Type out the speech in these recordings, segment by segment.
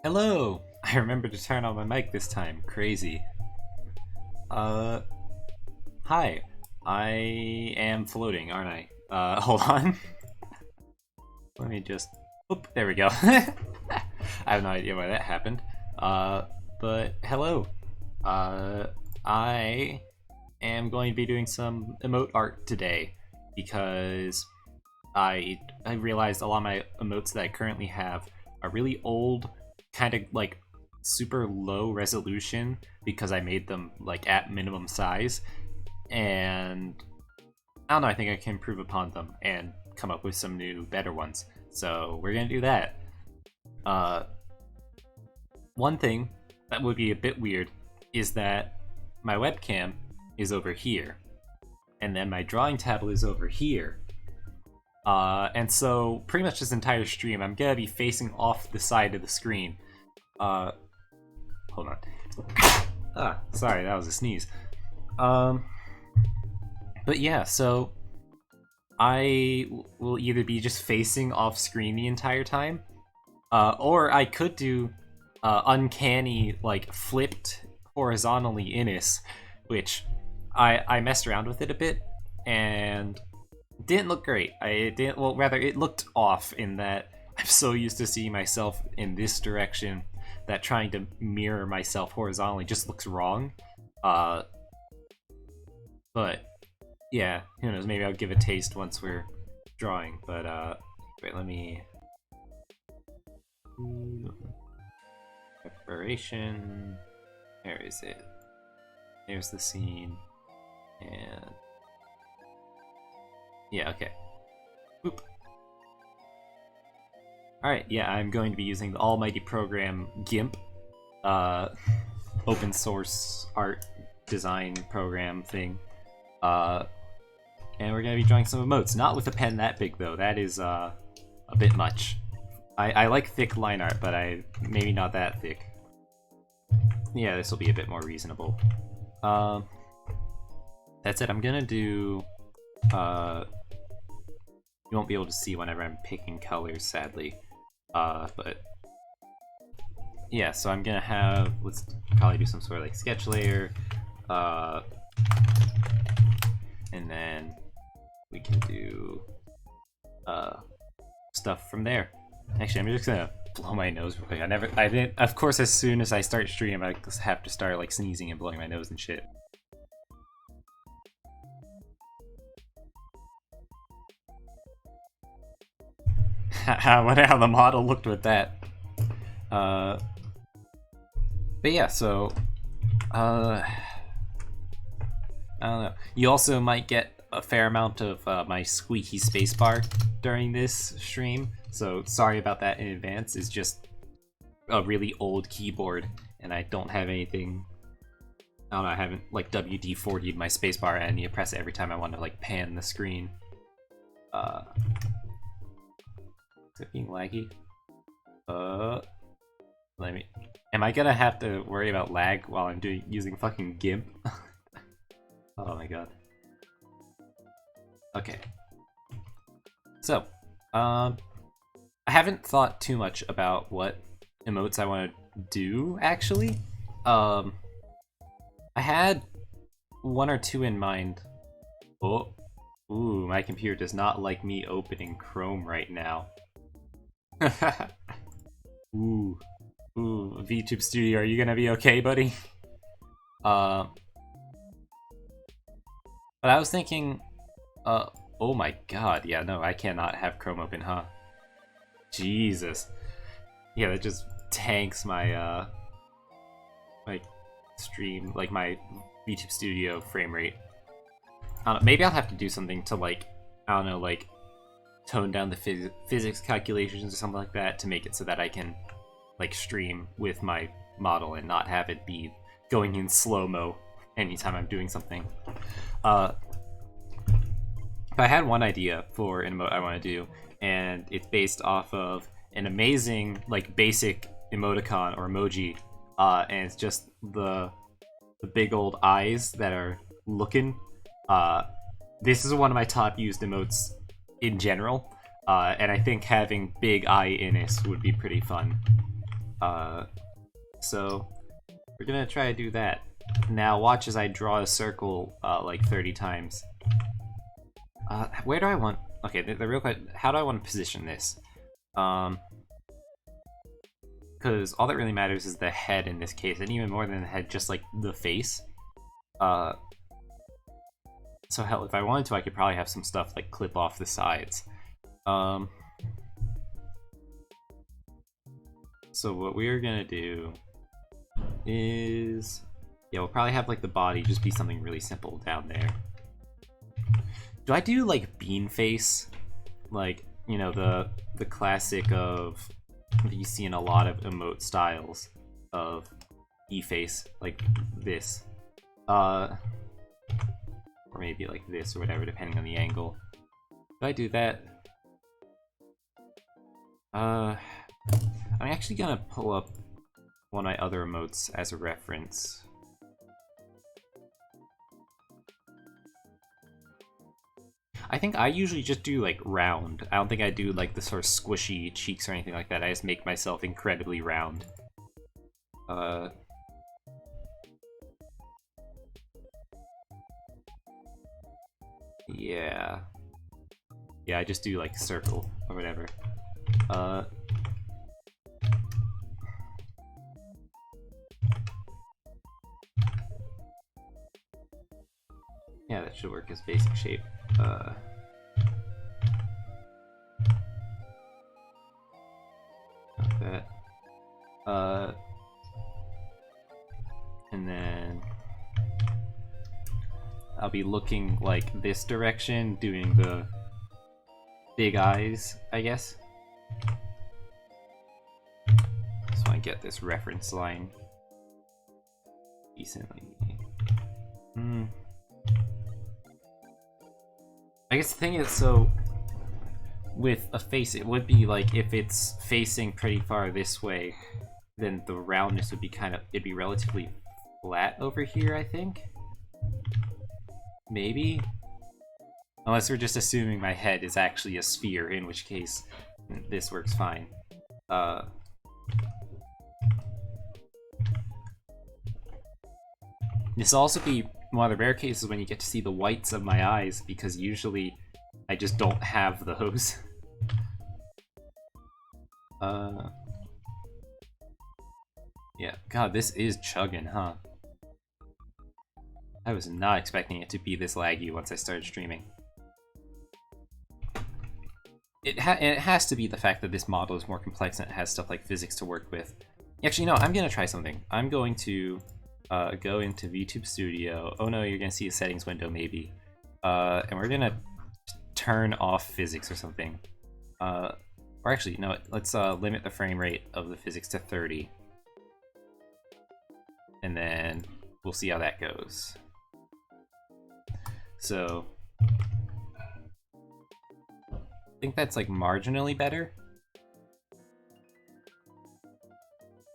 Hello! I remembered to turn on my mic this time. Crazy. Uh, Hi. I am floating, aren't I? Hold on. Let me just... Oop, there we go. I have no idea why that happened. But hello. I am going to be doing some emote art today because I realized a lot of my emotes that I currently have are really old, kind of like super low resolution because I made them like at minimum size, and I don't know, I think I can improve upon them and come up with some new better ones. So we're gonna do that. Uh, One thing that would be a bit weird is that my webcam is over here, and then my drawing tablet is over here. And so pretty much this entire stream, I'm gonna be facing off the side of the screen. Hold on. Sorry, that was a sneeze. But yeah, so I will either be just facing off screen the entire time, or I could do uncanny, like, flipped horizontally Innis, which I messed around with it a bit, and didn't look great. It looked off in that I'm so used to seeing myself in this direction that trying to mirror myself horizontally just looks wrong. But yeah, who knows, maybe I'll give a taste once we're drawing, but wait, let me... Preparation... Where is it? There's the scene, and... Yeah, okay. Boop. Alright, yeah, I'm going to be using the almighty program GIMP, open source art design program thing. And we're going to be drawing some emotes. Not with a pen that big, though. That is a bit much. I like thick line art, but maybe not that thick. Yeah, this will be a bit more reasonable. That's it. I'm going to do... You won't be able to see whenever I'm picking colors, sadly. But... Yeah, so I'm going to have... Let's probably do some sort of like sketch layer. And then we can do stuff from there. Actually, I'm just gonna blow my nose real quick. I didn't. Of course, as soon as I start stream, I just have to start like sneezing and blowing my nose and shit. I wonder how the model looked with that. But yeah, so I don't know. You also might get a fair amount of my squeaky spacebar during this stream, so sorry about that in advance. It's just a really old keyboard, and I don't have anything. I don't know. I haven't like WD-40'd my spacebar, and I need to press it every time I want to like pan the screen. Is it being laggy? Let me. Am I gonna have to worry about lag while I'm using fucking GIMP? Oh my god. Okay. So, I haven't thought too much about what emotes I want to do, actually. I had one or two in mind. Oh. Ooh, my computer does not like me opening Chrome right now. Ooh. Ooh, VTube Studio, are you gonna be okay, buddy? But I was thinking, oh my god, yeah, no, I cannot have Chrome open, huh? Jesus. Yeah, that just tanks my, my stream, like my VTube Studio frame rate. I don't know, maybe I'll have to do something to, like, I don't know, like, tone down the physics calculations or something like that to make it so that I can, like, stream with my model and not have it be going in slow-mo anytime I'm doing something. But I had one idea for an emote I want to do, and it's based off of an amazing, like, basic emoticon or emoji, and it's just the big old eyes that are looking. This is one of my top used emotes in general, and I think having big eye in it would be pretty fun. So we're gonna try to do that. Now watch as I draw a circle like 30 times. Where do I want... Okay, the real question, how do I want to position this? Because all that really matters is the head in this case, and even more than the head, just like the face. So hell, if I wanted to, I could probably have some stuff like clip off the sides. So what we're gonna do is... Yeah, we'll probably have like the body just be something really simple down there. Do I do like bean face? Like, you know, the classic of that you see in a lot of emote styles of e-face, like this. Or maybe like this or whatever, depending on the angle. Do I do that? I'm actually gonna pull up one of my other emotes as a reference. I think I usually just do like round. I don't think I do like the sort of squishy cheeks or anything like that. I just make myself incredibly round. Yeah. Yeah, I just do like circle or whatever. Yeah, that should work as basic shape. Like that. And then I'll be looking like this direction, doing the big eyes, I guess. Just want to get this reference line decently. I guess the thing is, so with a face, it would be like if it's facing pretty far this way, then the roundness would be it'd be relatively flat over here, I think. Maybe? Unless we're just assuming my head is actually a sphere, in which case this works fine. This will also be one of the rare cases when you get to see the whites of my eyes, because usually I just don't have those. Yeah, god, this is chugging, huh? I was not expecting it to be this laggy once I started streaming. It has to be the fact that this model is more complex and it has stuff like physics to work with. Actually, no, I'm gonna try something. I'm going to go into VTube Studio. Oh no, you're gonna see a settings window maybe. And we're gonna turn off physics or something. Or actually, no, let's limit the frame rate of the physics to 30. And then we'll see how that goes. So I think that's like marginally better.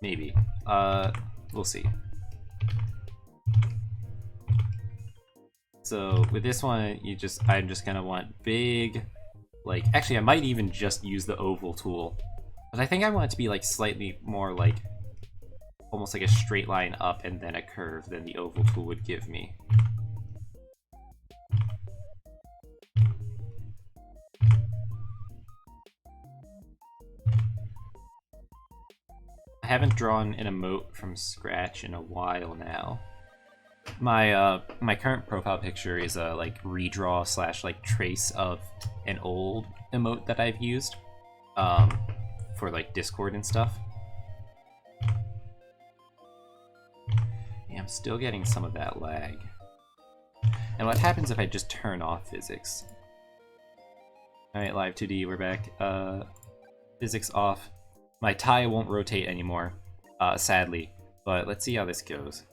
Maybe. We'll see. So with this one, I'm just gonna want big, like, actually I might even just use the oval tool. But I think I want it to be like slightly more like, almost like a straight line up and then a curve than the oval tool would give me. I haven't drawn an emote from scratch in a while now. My current profile picture is a like redraw slash like trace of an old emote that I've used for like Discord and stuff. Yeah, I'm still getting some of that lag. And what happens if I just turn off physics? Alright, live 2D, we're back. Physics off. My tie won't rotate anymore, sadly, but let's see how this goes.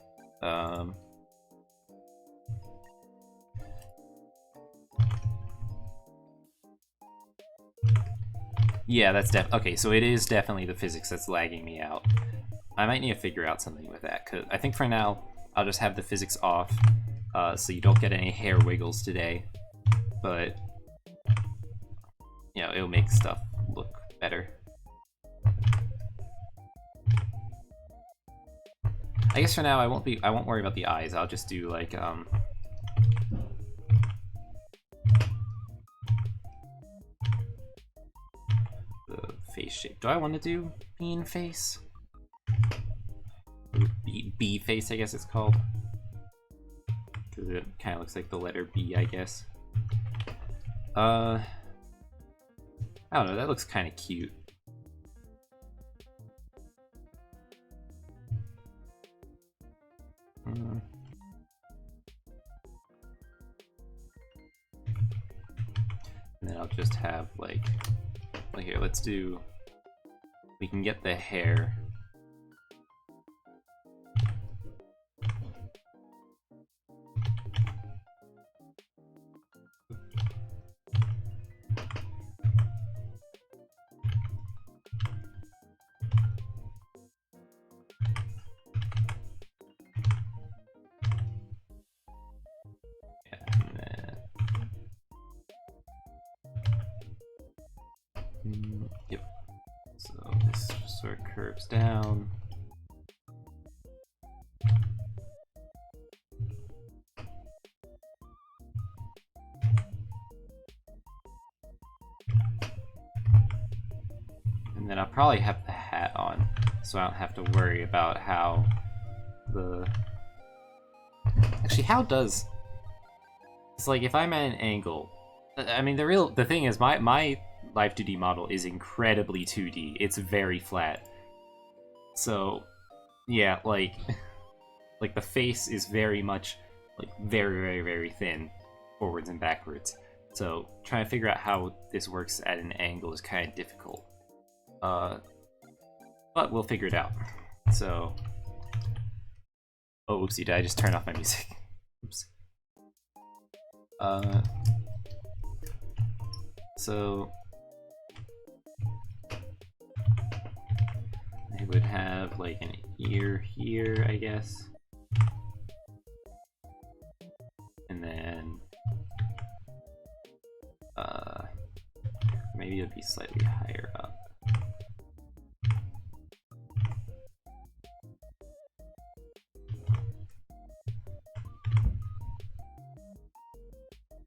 Yeah, that's okay, so it is definitely the physics that's lagging me out. I might need to figure out something with that, because I think for now, I'll just have the physics off, so you don't get any hair wiggles today, but, you know, it'll make stuff look better. I guess for now I won't worry about the eyes. I'll just do like the face shape. Do I want to do bean face? B face, I guess it's called. Because it kind of looks like the letter B, I guess. I don't know, that looks kind of cute. And then I'll just have like, well, here, let's do, we can get the hair. Yep. So this sort of curves down. And then I'll probably have the hat on, so I don't have to worry about how the... Actually, how does... It's like, if I'm at an angle... I mean, the thing is, my Live 2D model is incredibly 2D. It's very flat. So, yeah, like... Like, the face is very much, like, very, very, very thin, forwards and backwards. So, trying to figure out how this works at an angle is kind of difficult. But we'll figure it out. So... Oh, oopsie, did I just turn off my music? Oops. So... I would have, like, an ear here, I guess. And then... maybe it'll be slightly higher up.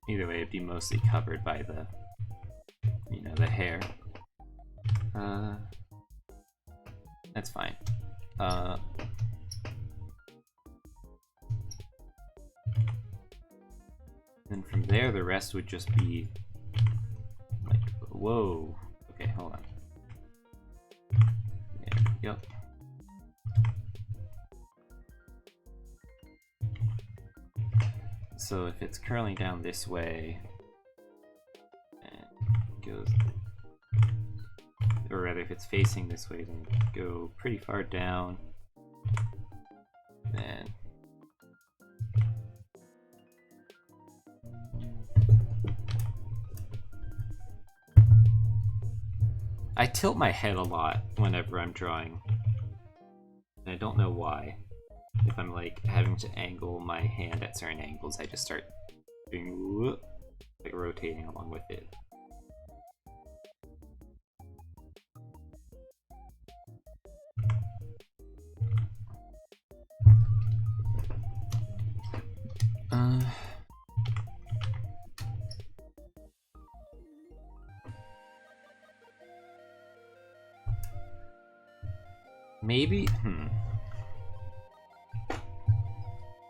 Either way, it'd be mostly covered by the, you know, the hair. That's fine. Then from there, the rest would just be like, whoa. Okay, hold on. There we go. So if it's curling down this way, and goes, or rather if it's facing this way, then go pretty far down, then I tilt my head a lot whenever I'm drawing, and I don't know why. If I'm like having to angle my hand at certain angles, I just start doing whoop, like rotating along with it. Maybe?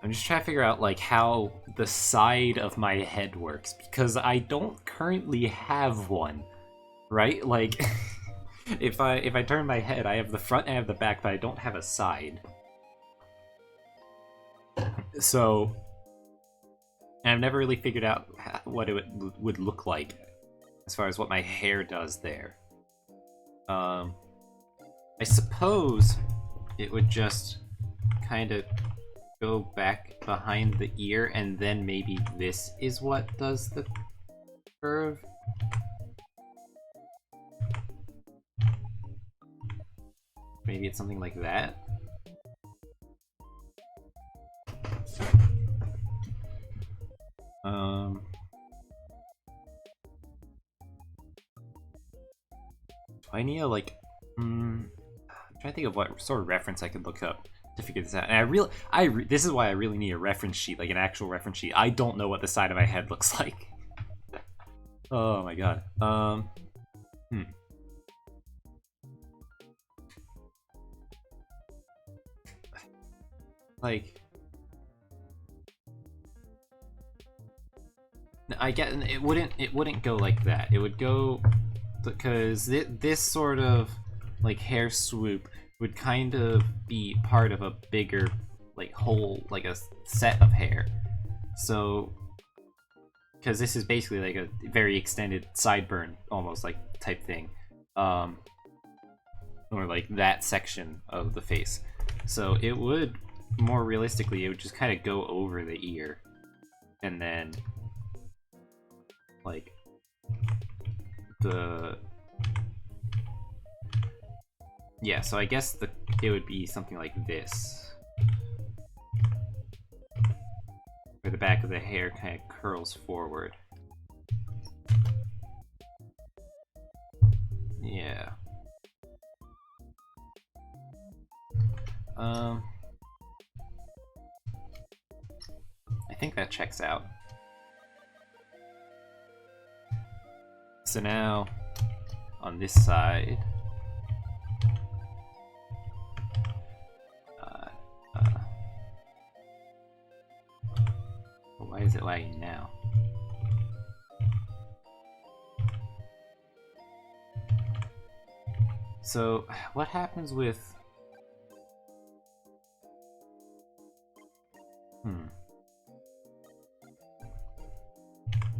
I'm just trying to figure out like how the side of my head works, because I don't currently have one, right? Like, if I turn my head, I have the front and I have the back, but I don't have a side. So, I've never really figured out what it would look like as far as what my hair does there. I suppose it would just kind of go back behind the ear, and then maybe this is what does the curve. Maybe it's something like that. Do I need to like, I'm trying to think of what sort of reference I could look up. to figure this out. And this is why I really need a reference sheet, like an actual reference sheet. I don't know what the side of my head looks like. Oh my god. Like, I get it wouldn't go like that. It would go because this sort of like hair swoop would kind of be part of a bigger like whole, like a set of hair. So because this is basically like a very extended sideburn almost like type thing, or like that section of the face. So it would, more realistically, it would just kind of go over the ear and then like yeah, so I guess it would be something like this, where the back of the hair kind of curls forward. Yeah. I think that checks out. So now, on this side, why is it lagging now? So, what happens with...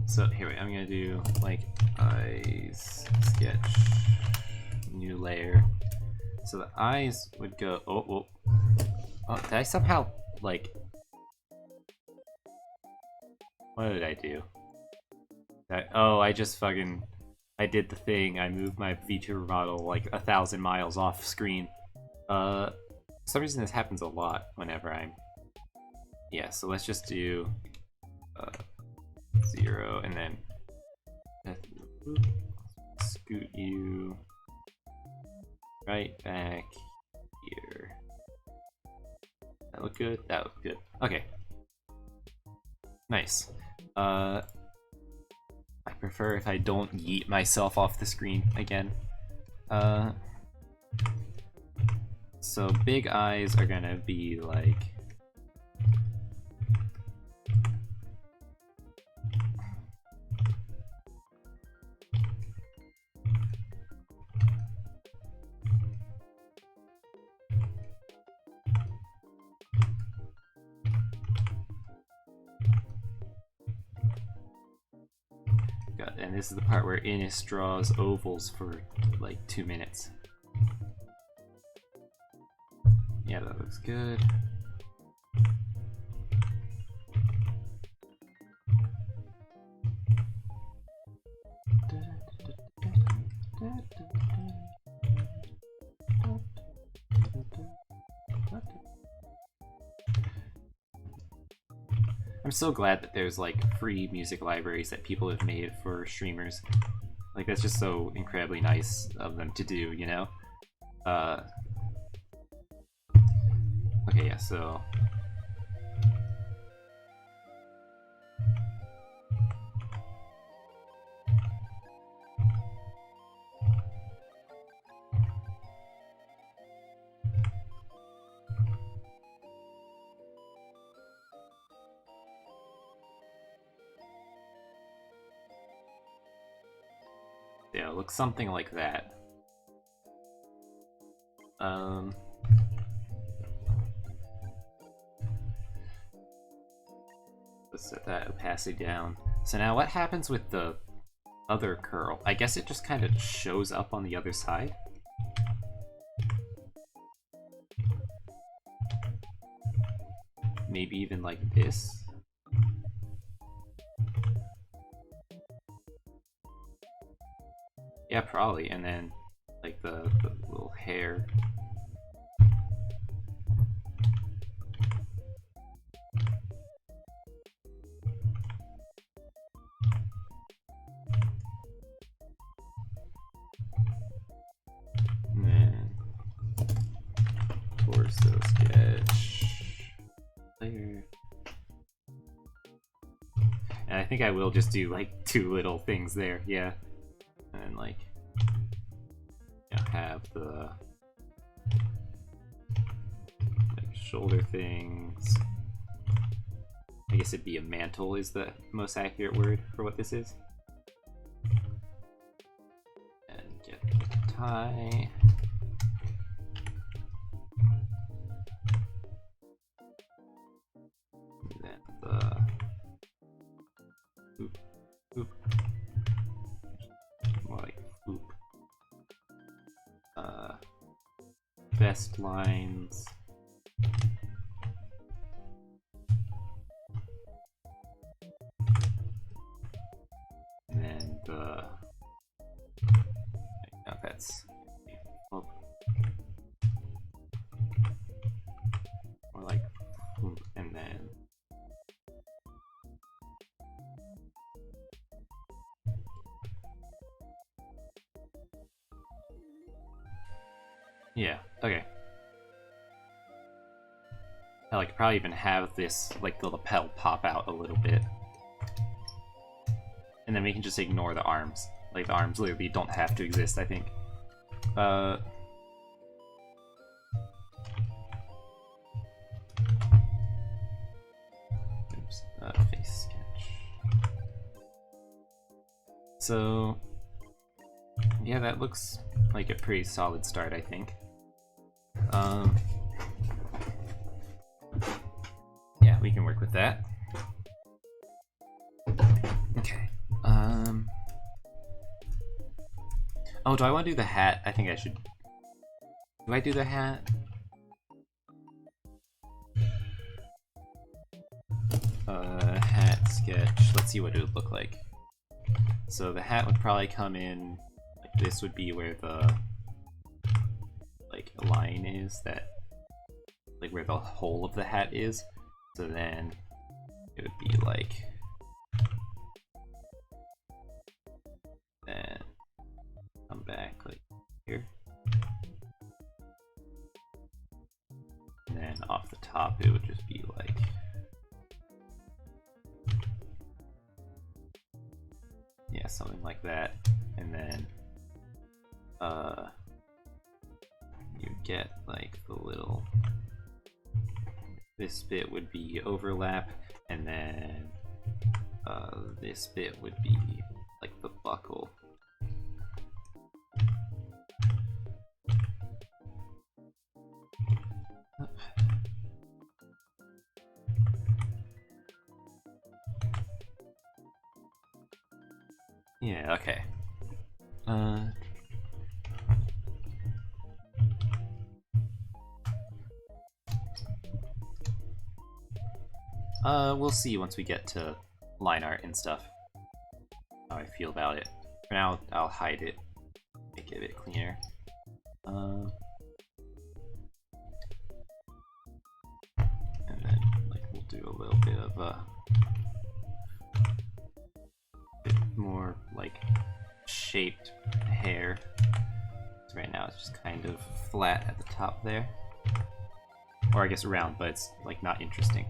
So, here, wait, I'm gonna do, like, eyes, sketch, new layer. So the eyes would go... Oh, did I somehow, like... What did I do? I just fucking... I did the thing. I moved my VTuber model like 1,000 miles off screen. For some reason this happens a lot whenever I'm... Yeah, so let's just do... 0, and then... Scoot you... right back here. That look good? That look good. Okay. Nice. I prefer if I don't yeet myself off the screen again. So big eyes are gonna be like... And this is the part where Innis draws ovals for like 2 minutes. Yeah, that looks good. I'm so glad that there's like free music libraries that people have made for streamers. Like that's just so incredibly nice of them to do, you know? Okay, yeah, so... Yeah, it looks something like that. Let's set that opacity down. So now what happens with the other curl? I guess it just kind of shows up on the other side. Maybe even like this. Yeah, probably, and then like the little hair. And then torso sketch. player. And I think I will just do like 2 little things there, yeah. And then like, you know, have the like shoulder things. I guess it'd be a mantle is the most accurate word for what this is. And get the tie. And then the oop, oop. More like oop. Vest lines. And then the no, that's oh. More like oop, and then yeah, okay. I like probably even have this like the lapel pop out a little bit. And then we can just ignore the arms. Like the arms literally don't have to exist, I think. Oops, face sketch. So yeah, that looks like a pretty solid start, I think. Yeah, we can work with that. Okay. Oh, do I want to do the hat? I think I should. Do I do the hat? Hat sketch. Let's see what it would look like. So the hat would probably come in. Like this would be where the like line is that, like where the hole of the hat is. So then it would be like. Then come back like here. And then off the top it would just be like yeah, something like that. And then you get like the little this bit would be overlap, and then this bit would be like the buckle. Yeah, okay. We'll see once we get to line art and stuff how I feel about it. For now, I'll hide it, make it a bit cleaner. And then, like, we'll do a little bit of a bit more like shaped hair. So right now, it's just kind of flat at the top there, or I guess round, but it's like not interesting.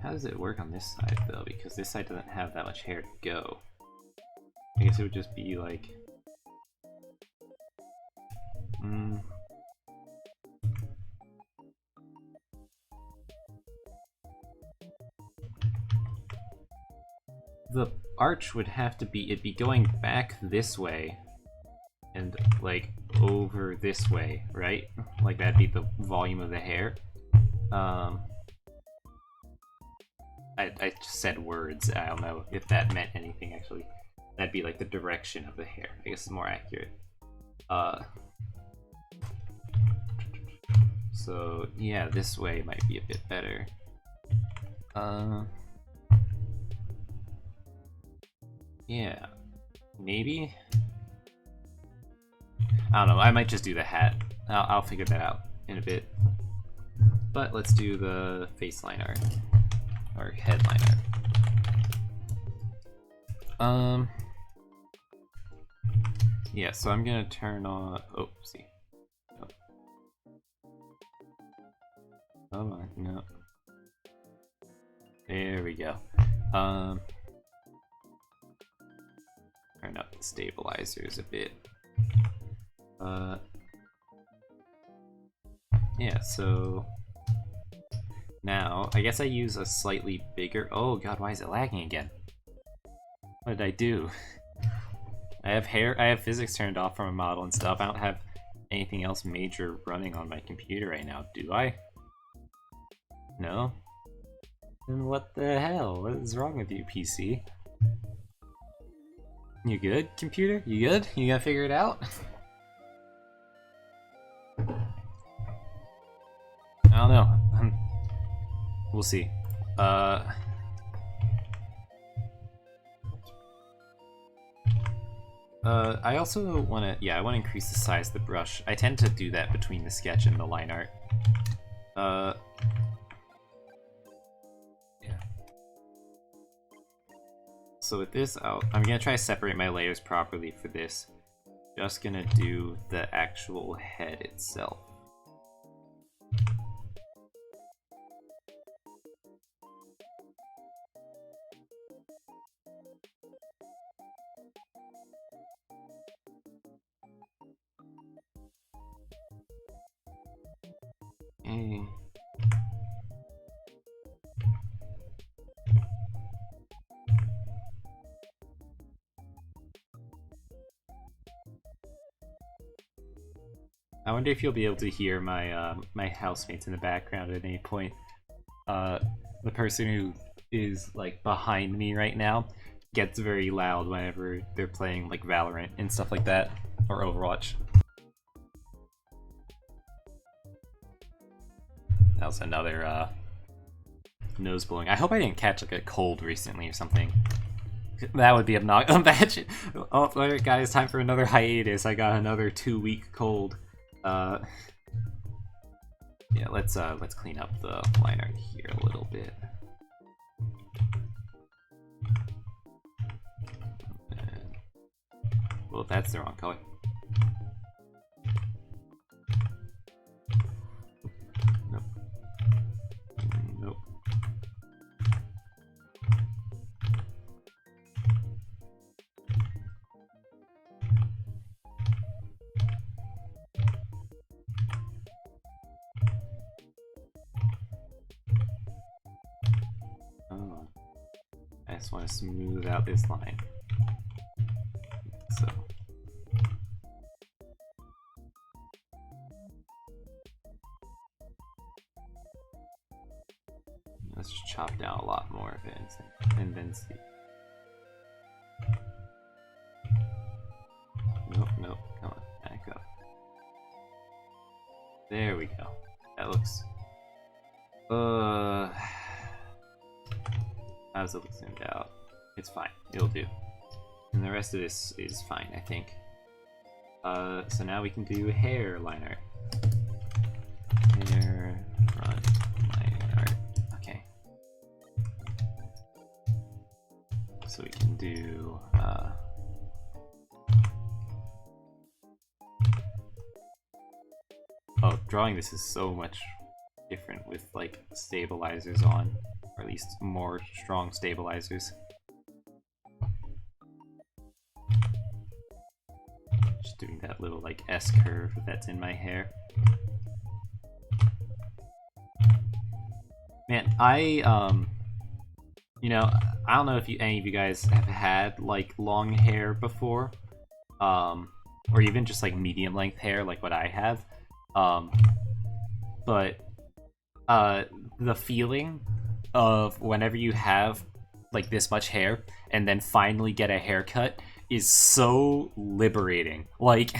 How does it work on this side though? Because this side doesn't have that much hair to go. I guess it would just be like... The arch would have to be, it'd be going back this way and like over this way, right? Like that'd be the volume of the hair. I just said words, I don't know if that meant anything actually. That'd be like the direction of the hair, I guess it's more accurate. So yeah, this way might be a bit better. Yeah, maybe? I don't know, I might just do the hat. I'll figure that out in a bit. But let's do the face line art. Or headline art. Yeah, so I'm gonna turn on... Oh, see. Oh. Come on, no. There we go. Turn up the stabilizers a bit. Yeah, so now I guess I use a slightly bigger. Oh god, why is it lagging again? What did I do? I have physics turned off from a model and stuff. I don't have anything else major running on my computer right now, do I? No? Then what the hell? What is wrong with you, PC? You good, computer? You good? You gonna figure it out? I don't know. We'll see. I also want to, I want to increase the size of the brush. I tend to do that between the sketch and the line art. Yeah. So with this, I'm gonna try to separate my layers properly for this. Just gonna do the actual head itself. I wonder if you'll be able to hear my my housemates in the background at any point. The person who is like behind me right now gets very loud whenever they're playing like Valorant and stuff like that, or Overwatch. That was another nose blowing. I hope I didn't catch like a cold recently or something. That would be obnoxious. Imagine. Oh, alright guys, time for another hiatus. I got another 2-week cold. Yeah, let's clean up the line art here a little bit. And, well, that's the wrong color. Nope. Nope. Oh, I just want to smooth out this line. So. Let's just chop down a lot more of it and then see. Nope, nope, come on, back up. There we go. That looks... how does it look zoomed out? It's fine, it'll do. And the rest of this is fine, I think. So now we can do hair line art. Hair front line art. Okay. So we can do oh, drawing this is so much different with like stabilizers on, or at least more strong stabilizers. Just doing that little like S curve that's in my hair. Man, you know, I don't know if any of you guys have had like long hair before, or even just like medium length hair like what I have, but the feeling of whenever you have like this much hair and then finally get a haircut is so liberating. Like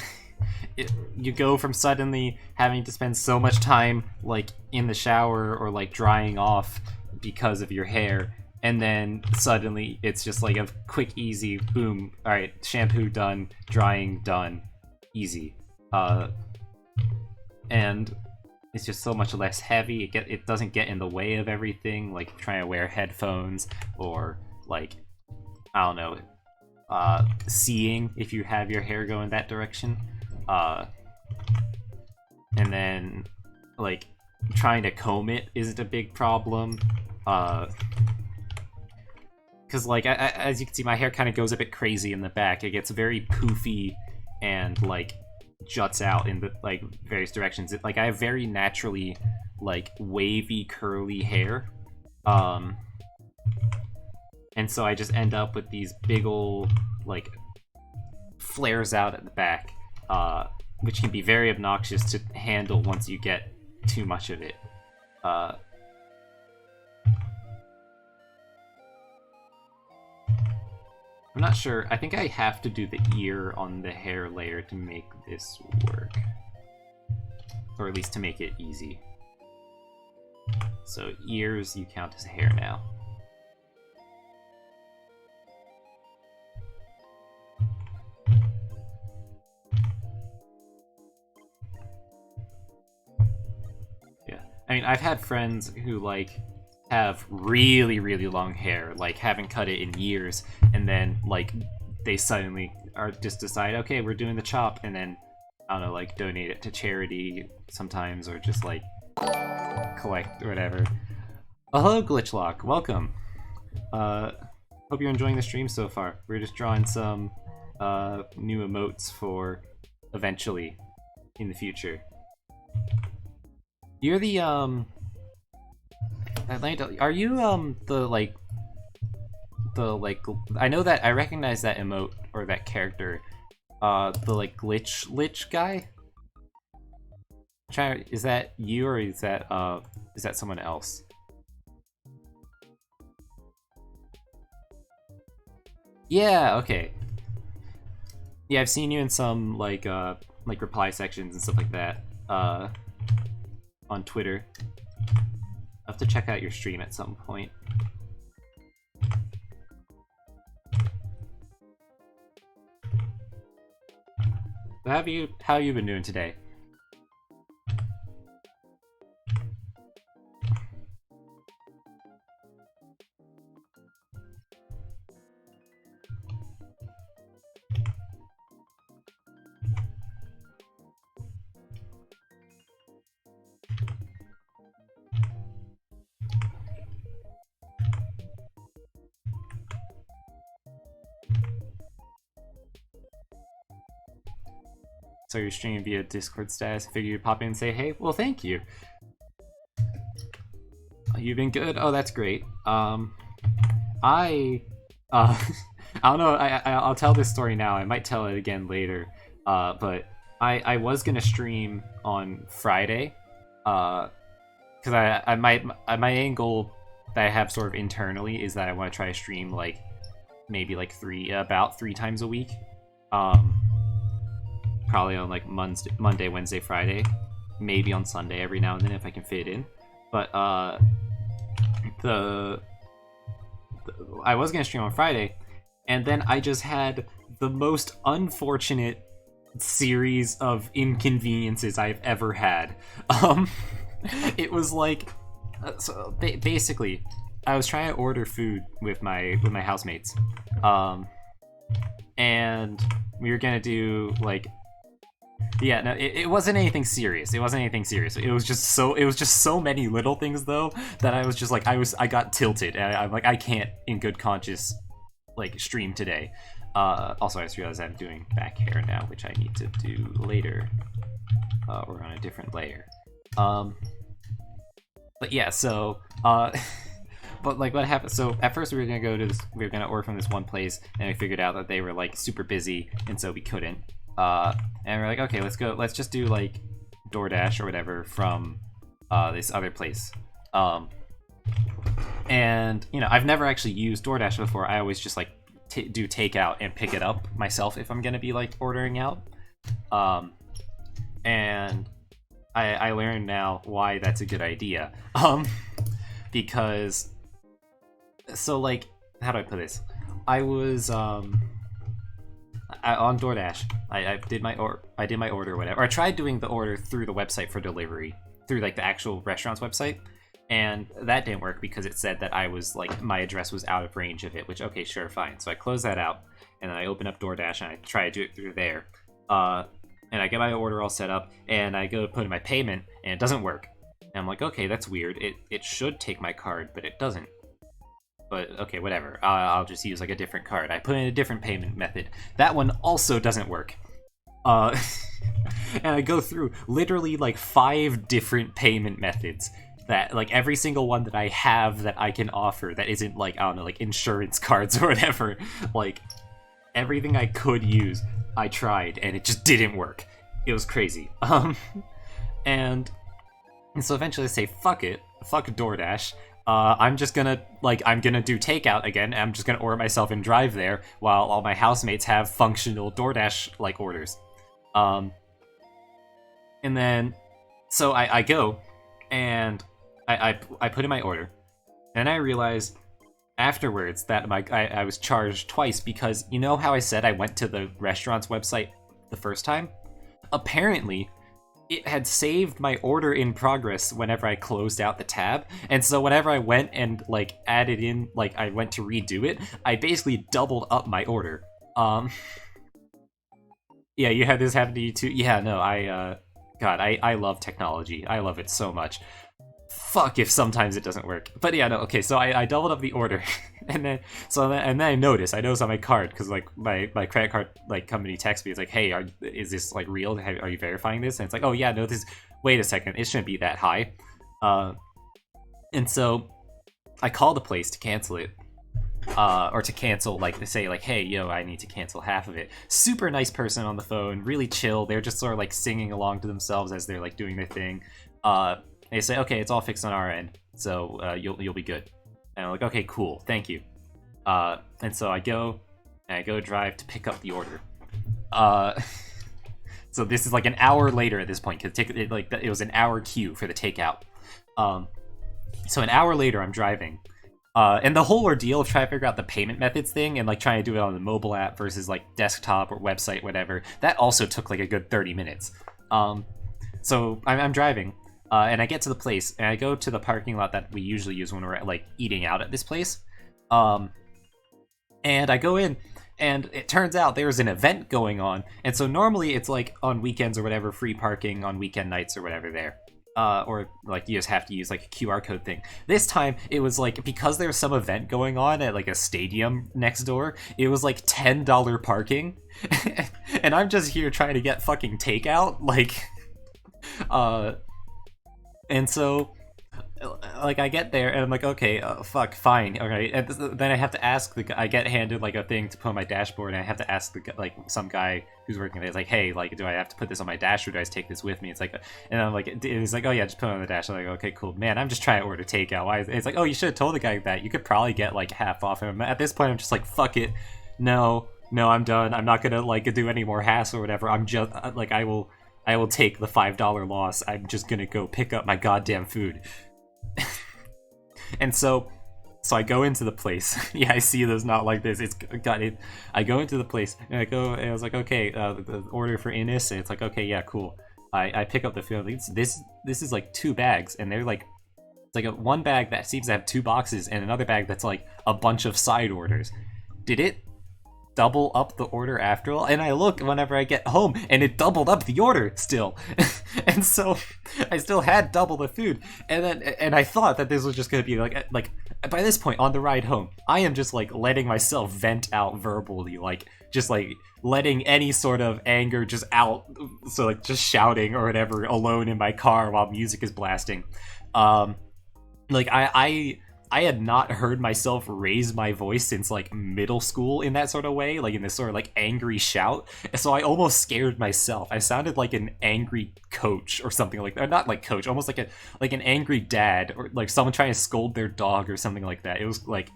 you go from suddenly having to spend so much time like in the shower or like drying off because of your hair and then suddenly it's just like a quick, easy boom. All right, shampoo done, drying done, easy. And it's just so much less heavy. It doesn't get in the way of everything, like trying to wear headphones or like, I don't know, seeing if you have your hair go in that direction. And then like trying to comb it isn't a big problem. Because like as you can see, my hair kind of goes a bit crazy in the back. It gets very poofy and like juts out in the like various directions. Like I have very naturally like wavy curly hair, and so I just end up with these big ol' like flares out at the back, which can be very obnoxious to handle once you get too much of it. I'm not sure. I think I have to do the ear on the hair layer to make this work. Or at least to make it easy. So ears, you count as hair now. Yeah. I mean, I've had friends who, like, have really, really long hair, like, haven't cut it in years, and then, like, they suddenly are just decide, okay, we're doing the chop, and then, I don't know, like, donate it to charity sometimes, or just, like, collect or whatever. Oh, hello, Glitchlock. Welcome. Hope you're enjoying the stream so far. We're just drawing some new emotes for eventually in the future. You're the are you the like I know that I recognize that emote or that character, the like glitch lich guy? Is that you or is that someone else? Yeah, okay. Yeah, I've seen you in some like reply sections and stuff like that on Twitter. I'll have to check out your stream at some point. How have you been doing today? So you're streaming via Discord status. I figured you'd pop in and say, hey, well, thank you. You've been good? Oh, that's great. I don't know, I'll tell this story now. I might tell it again later. But I was gonna stream on Friday. Because my angle that I have sort of internally is that I want to try to stream like maybe like about three times a week. Probably on like Monday, Wednesday, Friday, maybe on Sunday every now and then if I can fit it in. But I was gonna stream on Friday, and then I just had the most unfortunate series of inconveniences I've ever had. It was like, so basically, I was trying to order food with my housemates, and we were gonna do like. Yeah, no, it wasn't anything serious. It wasn't anything serious. It was just so many little things though that I was just like I got tilted, and I'm like I can't in good conscience like stream today. Also, I just realized I'm doing back hair now, which I need to do later, or on a different layer. But yeah, so but like what happened? So at first we were gonna order from this one place, and we figured out that they were like super busy, and so we couldn't. And we're like, okay, let's just do like DoorDash or whatever from this other place. And you know, I've never actually used DoorDash before. I always just like do takeout and pick it up myself if I'm gonna be like ordering out. And I learned now why that's a good idea. Because so like, how do I put this? I was on DoorDash. I did my order or whatever. I tried doing the order through the website for delivery, through like the actual restaurant's website, and that didn't work because it said that I was like my address was out of range of it. Which, okay, sure, fine. So I closed that out, and then I open up DoorDash and I try to do it through there. And I get my order all set up, and I go to put in my payment, and it doesn't work. And I'm like, okay, that's weird. It should take my card, but it doesn't. But okay, whatever. I'll just use like a different card. I put in a different payment method. That one also doesn't work. Uh, and I go through literally like 5 different payment methods. That like every single one that I have that I can offer that isn't like, I don't know, like insurance cards or whatever. Like everything I could use, I tried, and it just didn't work. It was crazy. And so eventually I say, fuck it, fuck DoorDash. I'm just gonna, like, I'm gonna do takeout again. I'm just gonna order myself and drive there while all my housemates have functional DoorDash, like, orders. And then, so I go, and I put in my order, and I realize afterwards that I was charged twice because, you know how I said I went to the restaurant's website the first time? Apparently, it had saved my order in progress whenever I closed out the tab, and so whenever I went and like added in, like I went to redo it, I basically doubled up my order. Yeah, you had this happen to you too? Yeah, no, God, I love technology. I love it so much. Fuck if sometimes it doesn't work. But yeah, no, okay, so I doubled up the order, and then I noticed on my card, because like my credit card like company texts me, it's like, hey, is this like real? Are you verifying this? And it's like, oh yeah, no, wait a second, it shouldn't be that high. And so I call the place to cancel it. Or to cancel, like, to say, like, hey, yo, I need to cancel half of it. Super nice person on the phone, really chill. They're just sort of like singing along to themselves as they're like doing their thing. They say, okay, it's all fixed on our end, so you'll be good. And I'm like, okay, cool, thank you. And so I go drive to pick up the order. So this is like an hour later at this point, because it was an hour queue for the takeout. So an hour later, I'm driving. And the whole ordeal of trying to figure out the payment methods thing and like trying to do it on the mobile app versus like desktop or website, whatever, that also took like a good 30 minutes. So I'm driving. And I get to the place, and I go to the parking lot that we usually use when we're like eating out at this place. And I go in, and it turns out there's an event going on, and so normally it's like on weekends or whatever, free parking on weekend nights or whatever there. Or like you just have to use like a QR code thing. This time it was like, because there was some event going on at like a stadium next door, it was like $10 parking. And I'm just here trying to get fucking takeout, like and so, like, I get there, and I'm like, okay, fuck, fine, okay. And then I have to ask I get handed, like, a thing to put on my dashboard, and I have to ask, like, some guy who's working there, it's like, hey, like, do I have to put this on my dash, or do I just take this with me? It's like, and I'm like, he's like, oh, yeah, just put it on the dash. I'm like, okay, cool. Man, I'm just trying to order takeout. Why? It's like, oh, you should have told the guy that. You could probably get, like, half off him. At this point, I'm just like, fuck it. No, I'm done. I'm not gonna, like, do any more hassle or whatever. I'm just, like, I will take the $5 loss. I'm just gonna go pick up my goddamn food. And so I go into the place. Yeah, I see those not like this. It's got it. I go into the place, and I was like, okay, the order for Innis, and it's like, okay, yeah, cool. I pick up the food. This is like 2 bags, and they're like, it's like one bag that seems to have 2 boxes, and another bag that's like a bunch of side orders. Did it double up the order after all? And I look whenever I get home, and it doubled up the order still. And so I still had double the food, and I thought that this was just gonna be like by this point on the ride home, I am just like letting myself vent out verbally, like just like letting any sort of anger just out, so like just shouting or whatever alone in my car while music is blasting. Like I had not heard myself raise my voice since like middle school in that sort of way, like in this sort of like angry shout. So I almost scared myself. I sounded like an angry coach or something like that. Or not like coach, almost like an angry dad, or like someone trying to scold their dog or something like that. It was like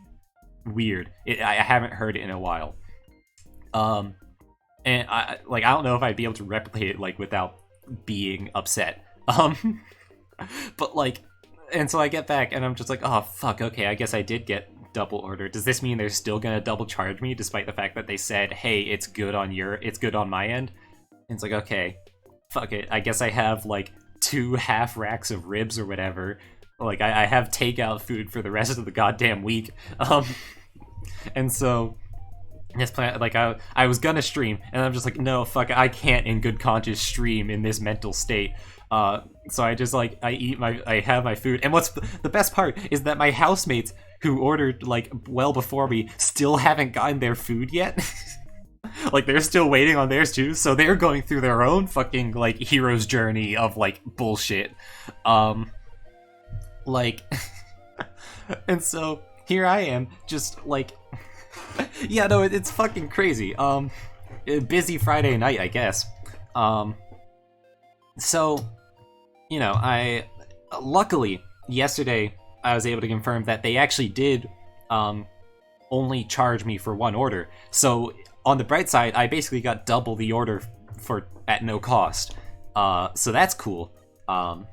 weird. I haven't heard it in a while. And I don't know if I'd be able to replicate it like without being upset. But like. And so I get back, and I'm just like, oh, fuck, okay, I guess I did get double order, does this mean they're still gonna double charge me despite the fact that they said, hey, it's good on my end? And it's like, okay, fuck it. I guess I have like 2 half racks of ribs or whatever. Like I have takeout food for the rest of the goddamn week. And so this plan, like I was gonna stream, and I'm just like, no, fuck it, I can't in good conscience stream in this mental state. So I just like I have my food, and what's the best part is that my housemates who ordered like well before me still haven't gotten their food yet. Like they're still waiting on theirs too, so they're going through their own fucking like hero's journey of like bullshit. Like, and so here I am, just like. Yeah, no, it's fucking crazy. Busy Friday night, I guess. So, you know, luckily yesterday I was able to confirm that they actually did only charge me for 1 order. So on the bright side, I basically got double the order for at no cost. So that's cool. And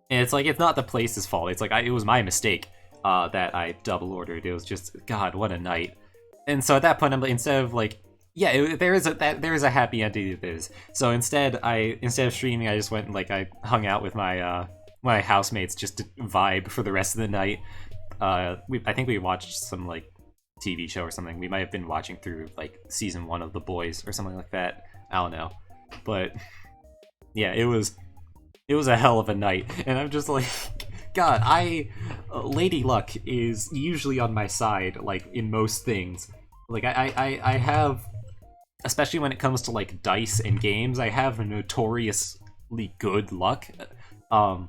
it's like, it's not the place's fault. It's like it was my mistake. That I double ordered. It was just, God, what a night. And so at that point, I'm like, instead of like, yeah, there is a happy ending to this. So instead of streaming, I just went and like I hung out with my my housemates just to vibe for the rest of the night. I think we watched some like TV show or something. We might have been watching through like season 1 of The Boys or something like that. I don't know, but yeah, it was a hell of a night, and I'm just like. God, Lady Luck is usually on my side, like, in most things. Like, I have, especially when it comes to, like, dice and games, I have a notoriously good luck. And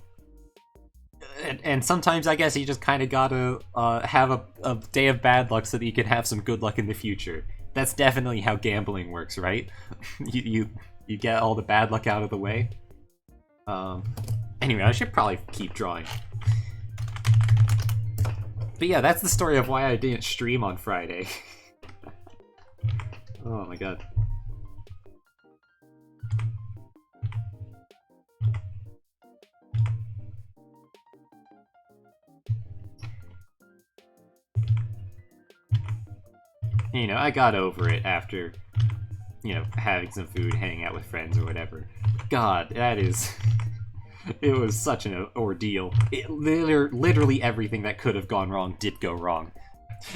sometimes I guess you just kind of gotta have a day of bad luck so that you can have some good luck in the future. That's definitely how gambling works, right? you get all the bad luck out of the way. Anyway, I should probably keep drawing. But yeah, that's the story of why I didn't stream on Friday. Oh my god. You know, I got over it after, you know, having some food, hanging out with friends or whatever. God, that is... It was such an ordeal. Literally everything that could have gone wrong did go wrong.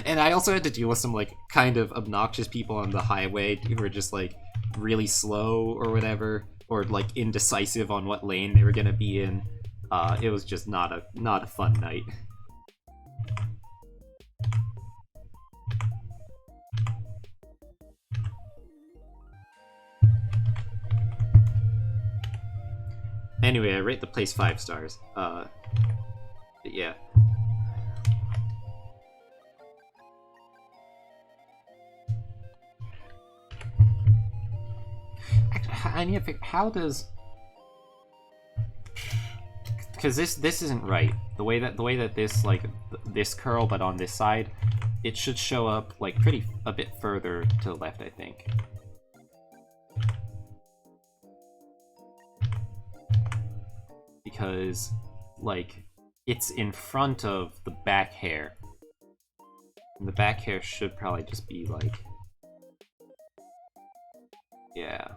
And I also had to deal with some, like, kind of obnoxious people on the highway who were just, like, really slow or whatever, or, like, indecisive on what lane they were gonna be in. It was just not a fun night. Anyway, I rate the place 5 stars. But yeah. Actually, I need to figure, how does... Because this isn't right. The way that this, like, this curl, but on this side, it should show up, like, a bit further to the left, I think. Because, like, it's in front of the back hair. And the back hair should probably just be, like... Yeah.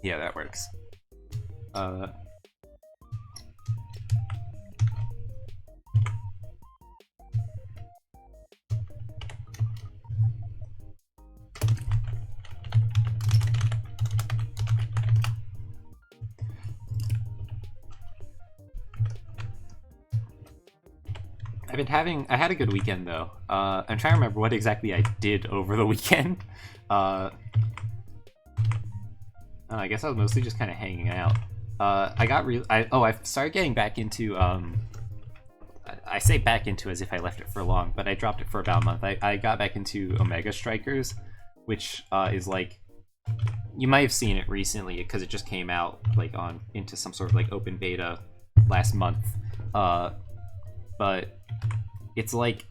Yeah, that works. I had a good weekend though. I'm trying to remember what exactly I did over the weekend. I guess I was mostly just kind of hanging out. I started getting back into, I say back into as if I left it for long, but I dropped it for about a month. I got back into Omega Strikers, which is like, you might have seen it recently because it just came out like into some sort of like open beta last month. But it's like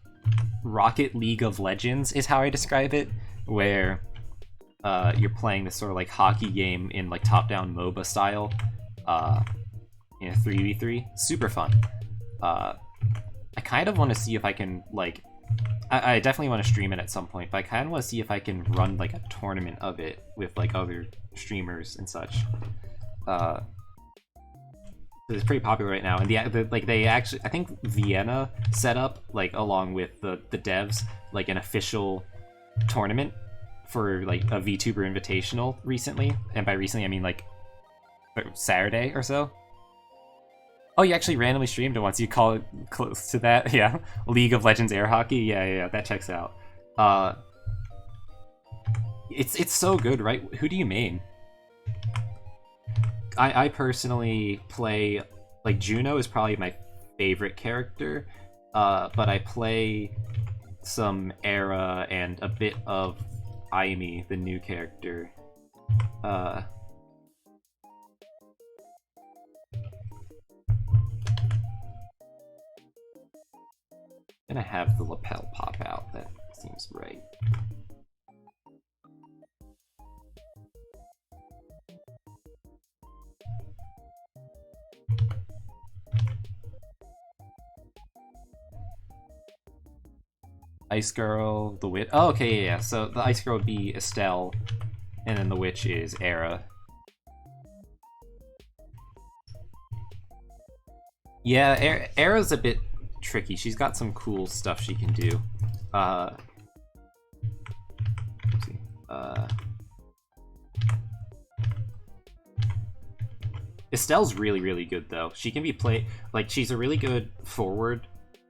Rocket League of Legends is how I describe it, where you're playing this sort of like hockey game in like top-down MOBA style, in a 3v3. Super fun. I kind of want to see if I can like, I definitely want to stream it at some point, but I kind of want to see if I can run like a tournament of it with like other streamers and such. It's pretty popular right now, and like they actually, I think Vienna set up like along with the devs like an official tournament for like a VTuber Invitational recently, and by recently I mean like Saturday or so. Oh, you actually randomly streamed it once. You call it close to that, yeah. League of Legends Air Hockey, yeah, that checks out. It's so good, right? Who do you main? I personally play, like, Juno is probably my favorite character, but I play some Era and a bit of Aimi, the new character. Gonna have the lapel pop out, that seems right. Ice Girl, the Witch. Oh, okay, yeah. So the Ice Girl would be Estelle, and then the Witch is Era. Yeah, Era's a bit tricky. She's got some cool stuff she can do. Let's see. Estelle's really, really good though. She can be played like she's a really good forward,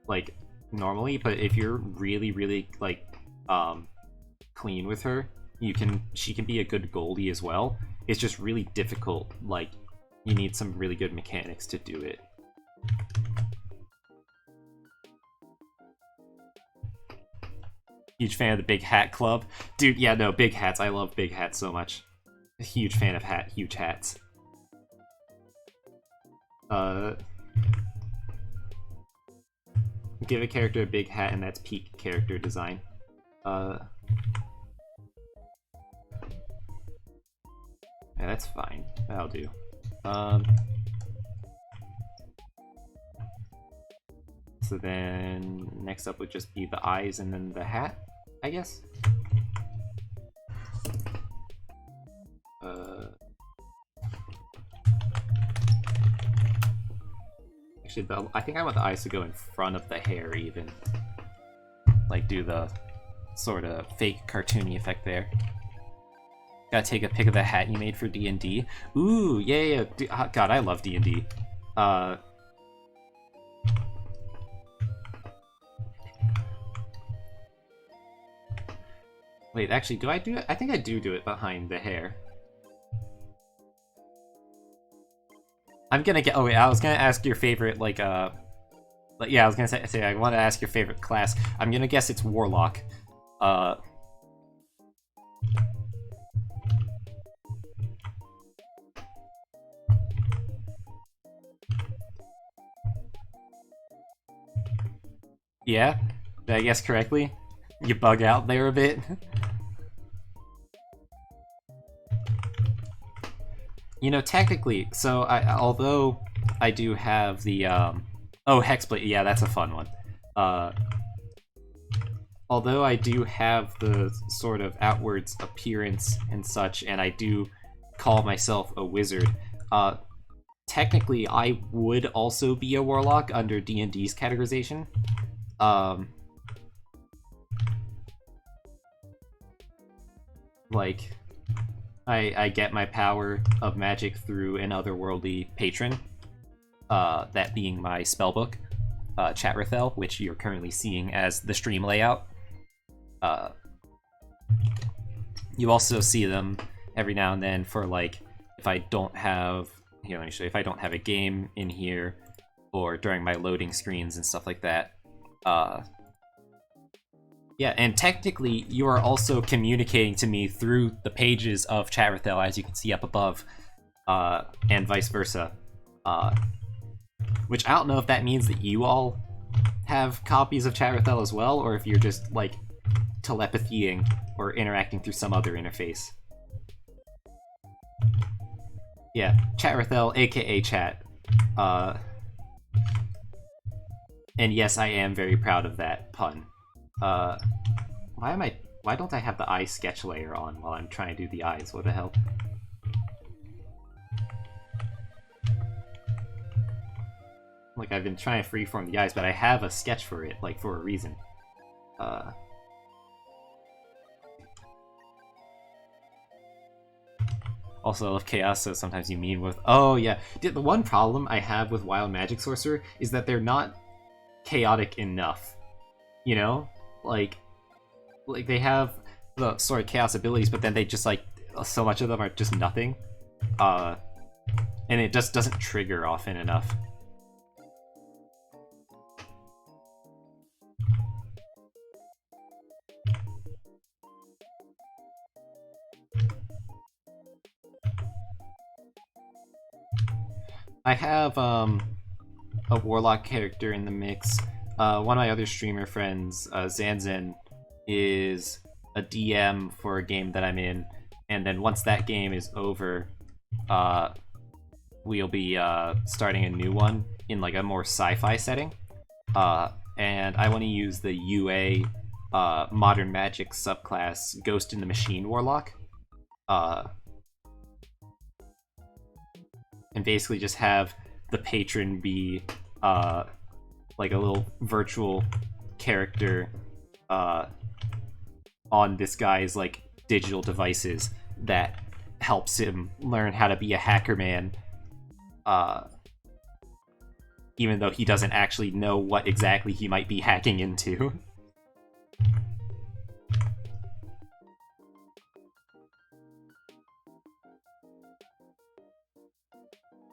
like normally, but if you're really, really like clean with her, she can be a good goalie as well. It's just really difficult. Like you need some really good mechanics to do it. Huge fan of the Big Hat Club. Dude, yeah, no, big hats. I love big hats so much. A huge fan of huge hats. Give a character a big hat and that's peak character design. Yeah, that's fine. That'll do. So then next up would just be the eyes and then the hat, I guess. Actually, I think I want the eyes to go in front of the hair even. Like do the sort of fake cartoony effect there. Gotta take a pic of the hat you made for D&D. Ooh, yeah. God, I love D&D. Wait, actually, do I do it? I think I do it behind the hair. I'm gonna get. Oh wait, I was gonna ask your favorite, like yeah, I was gonna say I want to ask your favorite class. I'm gonna guess it's Warlock. Yeah, did I guess correctly? You bug out there a bit. You know, technically, so although I do have the oh, Hexblade, yeah, that's a fun one. Although I do have the sort of outwards appearance and such, and I do call myself a wizard, technically I would also be a warlock under D&D's categorization. Like, I get my power of magic through an otherworldly patron, that being my spellbook, Chatrithel, which you're currently seeing as the stream layout. You also see them every now and then for, like, if I don't have, here, let me show you, if I don't have a game in here, or during my loading screens and stuff like that. Yeah, and technically, you are also communicating to me through the pages of Chatrithel, as you can see up above, and vice versa. Which I don't know if that means that you all have copies of Chatrathel as well, or if you're just like telepathying or interacting through some other interface. Yeah, Chatrathel, aka Chat. And yes, I am very proud of that pun. Why don't I have the eye sketch layer on while I'm trying to do the eyes? What the hell? Like, I've been trying to freeform the eyes, but I have a sketch for it, like, for a reason. Also, I love chaos, so sometimes you mean with... Oh, yeah. The one problem I have with Wild Magic Sorcerer is that they're not chaotic enough. You know? Like they have the sort of chaos abilities, but then they just, like, so much of them are just nothing. And it just doesn't trigger often enough. I have a warlock character in the mix. One of my other streamer friends, Zanzen, is a DM for a game that I'm in, and then once that game is over, we'll be starting a new one in like a more sci-fi setting. And I want to use the UA Modern Magic subclass Ghost in the Machine Warlock. And basically just have the patron be like a little virtual character on this guy's like digital devices that helps him learn how to be a hacker man, even though he doesn't actually know what exactly he might be hacking into.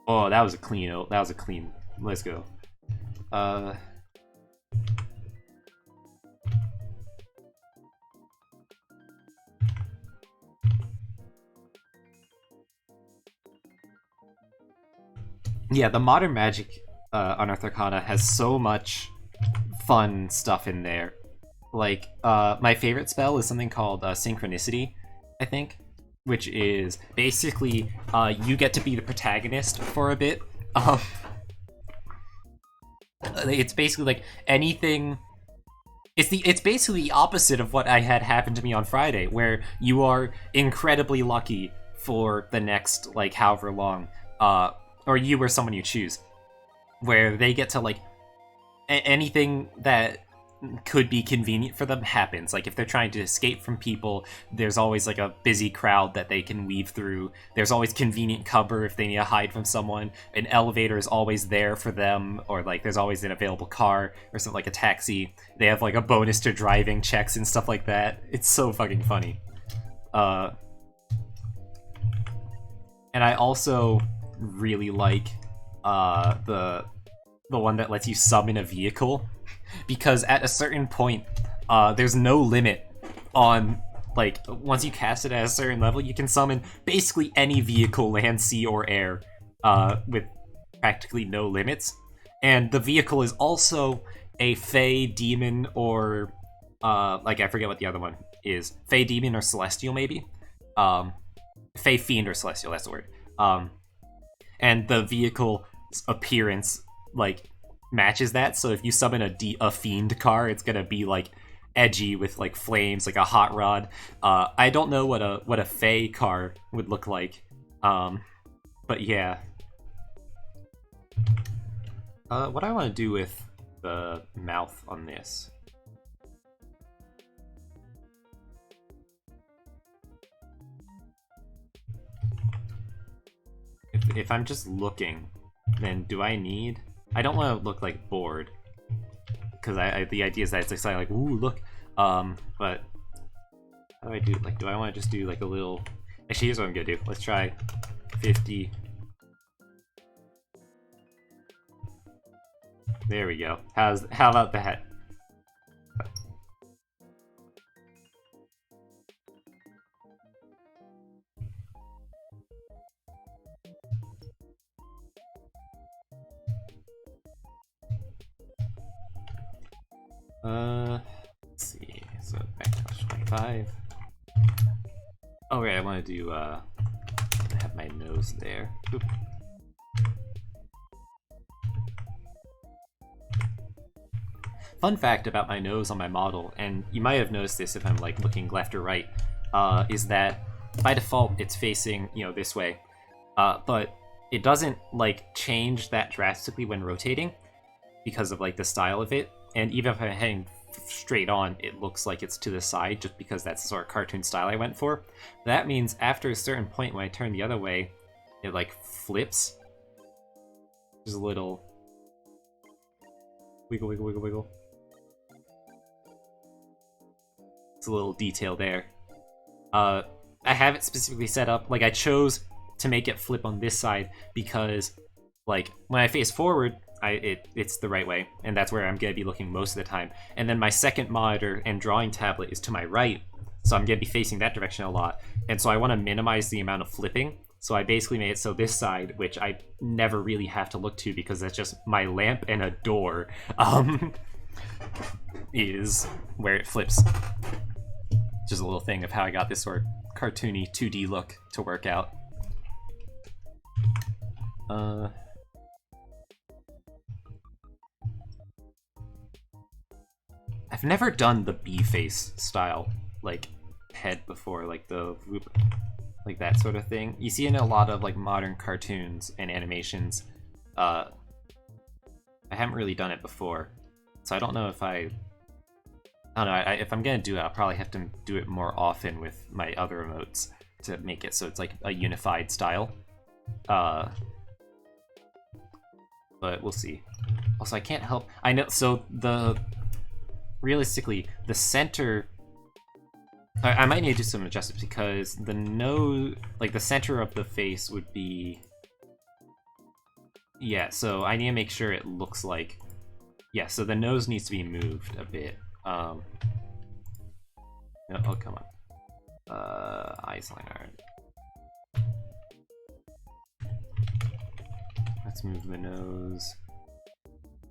Oh, that was a clean. That was a clean. Let's go. Yeah, the Modern Magic Unearthed Arcana has so much fun stuff in there. Like, my favorite spell is something called Synchronicity, I think, which is basically you get to be the protagonist for a bit. It's basically like anything. It's basically the opposite of what I had happen to me on Friday, where you are incredibly lucky for the next like however long, or you or someone you choose, where they get to like anything that could be convenient for them happens. Like if they're trying to escape from people, there's always like a busy crowd that they can weave through. There's always convenient cover if they need to hide from someone. An elevator is always there for them, or like there's always an available car or something like a taxi. They have like a bonus to driving checks and stuff like that. It's so fucking funny. And I also really like the one that lets you summon a vehicle, because at a certain point, there's no limit on, like, once you cast it at a certain level, you can summon basically any vehicle, land, sea, or air, with practically no limits. And the vehicle is also a Fey, Demon, or, like, I forget what the other one is. Fey, Demon, or Celestial, maybe? Fey, Fiend, or Celestial, that's the word. And the vehicle appearance, like, matches that. So if you summon a Fiend car, it's gonna be like edgy with like flames, like a hot rod. I don't know what a Fey car would look like, but yeah. What do I want to do with the mouth on this? If I'm just looking, then do I need... I don't want to look like bored, because the idea is that it's exciting, like, ooh, look. But how do I do? Like, do I want to just do like a little? Actually, here's what I'm gonna do. Let's try 50. There we go. How about that? Let's see. So back to 25. Oh right, I want to do have my nose there. Oop. Fun fact about my nose on my model, and you might have noticed this if I'm like looking left or right, is that by default it's facing, you know, this way, but it doesn't like change that drastically when rotating because of like the style of it. And even if I'm heading straight on, it looks like it's to the side just because that's the sort of cartoon style I went for. That means after a certain point when I turn the other way, it like flips. There's a little wiggle, wiggle, wiggle, wiggle. It's a little detail there. I have it specifically set up, like I chose to make it flip on this side because like when I face forward, it's the right way, and that's where I'm going to be looking most of the time. And then my second monitor and drawing tablet is to my right, so I'm going to be facing that direction a lot. And so I want to minimize the amount of flipping, so I basically made it so this side, which I never really have to look to because that's just my lamp and a door, is where it flips. Just a little thing of how I got this sort of cartoony 2D look to work out. I've never done the B-face style, like, head before, like the whoop, like that sort of thing. You see in a lot of, like, modern cartoons and animations. I haven't really done it before, so I don't know if I don't know, if I'm gonna do it, I'll probably have to do it more often with my other emotes to make it so it's, like, a unified style. But we'll see. Also, I can't help... I know, so realistically, the center... I might need to do some adjustments because the nose... Like, the center of the face would be... Yeah, so I need to make sure it looks like... Yeah, so the nose needs to be moved a bit. No, oh, come on. Eyes liner. Let's move the nose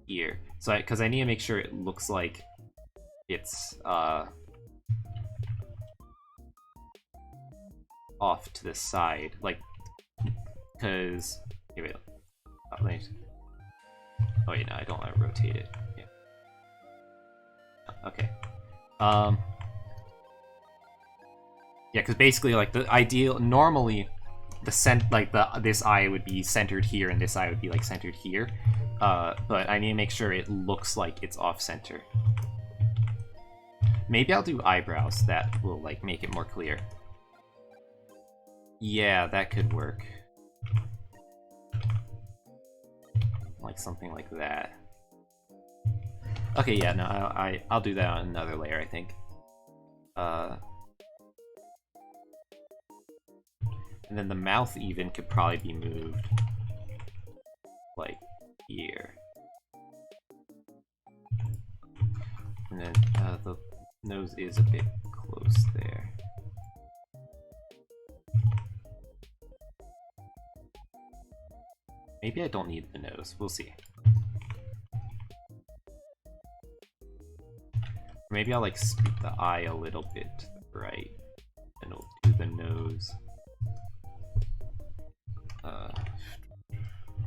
here. So, because I need to make sure it looks like it's off to the side, like, because here, wait. Oh, wait, no, I don't want to rotate it. Yeah. Okay. Yeah, because basically, like, the ideal normally this eye would be centered here and this eye would be like centered here, but I need to make sure it looks like it's off center. Maybe I'll do eyebrows. That will like make it more clear. Yeah, that could work. Like something like that. Okay, yeah, no, I'll do that on another layer, I think. And then the mouth even could probably be moved like here. And then the nose is a bit close there. Maybe I don't need the nose, we'll see. Maybe I'll like scoot the eye a little bit to the right, and it'll do the nose.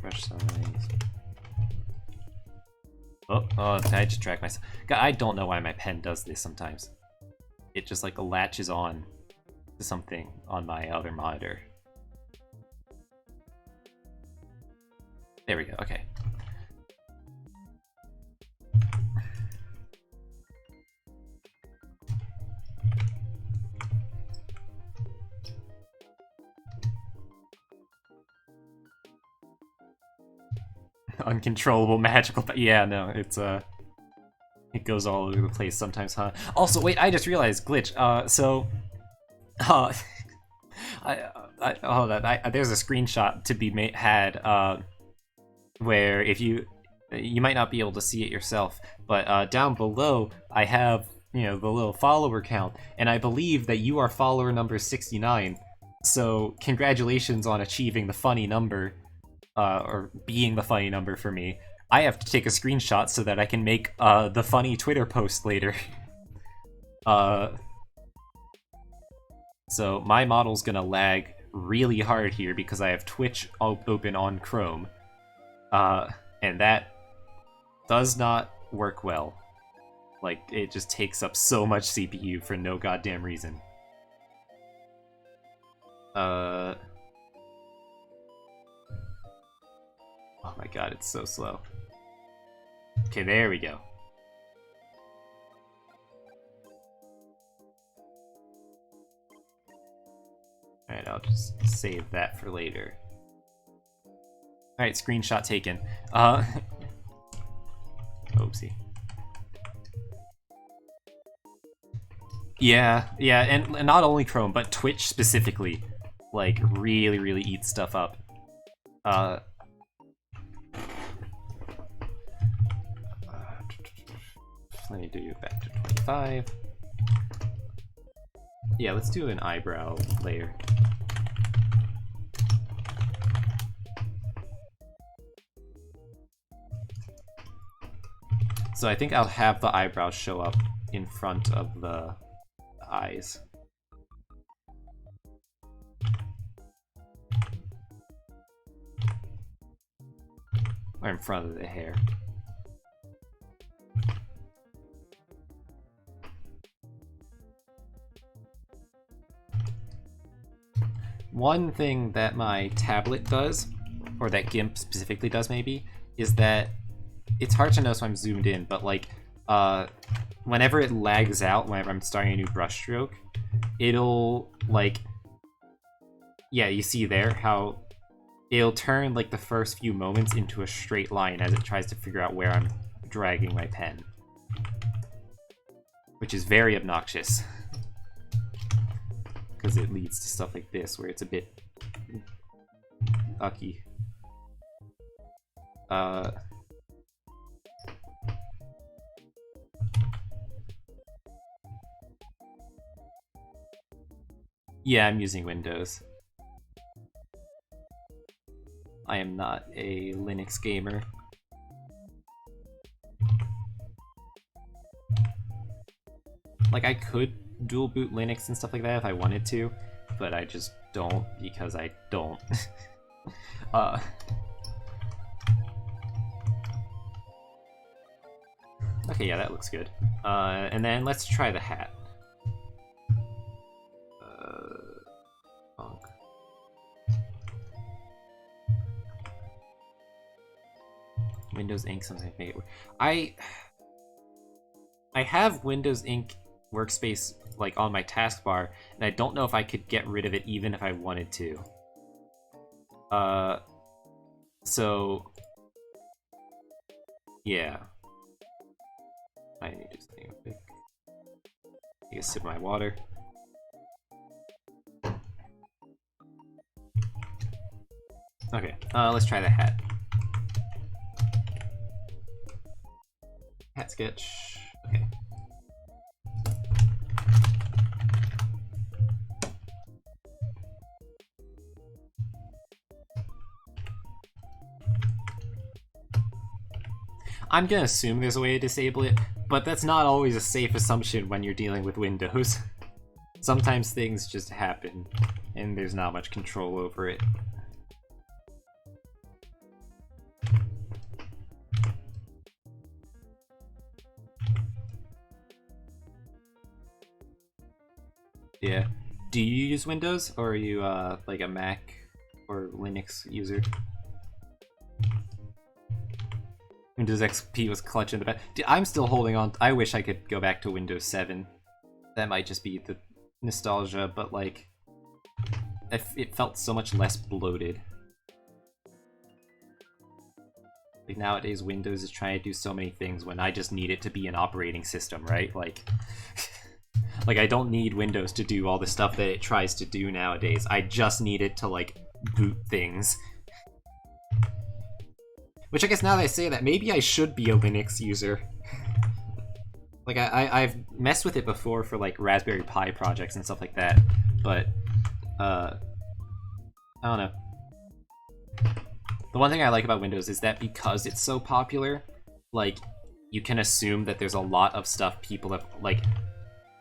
Brush size. Oh, I just tracked myself. God, I don't know why my pen does this sometimes. It just like latches on to something on my other monitor. There we go, okay. Uncontrollable magical, yeah, no, it's it goes all over the place sometimes, huh? Also, wait, I just realized glitch. There's a screenshot to be had where if you might not be able to see it yourself, but down below I have, you know, the little follower count, and I believe that you are follower number 69. So congratulations on achieving the funny number. Or being the funny number for me. I have to take a screenshot so that I can make the funny Twitter post later. So my model's gonna lag really hard here because I have Twitch open on Chrome. And that does not work well. Like, it just takes up so much CPU for no goddamn reason. Oh my god, it's so slow. Okay, there we go. Alright, I'll just save that for later. Alright, screenshot taken. Oopsie. Yeah, and not only Chrome, but Twitch specifically, like, really eats stuff up. Let me do back to 25. Yeah, let's do an eyebrow layer. So I think I'll have the eyebrows show up in front of the eyes. Or in front of the hair. One thing that my tablet does, or that GIMP specifically does maybe, is that it's hard to know so I'm zoomed in, but like, whenever it lags out, whenever I'm starting a new brushstroke, it'll, like, yeah, you see there how it'll turn, like, the first few moments into a straight line as it tries to figure out where I'm dragging my pen. Which is very obnoxious. Because it leads to stuff like this, where it's a bit ucky. Yeah, I'm using Windows. I am not a Linux gamer. Like, I could dual boot Linux and stuff like that if I wanted to, but I just don't because I don't. Okay, yeah, that looks good. And then let's try the hat. Windows Ink sometimes make it work. I have Windows Ink workspace like on my taskbar, and I don't know if I could get rid of it even if I wanted to. So yeah. I need to do something quick. Take a sip of my water. Okay, let's try the hat. Hat sketch. Okay. I'm gonna assume there's a way to disable it, but that's not always a safe assumption when you're dealing with Windows. Sometimes things just happen, and there's not much control over it. Yeah. Do you use Windows, or are you like a Mac or Linux user? Windows XP was clutch in the back. I'm still holding on. I wish I could go back to Windows 7. That might just be the nostalgia, but like, it felt so much less bloated. Like nowadays, Windows is trying to do so many things when I just need it to be an operating system, right? Like, like I don't need Windows to do all the stuff that it tries to do nowadays. I just need it to like boot things. Which I guess now that I say that, maybe I should be a Linux user. Like, I've messed with it before for, like, Raspberry Pi projects and stuff like that, but, I don't know. The one thing I like about Windows is that because it's so popular, like, you can assume that there's a lot of stuff people have, like,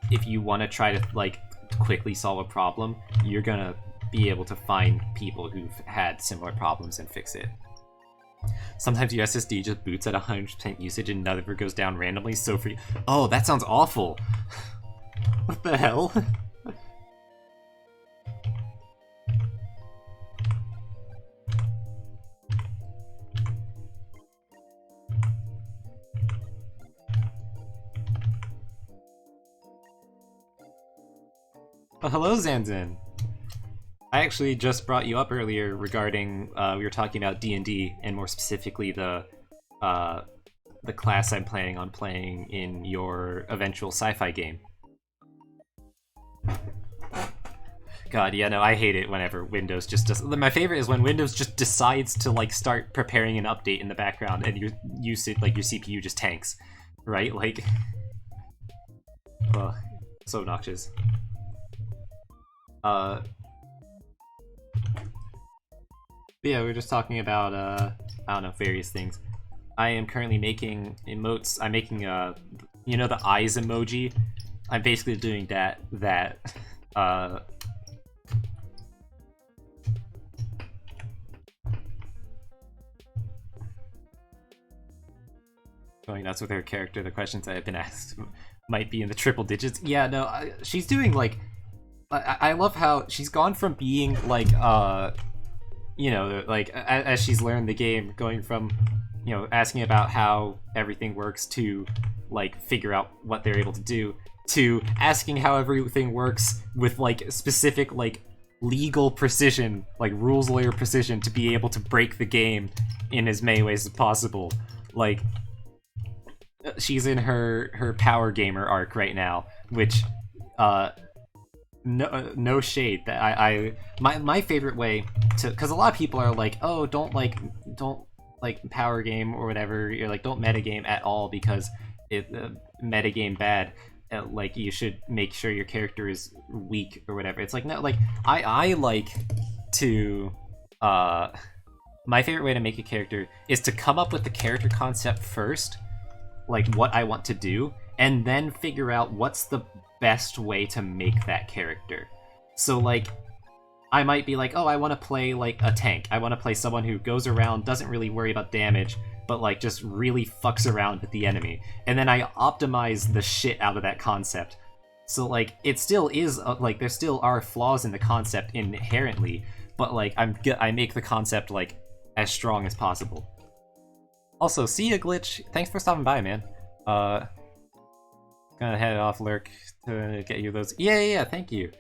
if you want to try to, like, quickly solve a problem, you're gonna be able to find people who've had similar problems and fix it. Sometimes your SSD just boots at 100% usage and never goes down randomly, so free. Oh, that sounds awful! What the hell? Oh, hello, Zanzin! I actually just brought you up earlier regarding, we were talking about D&D, and more specifically the class I'm planning on playing in your eventual sci-fi game. God, yeah, no, I hate it whenever Windows just does. My favorite is when Windows just decides to, like, start preparing an update in the background and your CPU just tanks, right? Like, ugh, so obnoxious. But yeah, we were just talking about, I don't know, various things. I am currently making emotes. I'm making, you know, the eyes emoji? I'm basically doing that, going nuts with her character. The questions I have been asked might be in the triple digits. Yeah, no, she's doing, like, I love how she's gone from being, like, you know, like, as she's learned the game, going from, you know, asking about how everything works to, like, figure out what they're able to do, to asking how everything works with, like, specific, like, legal precision, like, rules lawyer precision, to be able to break the game in as many ways as possible. Like, she's in her power gamer arc right now, which, no shade. That my favorite way to, because a lot of people are like, oh, don't power game or whatever. You're like, don't metagame at all because it metagame bad. Like, you should make sure your character is weak or whatever. It's like, no, like, I like to, my favorite way to make a character is to come up with the character concept first, like what I want to do, and then figure out what's the best way to make that character. So, like, I might be like, oh, I want to play, like, a tank. I want to play someone who goes around, doesn't really worry about damage, but, like, just really fucks around with the enemy. And then I optimize the shit out of that concept. So, like, it still is, like, there still are flaws in the concept inherently, but, like, I make the concept, like, as strong as possible. Also, see ya, Glitch. Thanks for stopping by, man. Gonna head off, Lurk, to get you those. Yeah, thank you.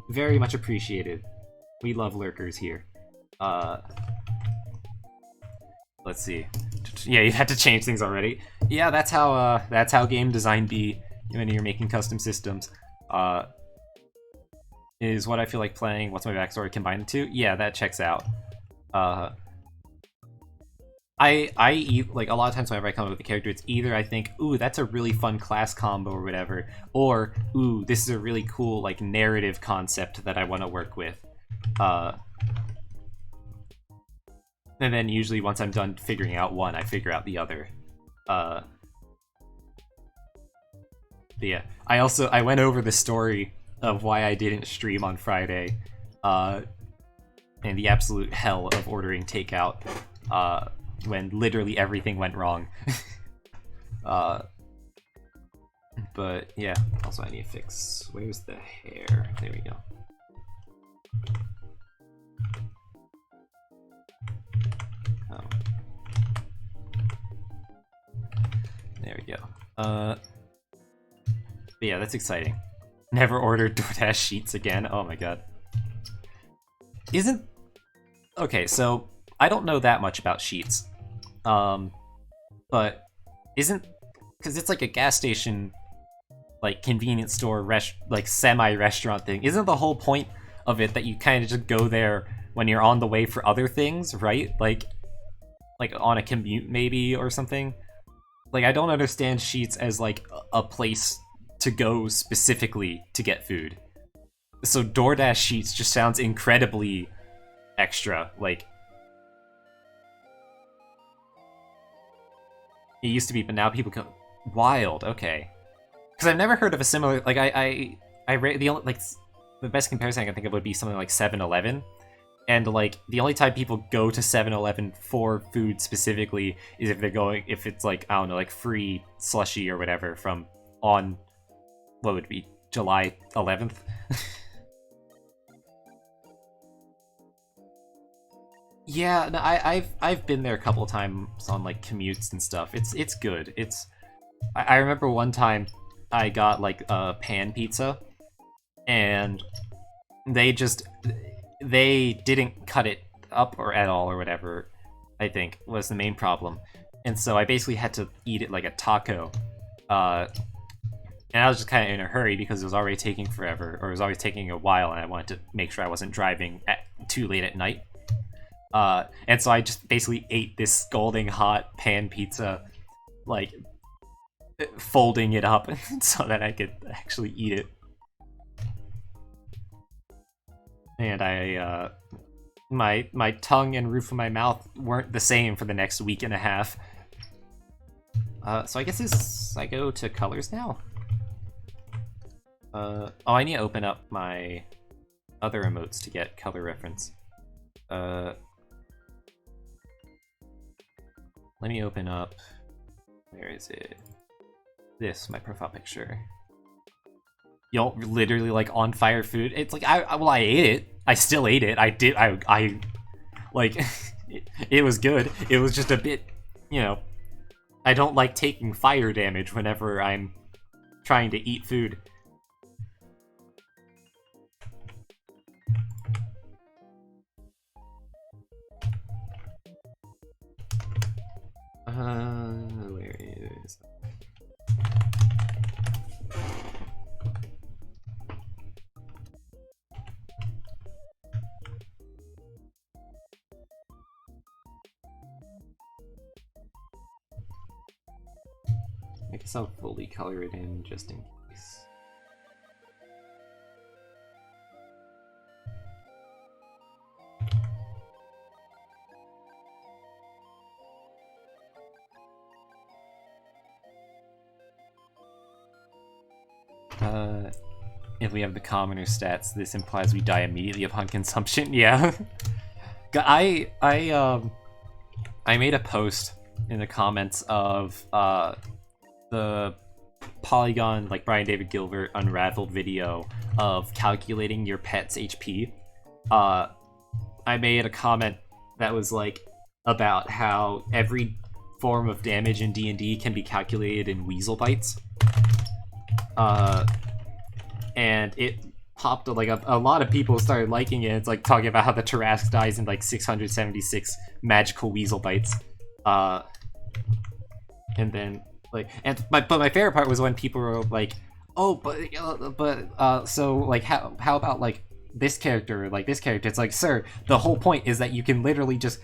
Very much appreciated. We love lurkers here. Let's see. Yeah, you had to change things already. Yeah, that's how game design be when you're making custom systems. Is what I feel like playing. What's my backstory combined the two? Yeah, that checks out. I like, a lot of times whenever I come up with a character, it's either I think, ooh, that's a really fun class combo or whatever, or, ooh, this is a really cool, like, narrative concept that I want to work with. And then usually once I'm done figuring out one, I figure out the other. But yeah, I went over the story of why I didn't stream on Friday, and the absolute hell of ordering takeout, when literally everything went wrong. But yeah, also I need to fix, where's the hair? There we go. Oh. There we go. But yeah, that's exciting. Never ordered DoorDash sheets again. Oh my god. Okay, so I don't know that much about Sheets, but because it's like a gas station, like, convenience store, like, semi-restaurant thing, isn't the whole point of it that you kind of just go there when you're on the way for other things, right? Like on a commute maybe or something? Like, I don't understand Sheets as, like, a place to go specifically to get food. So DoorDash Sheets just sounds incredibly extra, like, It used to be, but now people go wild. Okay, because I've never heard of a similar. Like the only like the best comparison I can think of would be something like 7-Eleven. And like the only time people go to 7-Eleven for food specifically is if it's like, I don't know, like free slushy or whatever from on what would it be, July 11th. Yeah, no, I've been there a couple of times on like commutes and stuff. It's good. I remember one time I got like a pan pizza, and they just they didn't cut it up or at all or whatever, I think was the main problem. And so I basically had to eat it like a taco. And I was just kind of in a hurry because it was already taking forever, or it was always taking a while, and I wanted to make sure I wasn't driving too late at night. And so I just basically ate this scalding hot pan pizza, like folding it up so that I could actually eat it. And my tongue and roof of my mouth weren't the same for the next week and a half. So I guess I go to colors now. Oh, I need to open up my other emotes to get color reference. Let me open up. Where is it? This, my profile picture. Yo, literally like on fire food. It's like I ate it. I still ate it. I like it was good. It was just a bit, I don't like taking fire damage whenever I'm trying to eat food. Where is... I guess I'll fully color it in just in case. If we have the commoner stats, this implies we die immediately upon consumption. Yeah. I made a post in the comments of the Polygon, like Brian David Gilbert Unraveled video of calculating your pet's HP. I made a comment that was like about how every form of damage in D&D can be calculated in weasel bites. And it popped like a lot of people started liking it. It's like talking about how the Tarrasque dies in like 676 magical weasel bites. And then like, but my favorite part was when people were like, oh, but so like how about like this character or like this character? It's like, sir, the whole point is that you can literally just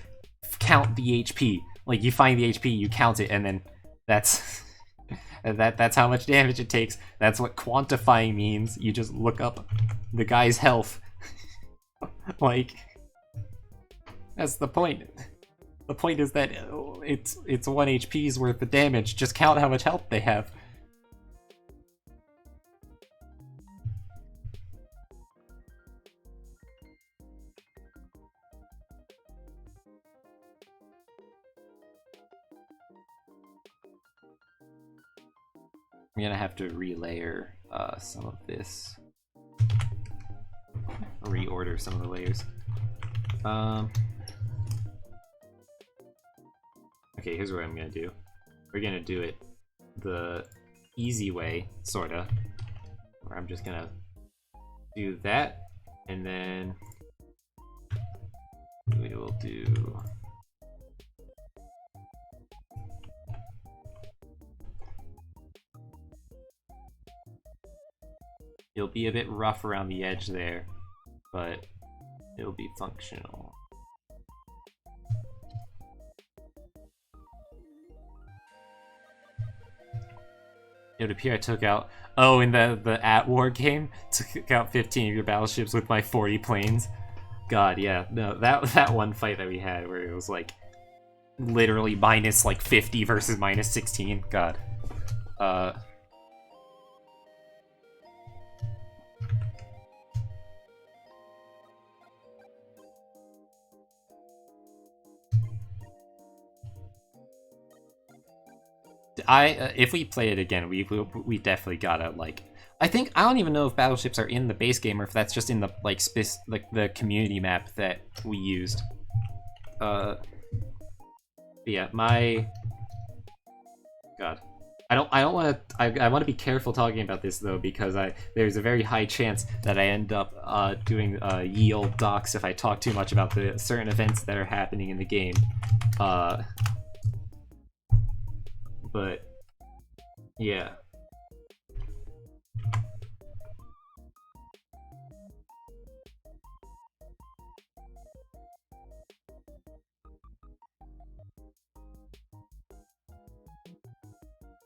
count the HP. Like you find the HP, you count it, and then that's that's how much damage it takes. That's what quantifying means. You just look up the guy's health. Like, that's the point. The point is that it's 1 HP's worth of damage. Just count how much health they have. I'm gonna have to relayer some of this. Reorder some of the layers. Okay, here's what I'm gonna do. We're gonna do it the easy way, sorta. Where I'm just gonna do that, and then we will do... It'll be a bit rough around the edge there, but it'll be functional. It would appear I took out... Oh, in the at-war game? Took out 15 of your battleships with my 40 planes. God, yeah. No, that one fight that we had where it was like... literally minus like 50 versus minus 16. God. Uh, if we play it again, we definitely gotta like. I think I don't even know if battleships are in the base game or if that's just in the like the community map that we used. Yeah, my God. I don't want to. I want to be careful talking about this though because there's a very high chance that I end up doing ye olde docs if I talk too much about the certain events that are happening in the game. But yeah.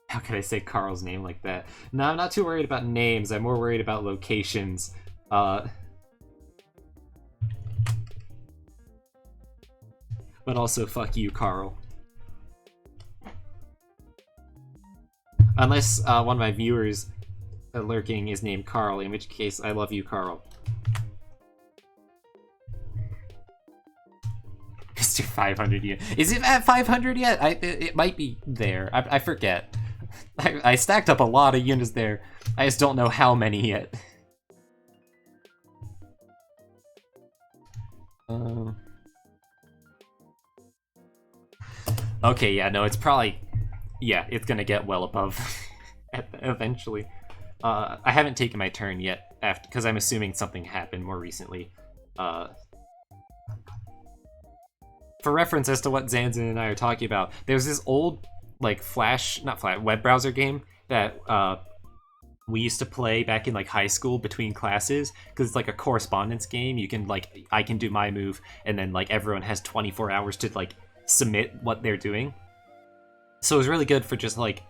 How could I say Carl's name like that? No, I'm not too worried about names. I'm more worried about locations. But also, fuck you, Carl. Unless one of my viewers lurking is named Carl, in which case I love you, Carl. Mr. 500 yet? Is it at 500 yet? It might be there. I forget. I stacked up a lot of units there. I just don't know how many yet. Okay, yeah, no, it's probably... Yeah, it's gonna get well above eventually. I haven't taken my turn yet, because I'm assuming something happened more recently. For reference as to what Zanzin and I are talking about, there's this old, like, web browser game that we used to play back in, like, high school between classes, because it's, like, a correspondence game. You can, like, I can do my move, and then, like, everyone has 24 hours to, like, submit what they're doing. So it was really good for just, like,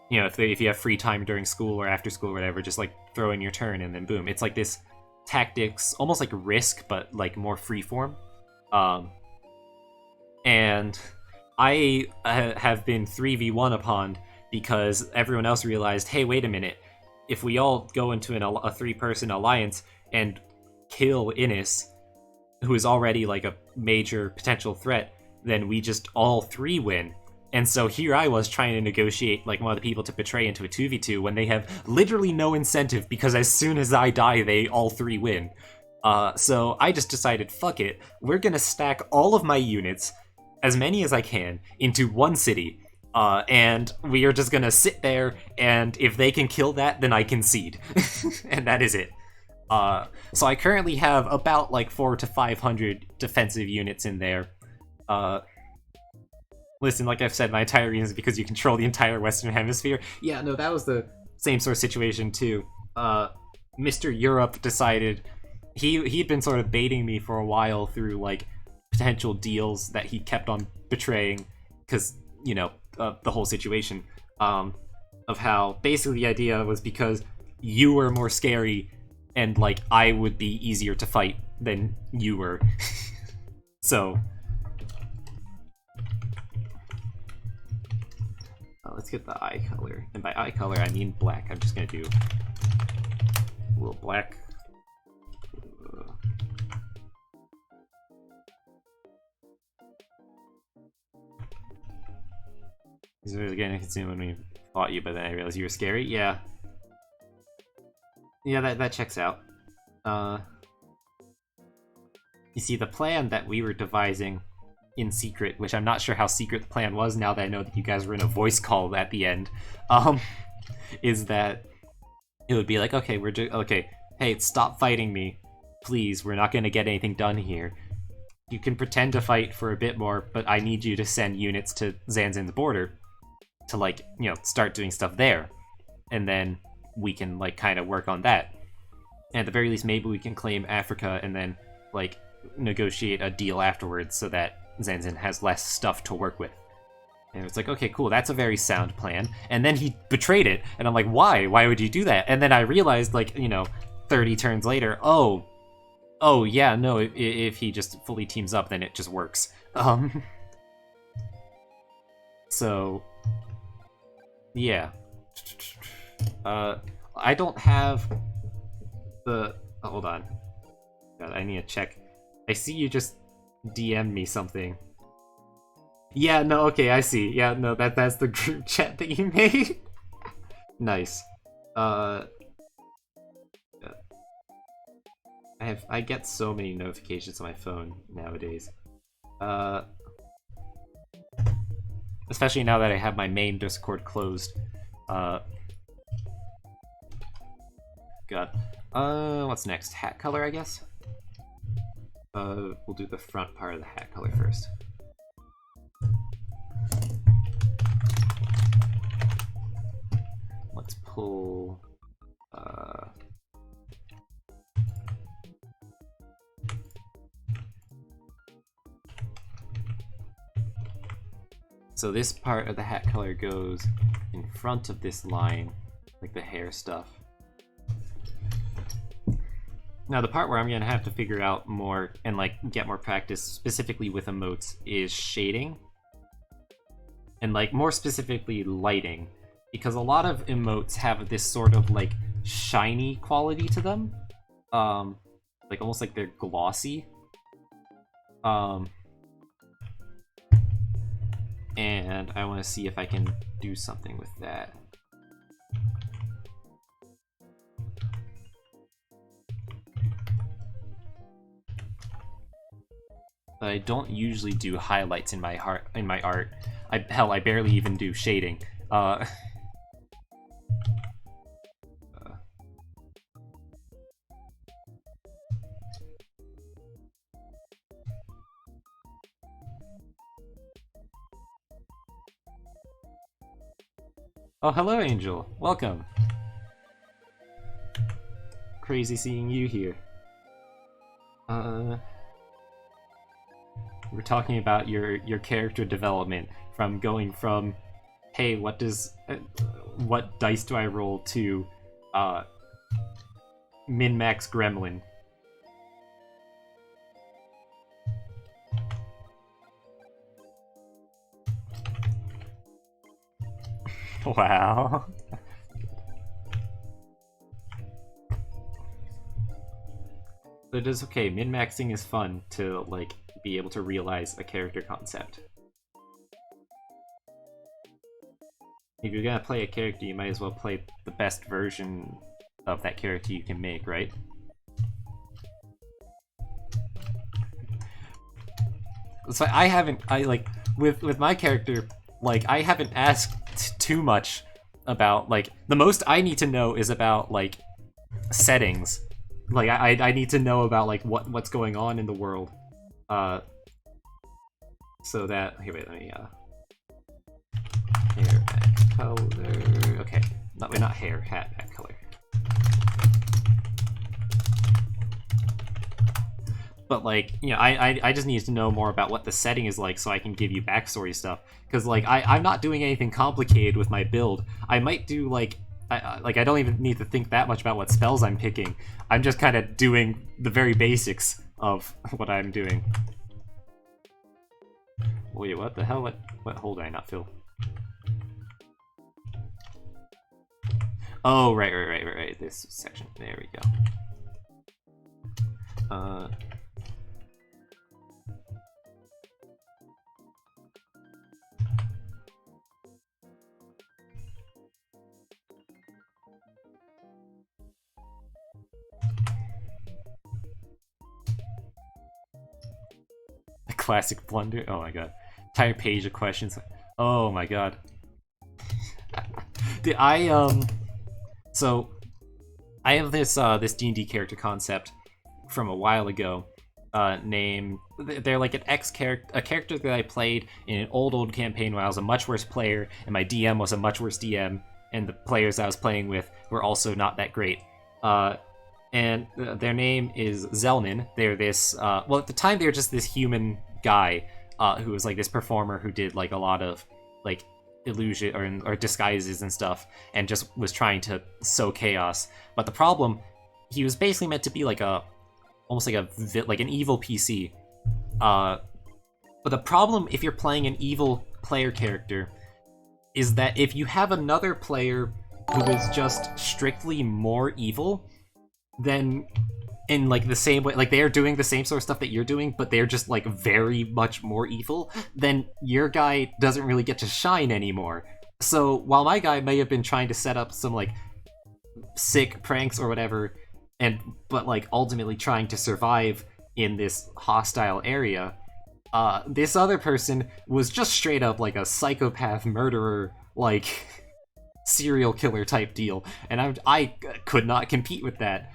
you know, if you have free time during school or after school or whatever, just, like, throw in your turn, and then boom. It's, like, this tactics, almost like Risk, but, like, more freeform. And I have been 3v1 upon because everyone else realized, hey, wait a minute, if we all go into a three-person alliance and kill Innis, who is already like a major potential threat, then we just all three win. And so here I was trying to negotiate like one of the people to betray into a 2v2 when they have literally no incentive because as soon as I die, they all three win. So I just decided, fuck it, we're gonna stack all of my units, as many as I can, into one city, and we are just gonna sit there, and if they can kill that, then I concede. And that is it. So I currently have about like 400 to 500 defensive units in there. Listen, like I've said, my entire reason is because you control the entire Western Hemisphere. Yeah, no, that was the same sort of situation too. Mr. Europe decided he'd been sort of baiting me for a while through like potential deals that he kept on betraying because, you know, the whole situation of how basically the idea was because you were more scary and like I would be easier to fight than you were. So let's get the eye color, and by eye color I mean black. I'm just gonna do a little black. This is really getting consumed when we fought you, but then I realized you were scary. Yeah. Yeah, that checks out. You see, the plan that we were devising in secret, which I'm not sure how secret the plan was now that I know that you guys were in a voice call at the end, is that it would be like, okay, okay, hey, stop fighting me. Please, we're not gonna get anything done here. You can pretend to fight for a bit more, but I need you to send units to Zanzin's border to, like, you know, start doing stuff there. And then we can, like, kind of work on that. And at the very least, maybe we can claim Africa and then, like, negotiate a deal afterwards so that Zanzin has less stuff to work with. And it's like, okay, cool, that's a very sound plan. And then he betrayed it, and I'm like, why? Why would you do that? And then I realized, like, you know, 30 turns later, oh yeah, no, if he just fully teams up, then it just works. So, yeah. I don't have the... Oh, hold on. God, I need to check. I see you just DM me something. Yeah, no, okay, I see. Yeah, no, that's the group chat that you made. Nice. I get so many notifications on my phone nowadays. Especially now that I have my main Discord closed. God. What's next? Hat color, I guess? We'll do the front part of the hat color first. Let's pull... So this part of the hat color goes in front of this line, like the hair stuff. Now the part where I'm gonna have to figure out more and like get more practice specifically with emotes is shading. And like more specifically lighting. Because a lot of emotes have this sort of like shiny quality to them. Like almost like they're glossy. And I want to see if I can do something with that. But I don't usually do highlights in my art. Hell, I barely even do shading. Oh, hello, Angel. Welcome. Crazy seeing you here. We're talking about your character development from going from, hey, what dice do I roll to, min-max gremlin. Wow. But it is okay, min-maxing is fun to, like, be able to realize a character concept. If you're gonna play a character, you might as well play the best version of that character you can make, right? So with my character, like, I haven't asked too much about, like, the most I need to know is about, like, settings. Like, I need to know about, like, what's going on in the world. So that... Okay, wait, let me, hair, back color... Okay, not hair, hat, back color. But, like, you know, I just need to know more about what the setting is like so I can give you backstory stuff. Because, like, I'm not doing anything complicated with my build. I might do, like... I don't even need to think that much about what spells I'm picking. I'm just kind of doing the very basics of what I'm doing. Wait, what the hell? What hole did I not fill? Oh, right. This section. There we go. A classic blunder. Oh my god. Entire page of questions. Oh my god. So I have this this D&D character concept from a while ago. They're like an a character that I played in an old campaign when I was a much worse player, and my DM was a much worse DM, and the players I was playing with were also not that great. And their name is Zelnin. They're this, well, at the time they were just this human guy who was like this performer who did like a lot of like illusion or disguises and stuff, and just was trying to sow chaos. But the problem, he was basically meant to be like almost like an evil PC. But the problem if you're playing an evil player character is that if you have another player who is just strictly more evil, then in like the same way, like they are doing the same sort of stuff that you're doing, but they're just like very much more evil, then your guy doesn't really get to shine anymore. So while my guy may have been trying to set up some like sick pranks or whatever, and but like ultimately trying to survive in this hostile area, this other person was just straight up like a psychopath murderer, like serial killer type deal, and I could not compete with that.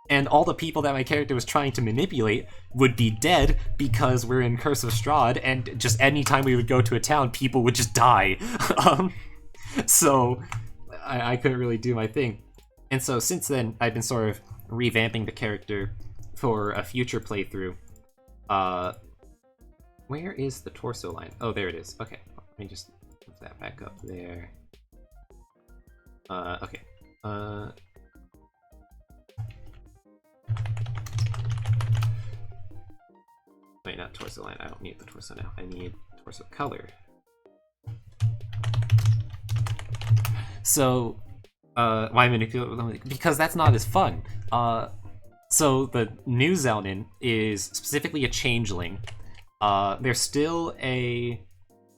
And all the people that my character was trying to manipulate would be dead because we're in Curse of Strahd, and just anytime we would go to a town, people would just die. So I couldn't really do my thing. And so since then, I've been sort of revamping the character for a future playthrough. Where is the torso line? Oh, there it is. Okay, let me just move that back up there. Okay. Wait, not torso line. I don't need the torso now. I need torso color. So, why manipulate? Because that's not as fun. So the new Zelnin is specifically a changeling. There's still a...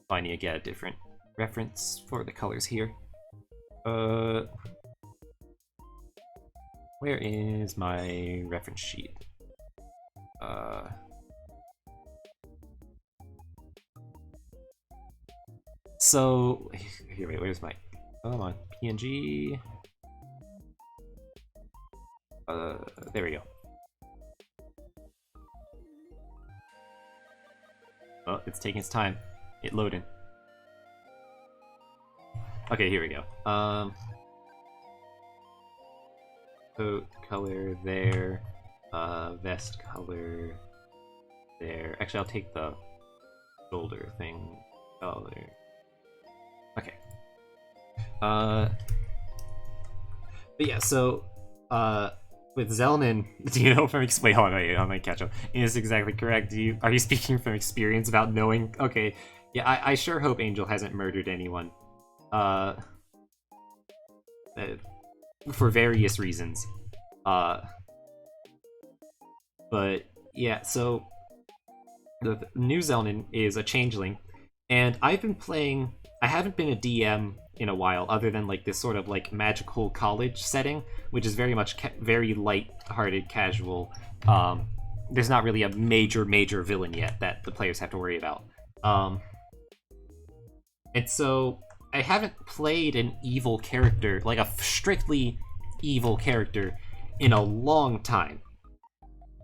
Oh, I need to get a different reference for the colors here. Where is my reference sheet? So, here, wait, where's my... Come on, PNG... there we go. Oh, it's taking its time. It loaded. Okay, here we go. Coat color there. Vest color there. Actually, I'll take the shoulder thing color. Okay. But yeah, so with Zelnin, do you know from wait, hold on, wait, I'm gonna catch up. Is exactly correct. Are you speaking from experience about knowing? Okay, yeah, I sure hope Angel hasn't murdered anyone. For various reasons. But yeah, so the new Zelnin is a changeling, and I've been playing. I haven't been a DM in a while, other than like this sort of like magical college setting, which is very much very light-hearted, casual. There's not really a major villain yet that the players have to worry about. And so I haven't played an evil character, like a strictly evil character, in a long time.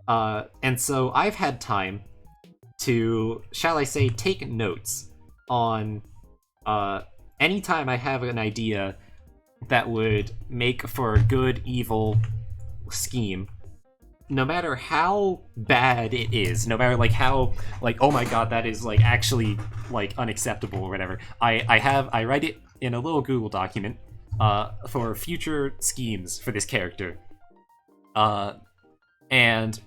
And so I've had time to, shall I say, take notes on anytime I have an idea that would make for a good evil scheme, no matter how bad it is, no matter like how like, oh my god, that is like actually like unacceptable or whatever, I write it in a little Google document for future schemes for this character. And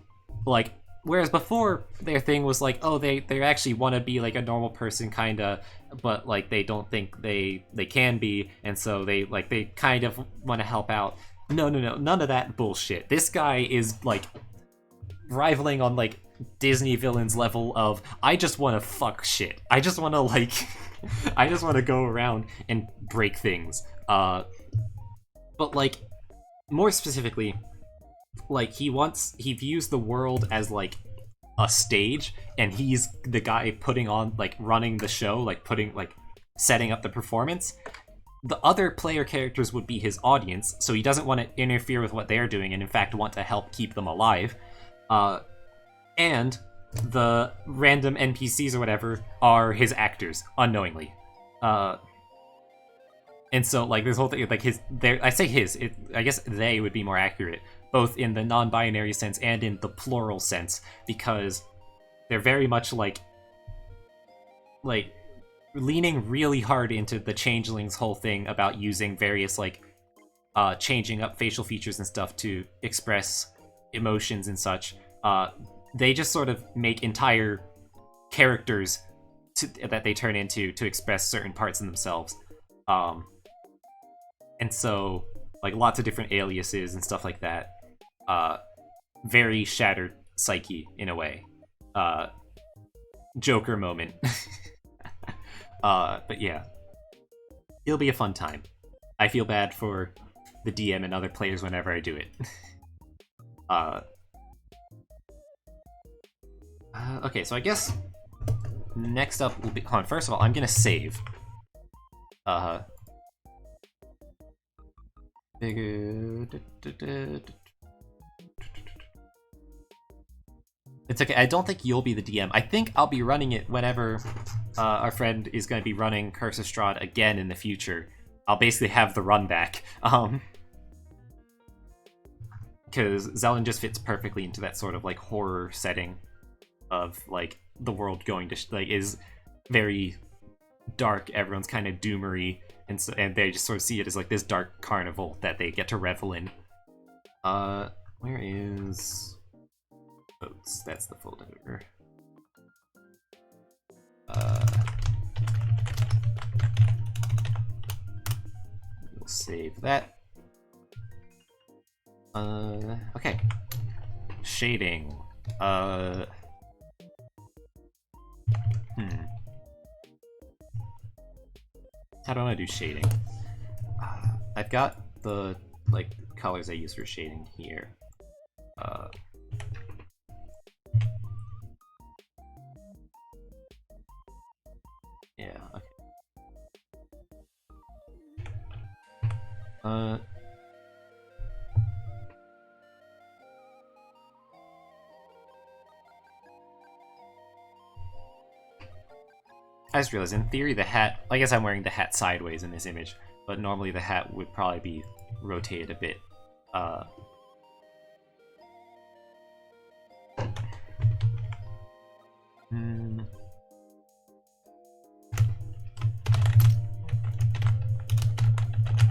like, whereas before their thing was like, oh, they actually want to be like a normal person kinda, but like they don't think they can be, and so they kind of want to help out. No, none of that bullshit. This guy is like rivaling on like Disney villains level of, I just want to fuck shit. I just want to like I just want to go around and break things. But like more specifically, like he views the world as like a stage, and he's the guy putting on, like, running the show, like setting up the performance. The other player characters would be his audience, so he doesn't want to interfere with what they're doing, and in fact want to help keep them alive. And the random NPCs or whatever are his actors, unknowingly. And so, like, this whole thing, like, I say his, I guess they would be more accurate, both in the non-binary sense and in the plural sense, because they're very much, like, leaning really hard into the Changeling's whole thing about using various, like, changing up facial features and stuff to express emotions and such. They just sort of make entire characters that they turn into to express certain parts in themselves. And so, like, lots of different aliases and stuff like that. Very shattered psyche in a way. Joker moment. But yeah, it'll be a fun time. I feel bad for the DM and other players whenever I do it. Okay, so I guess next up will be. Hold on, first of all, I'm gonna save. It's okay. I don't think you'll be the DM. I think I'll be running it whenever our friend is going to be running Curse of Strahd again in the future. I'll basically have the run back. Because Zelda just fits perfectly into that sort of like horror setting of like the world going to like is very dark. Everyone's kind of doomery, and they just sort of see it as like this dark carnival that they get to revel in. Where is Oats? That's the folder. We'll save that. Okay. Shading. How do I want to do shading? I've got the like colors I use for shading here. Yeah. Okay. I just realized, in theory, the hat... I guess I'm wearing the hat sideways in this image, but normally the hat would probably be rotated a bit.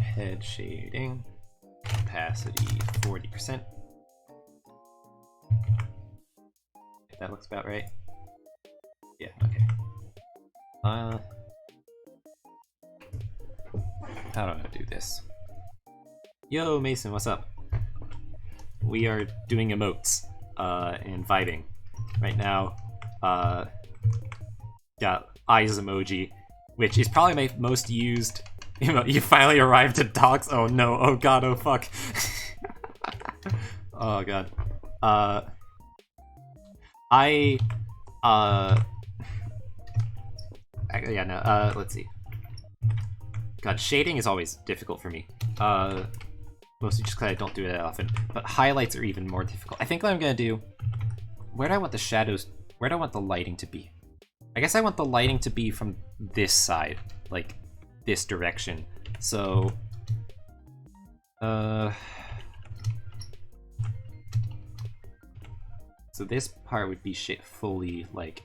Head shading. Opacity 40%. That looks about right. Yeah, okay. How do I do this? Yo, Mason, what's up? We are doing emotes, and vibing. Right now, got eyes emoji, which is probably my most used emote. You finally arrived at docs? Oh no, oh god, oh fuck. Oh god. Yeah, no, let's see. God, shading is always difficult for me. Mostly just because I don't do it that often. But highlights are even more difficult. I think what I'm gonna do... Where do I want the shadows... Where do I want the lighting to be? I guess I want the lighting to be from this side. Like, this direction. So... So this part would be fully, like...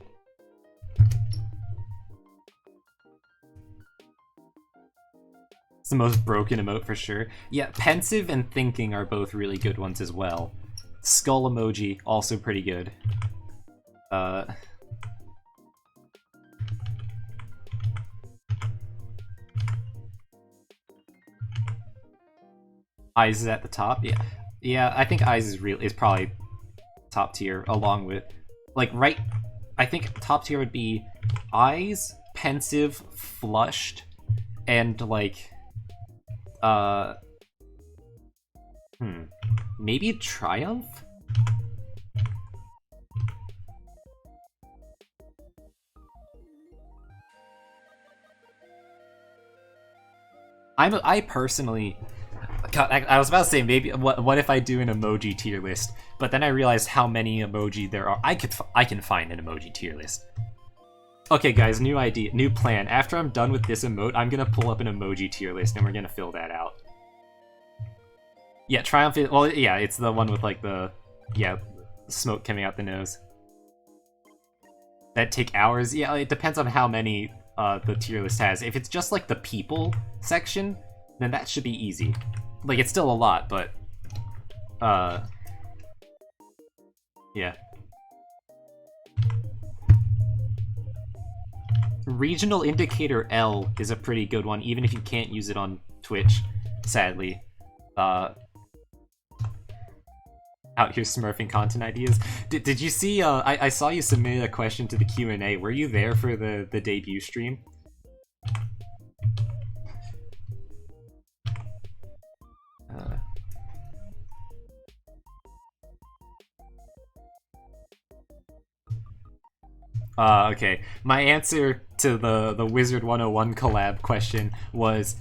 It's the most broken emote for sure. Yeah, pensive and thinking are both really good ones as well. Skull emoji, also pretty good. Eyes is at the top. Yeah, yeah. I think eyes is probably top tier, along with like right. I think top tier would be eyes, pensive, flushed, and like. Maybe Triumph? I personally... God, I was about to say, maybe, what if I do an emoji tier list? But then I realized how many emoji there are. I can find an emoji tier list. Okay, guys, new idea, new plan. After I'm done with this emote, I'm gonna pull up an emoji tier list, and we're gonna fill that out. Yeah, Triumph is... Well, yeah, it's the one with, like, the... Yeah, smoke coming out the nose. That'd take hours? Yeah, it depends on how many the tier list has. If it's just, like, the people section, then that should be easy. Like, it's still a lot, but... Yeah. regional indicator L is a pretty good one, even if you can't use it on Twitch, sadly. Out here smurfing content ideas. Did you see, I saw you submit a question to the Q&A. Were you there for the debut stream? Okay. My answer to the Wizard 101 collab question was,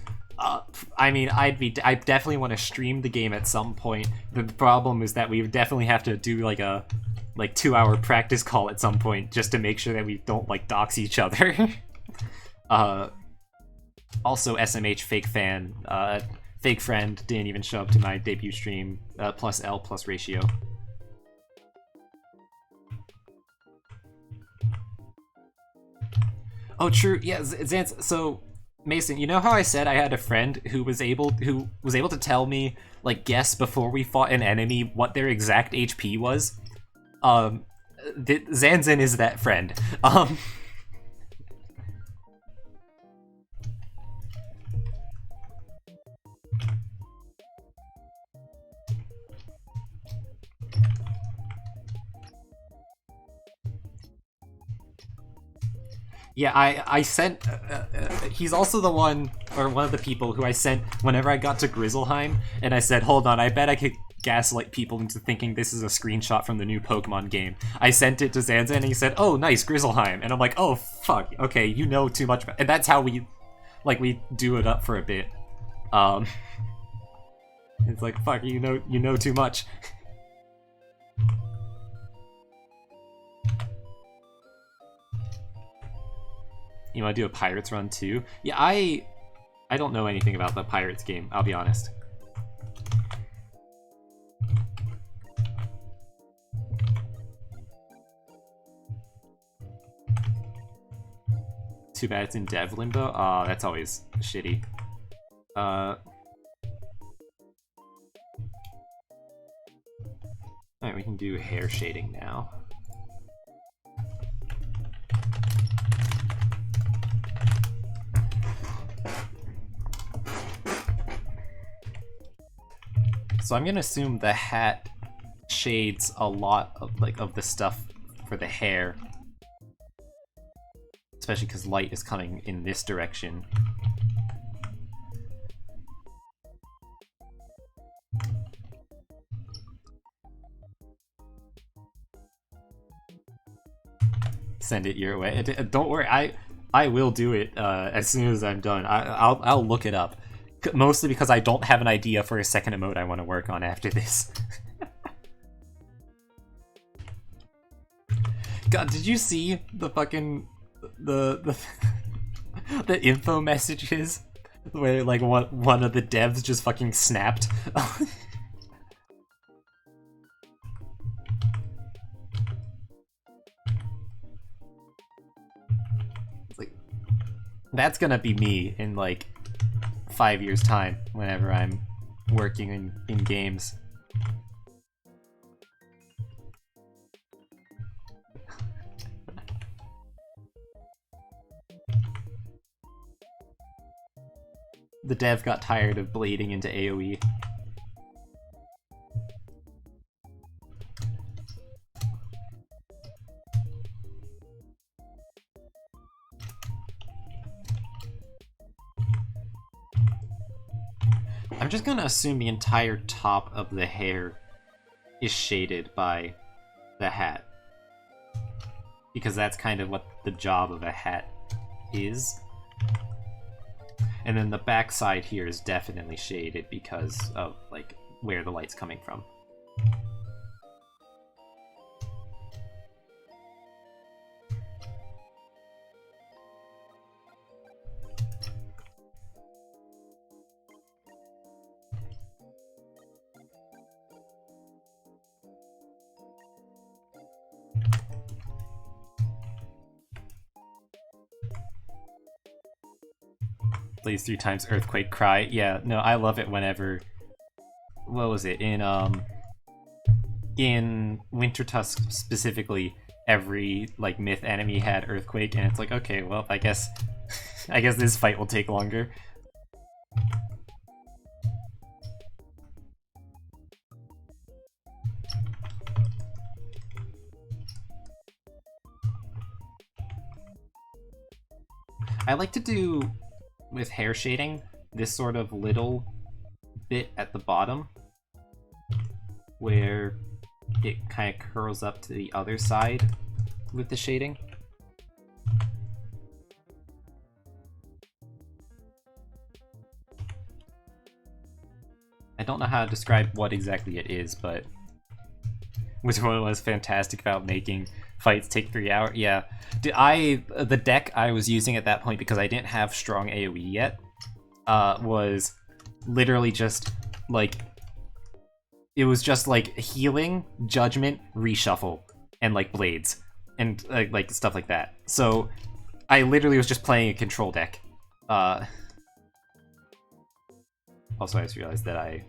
I mean, I definitely want to stream the game at some point. The problem is that we would definitely have to do like a 2-hour practice call at some point just to make sure that we don't like dox each other. Also, SMH fake fan, fake friend didn't even show up to my debut stream. Plus L plus ratio. Oh, true. Yeah, Zance. So, Mason, you know how I said I had a friend who was able to tell me, like, guess before we fought an enemy what their exact HP was? Zanzin is that friend. Yeah, I sent. He's also the one, or one of the people who I sent whenever I got to Grizzleheim, and I said, hold on, I bet I could gaslight people into thinking this is a screenshot from the new Pokemon game. I sent it to Zanza, and he said, oh, nice, Grizzleheim. And I'm like, oh, fuck, okay, you know too much about. And that's how we do it up for a bit. It's like, fuck, you know too much. You want to do a Pirates run too? Yeah, I don't know anything about the Pirates game, I'll be honest. Too bad it's in dev limbo. Aw, that's always shitty. Alright, we can do hair shading now. So I'm gonna assume the hat shades a lot of the stuff for the hair, especially because light is coming in this direction. Send it your way. Don't worry, I will do it as soon as I'm done. I'll look it up. Mostly because I don't have an idea for a second emote I want to work on after this. God, did you see the fucking the info messages where like one of the devs just fucking snapped? It's like, that's gonna be me in like 5 years time whenever I'm working in games. The dev got tired of blading into AoE. I'm just gonna assume the entire top of the hair is shaded by the hat, because that's kind of what the job of a hat is. And then the backside here is definitely shaded because of like where the light's coming from. Plays 3 times earthquake cry. Yeah, no, I love it whenever. What was it in Winter Tusk specifically? every like myth enemy had earthquake, and it's like, okay, well, I guess I guess this fight will take longer. I like to do, with hair shading, this sort of little bit at the bottom where it kind of curls up to the other side with the shading. I don't know how to describe what exactly it is, but which one was fantastic about making fights take 3 hours. Yeah, the deck I was using at that point, because I didn't have strong AoE yet, was literally just like, it was just like healing, judgment, reshuffle, and like blades and like stuff like that. So I literally was just playing a control deck. Also, I just realized that I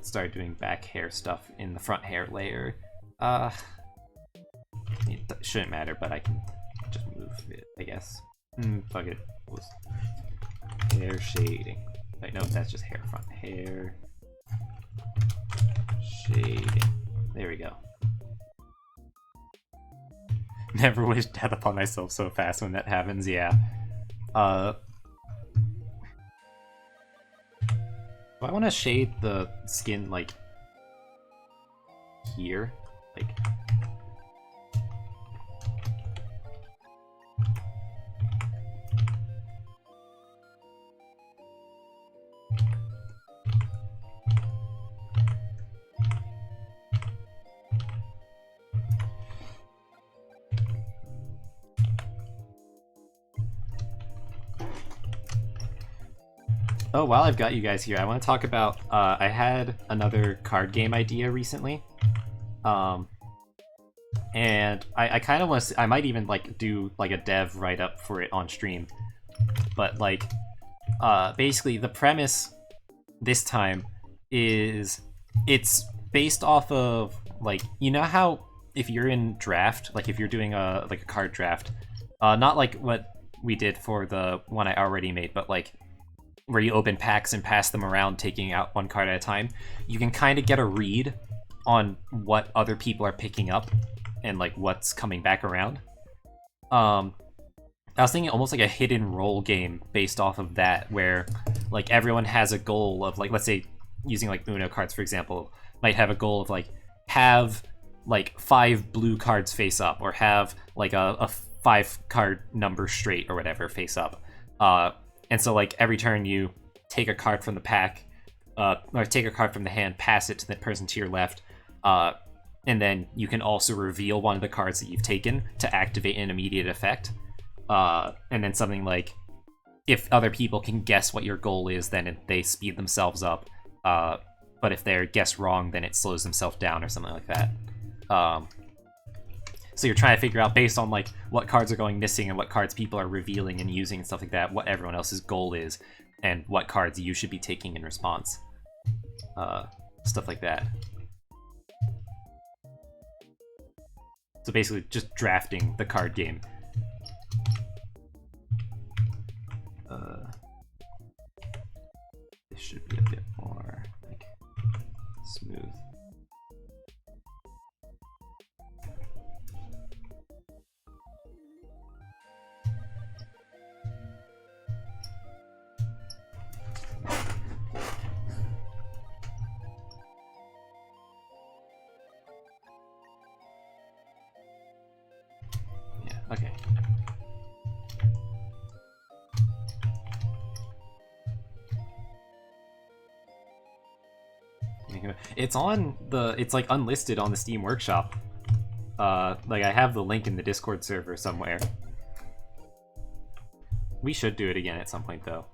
started doing back hair stuff in the front hair layer. It shouldn't matter, but I can just move it, I guess. Fuck it. Hair shading. Wait, no, that's just hair front. Hair shading. There we go. Never wish death upon myself so fast when that happens, yeah. Do I want to shade the skin, like, here? Like... Oh, while I've got you guys here, I want to talk about, I had another card game idea recently. And I kind of want to, I might even, like, do, like, a dev write-up for it on stream. But, like, basically, the premise this time is, it's based off of, like, you know how if you're in draft, like, if you're doing a card draft, not like what we did for the one I already made, but, like, where you open packs and pass them around, taking out one card at a time, you can kind of get a read on what other people are picking up and like what's coming back around. I was thinking almost like a hidden role game based off of that, where like everyone has a goal of, like, let's say using like Uno cards for example, might have a goal of like have like 5 blue cards face up, or have like a 5 card number straight or whatever face up. And so, like, every turn you take a card from the pack, or take a card from the hand, pass it to the person to your left, and then you can also reveal one of the cards that you've taken to activate an immediate effect. And then something like, if other people can guess what your goal is, then they speed themselves up. But if they're guessed wrong, then it slows themselves down or something like that. So you're trying to figure out, based on like what cards are going missing and what cards people are revealing and using and stuff like that, what everyone else's goal is and what cards you should be taking in response. Stuff like that. So basically just drafting the card game. This should be a bit more like smooth. Okay. It's on the, it's like unlisted on the Steam Workshop. Like I have the link in the Discord server somewhere. We should do it again at some point though.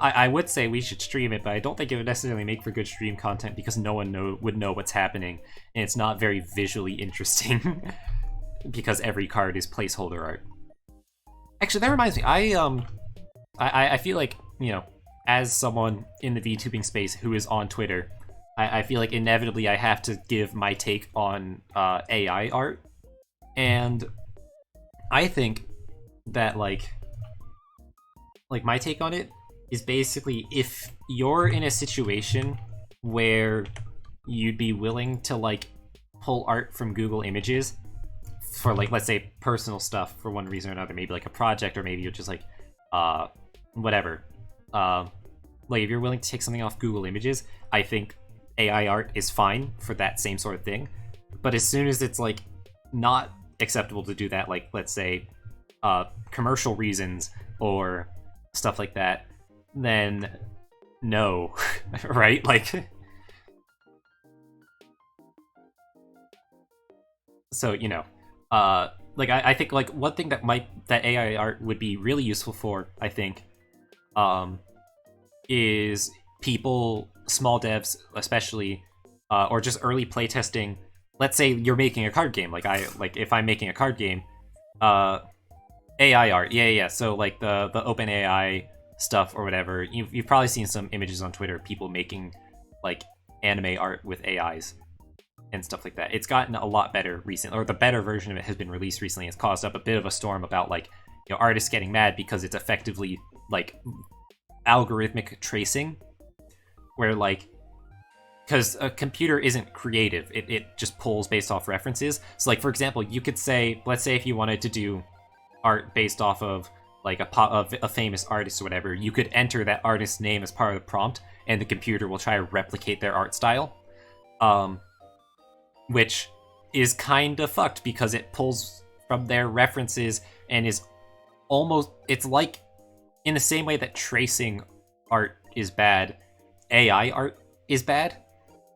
I would say we should stream it, but I don't think it would necessarily make for good stream content because no one would know what's happening, and it's not very visually interesting because every card is placeholder art. Actually, that reminds me, I feel like, you know, as someone in the VTubing space who is on Twitter, I feel like inevitably I have to give my take on AI art, and I think that like my take on it is basically if you're in a situation where you'd be willing to like pull art from Google Images for like let's say personal stuff for one reason or another, maybe like a project, or maybe you're just like whatever. Like if you're willing to take something off Google Images, I think AI art is fine for that same sort of thing. But as soon as it's like not acceptable to do that, like let's say commercial reasons or stuff like that, then no, right? Like, so you know, like I think like one thing that AI art would be really useful for, I think, is people, small devs especially, or just early playtesting. Let's say you're making a card game, like if I'm making a card game, AI art, yeah. So like the open AI stuff or whatever, you've probably seen some images on Twitter, people making like anime art with AIs and stuff like that. It's gotten a lot better recently, or the better version of it has been released recently. It's caused up a bit of a storm about like artists getting mad because it's effectively like algorithmic tracing, where like because a computer isn't creative, it just pulls based off references. So like for example, you could say, let's say if you wanted to do art based off of like a famous artist or whatever, you could enter that artist's name as part of the prompt, and the computer will try to replicate their art style, which is kind of fucked because it pulls from their references and is almost, it's like in the same way that tracing art is bad, AI art is bad.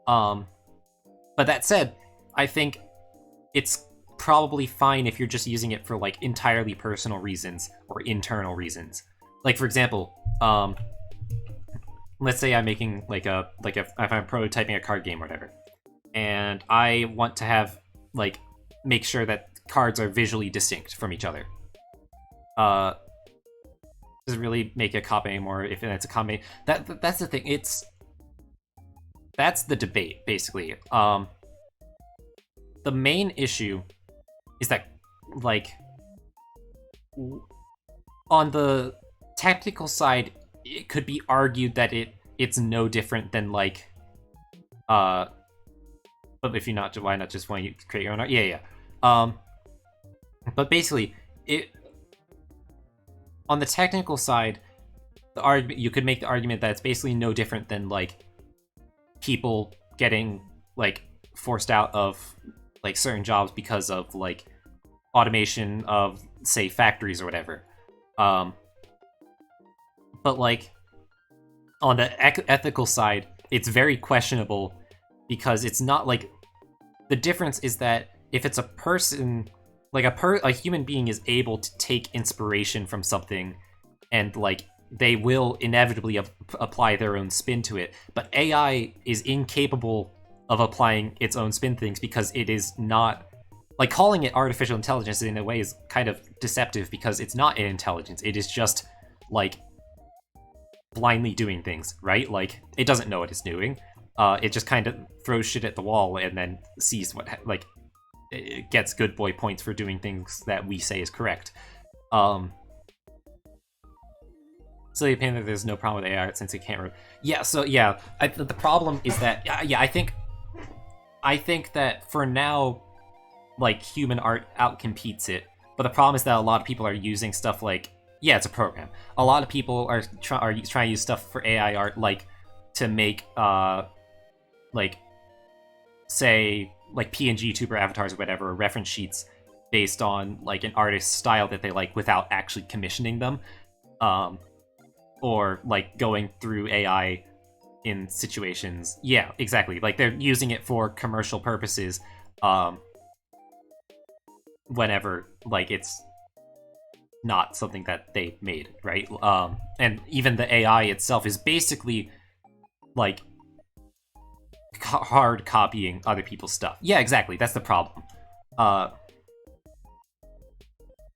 But that said, I think it's probably fine if you're just using it for like entirely personal reasons or internal reasons. Like for example, let's say I'm making if I'm prototyping a card game or whatever, and I want to have like make sure that cards are visually distinct from each other. Doesn't really make a copy anymore if it's a combination. That's the thing. That's the debate basically. The main issue is that like on the technical side, it could be argued that it's no different than like but if you're not, why not just want you to create your own art? Yeah. But basically, it on the technical side, the argument, you could make the argument that it's basically no different than like people getting like forced out of like certain jobs because of like automation of say factories or whatever. But like on the ethical side, it's very questionable because it's not like the difference is that if it's a person, like a human being is able to take inspiration from something and like they will inevitably apply their own spin to it, but AI is incapable of applying its own spin things because it is not, like calling it artificial intelligence in a way is kind of deceptive because it's not an intelligence, it is just like blindly doing things, right? Like it doesn't know what it's doing. It just kind of throws shit at the wall and then sees what, like, it gets good boy points for doing things that we say is correct. So the opinion that there's no problem with AI art since it can't. The problem is that I think that for now, like human art outcompetes it. But the problem is that a lot of people are using stuff like, yeah, it's a program. A lot of people are trying to use stuff for AI art, like to make like say like PNG tuber avatars or whatever, or reference sheets based on like an artist's style that they like without actually commissioning them, or like going through AI in situations. Yeah, exactly. Like they're using it for commercial purposes, whenever like it's not something that they made, right? And even the AI itself is basically like hard copying other people's stuff. Yeah, exactly. That's the problem.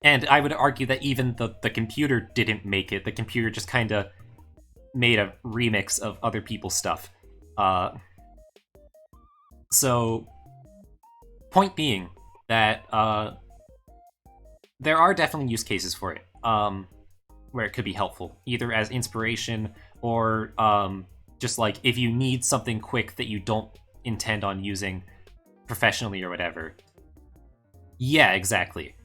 And I would argue that even the computer didn't make it. The computer just kind of made a remix of other people's stuff. So, point being that there are definitely use cases for it, where it could be helpful, either as inspiration or just like if you need something quick that you don't intend on using professionally or whatever. Yeah, exactly.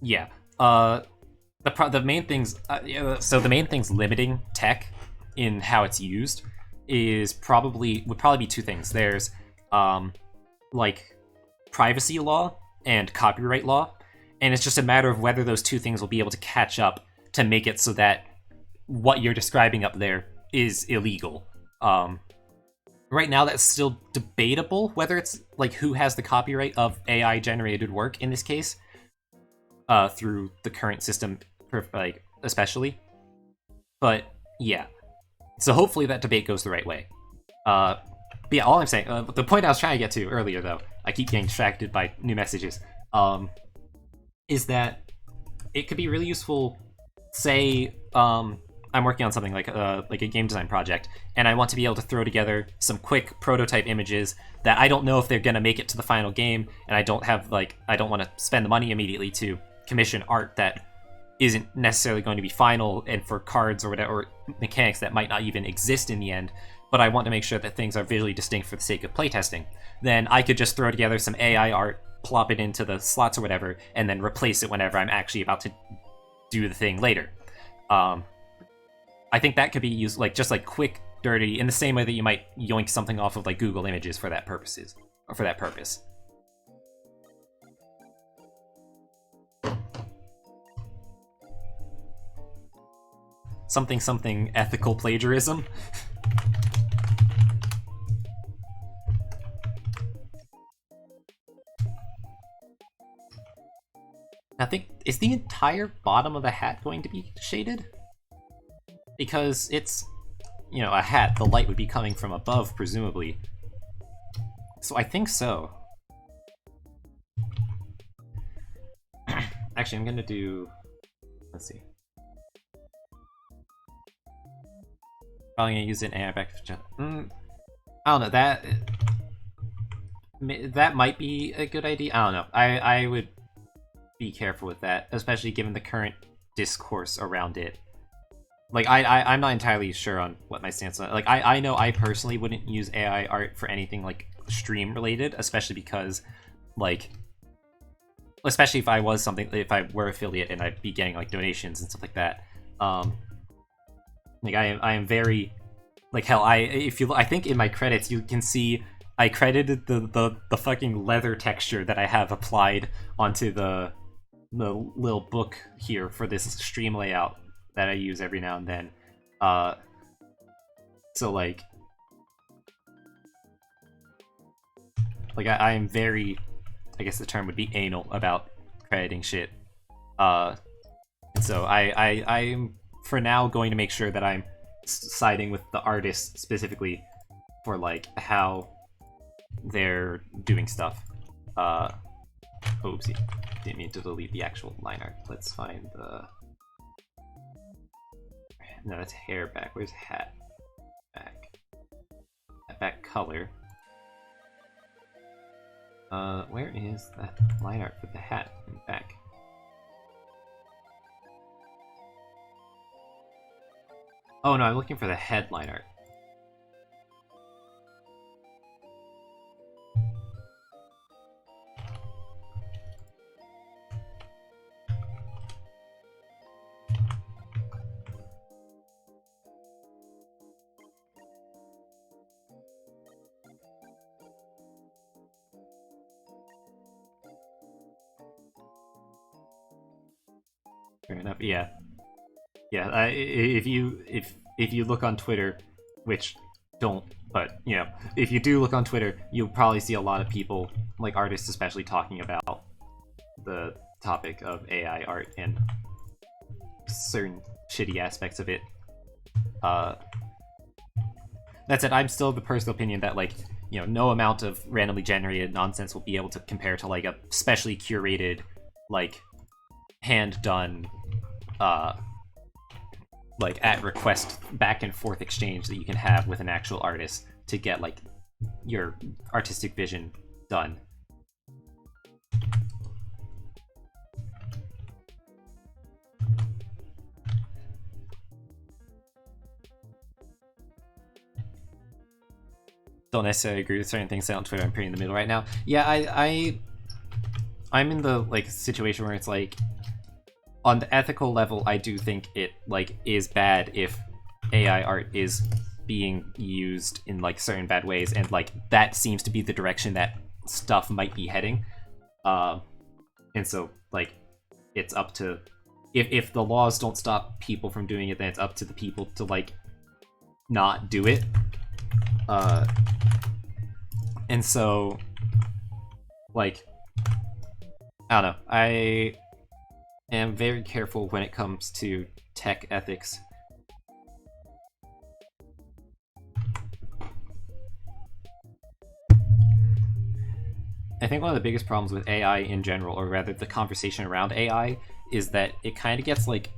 Yeah. The main things. So the main things limiting tech in how it's used would probably be two things. There's like privacy law and copyright law, and it's just a matter of whether those two things will be able to catch up to make it so that what you're describing up there is illegal. Right now, that's still debatable whether it's like who has the copyright of AI generated work in this case, through the current system, like especially. But yeah, so hopefully that debate goes the right way. But yeah, all I'm saying, the point I was trying to get to earlier, though, I keep getting distracted by new messages, is that it could be really useful. Say, I'm working on something like a game design project, and I want to be able to throw together some quick prototype images that I don't know if they're gonna make it to the final game, and I don't want to spend the money immediately to commission art that isn't necessarily going to be final, and for cards or whatever, or mechanics that might not even exist in the end, but I want to make sure that things are visually distinct for the sake of playtesting. Then I could just throw together some AI art, plop it into the slots or whatever, and then replace it whenever I'm actually about to do the thing later. I think that could be used like just like quick, dirty, in the same way that you might yoink something off of like Google Images for that purposes, or for that purpose. Something ethical plagiarism. I think, is the entire bottom of the hat going to be shaded? Because it's, a hat, the light would be coming from above, presumably. So I think so. Actually, I'm gonna do, let's see. Probably gonna use an AI back. I don't know, that might be a good idea. I don't know. I would be careful with that, especially given the current discourse around it. Like, I'm not entirely sure on what my stance on. Like, I know I personally wouldn't use AI art for anything like stream related, especially because, like, especially if I were affiliate and I'd be getting like donations and stuff like that. Like I am very, like, hell, I think in my credits you can see I credited the fucking leather texture that I have applied onto the little book here for this stream layout that I use every now and then. So like I am very, I guess the term would be anal about crediting shit. So I'm for now going to make sure that I'm siding with the artist specifically for like how they're doing stuff. Oopsie, didn't mean to delete the actual line art. Let's find the. No, that's hair back. Where's hat back? Hat back color. Where is that line art for the hat in back? Oh no, I'm looking for the headline art. Fair enough. Yeah. If you look on Twitter, which don't, but if you do look on Twitter, you'll probably see a lot of people, like artists especially, talking about the topic of AI art and certain shitty aspects of it. That said, I'm still of the personal opinion that no amount of randomly generated nonsense will be able to compare to like a specially curated, like hand done, like at request back and forth exchange that you can have with an actual artist. to get like your artistic vision done. Don't necessarily agree with certain things said on Twitter. I'm pretty in the middle right now. Yeah, I'm in the like situation where it's like, on the ethical level, I do think it like is bad if AI art is being used in like certain bad ways, and like that seems to be the direction that stuff might be heading. And so like it's up to, if the laws don't stop people from doing it, then it's up to the people to like not do it. And so like I don't know, I am very careful when it comes to tech ethics. I think one of the biggest problems with AI in general, or rather the conversation around AI, is that it kind of gets like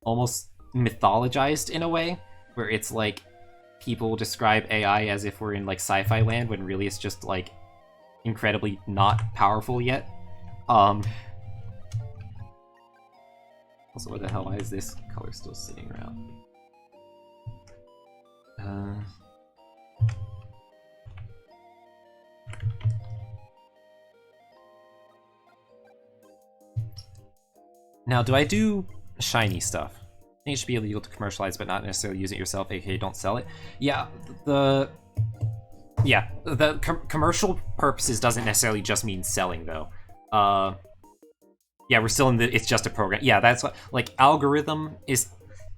almost mythologized in a way, where it's like people describe AI as if we're in like sci-fi land, when really it's just like incredibly not powerful yet. Also, what the hell? Why is this color still sitting around? Now, do I do shiny stuff? I think it should be illegal to commercialize, but not necessarily use it yourself, aka don't sell it. Yeah, the commercial purposes doesn't necessarily just mean selling, though. Yeah, we're still in the, it's just a program. Yeah, that's what, like, algorithm is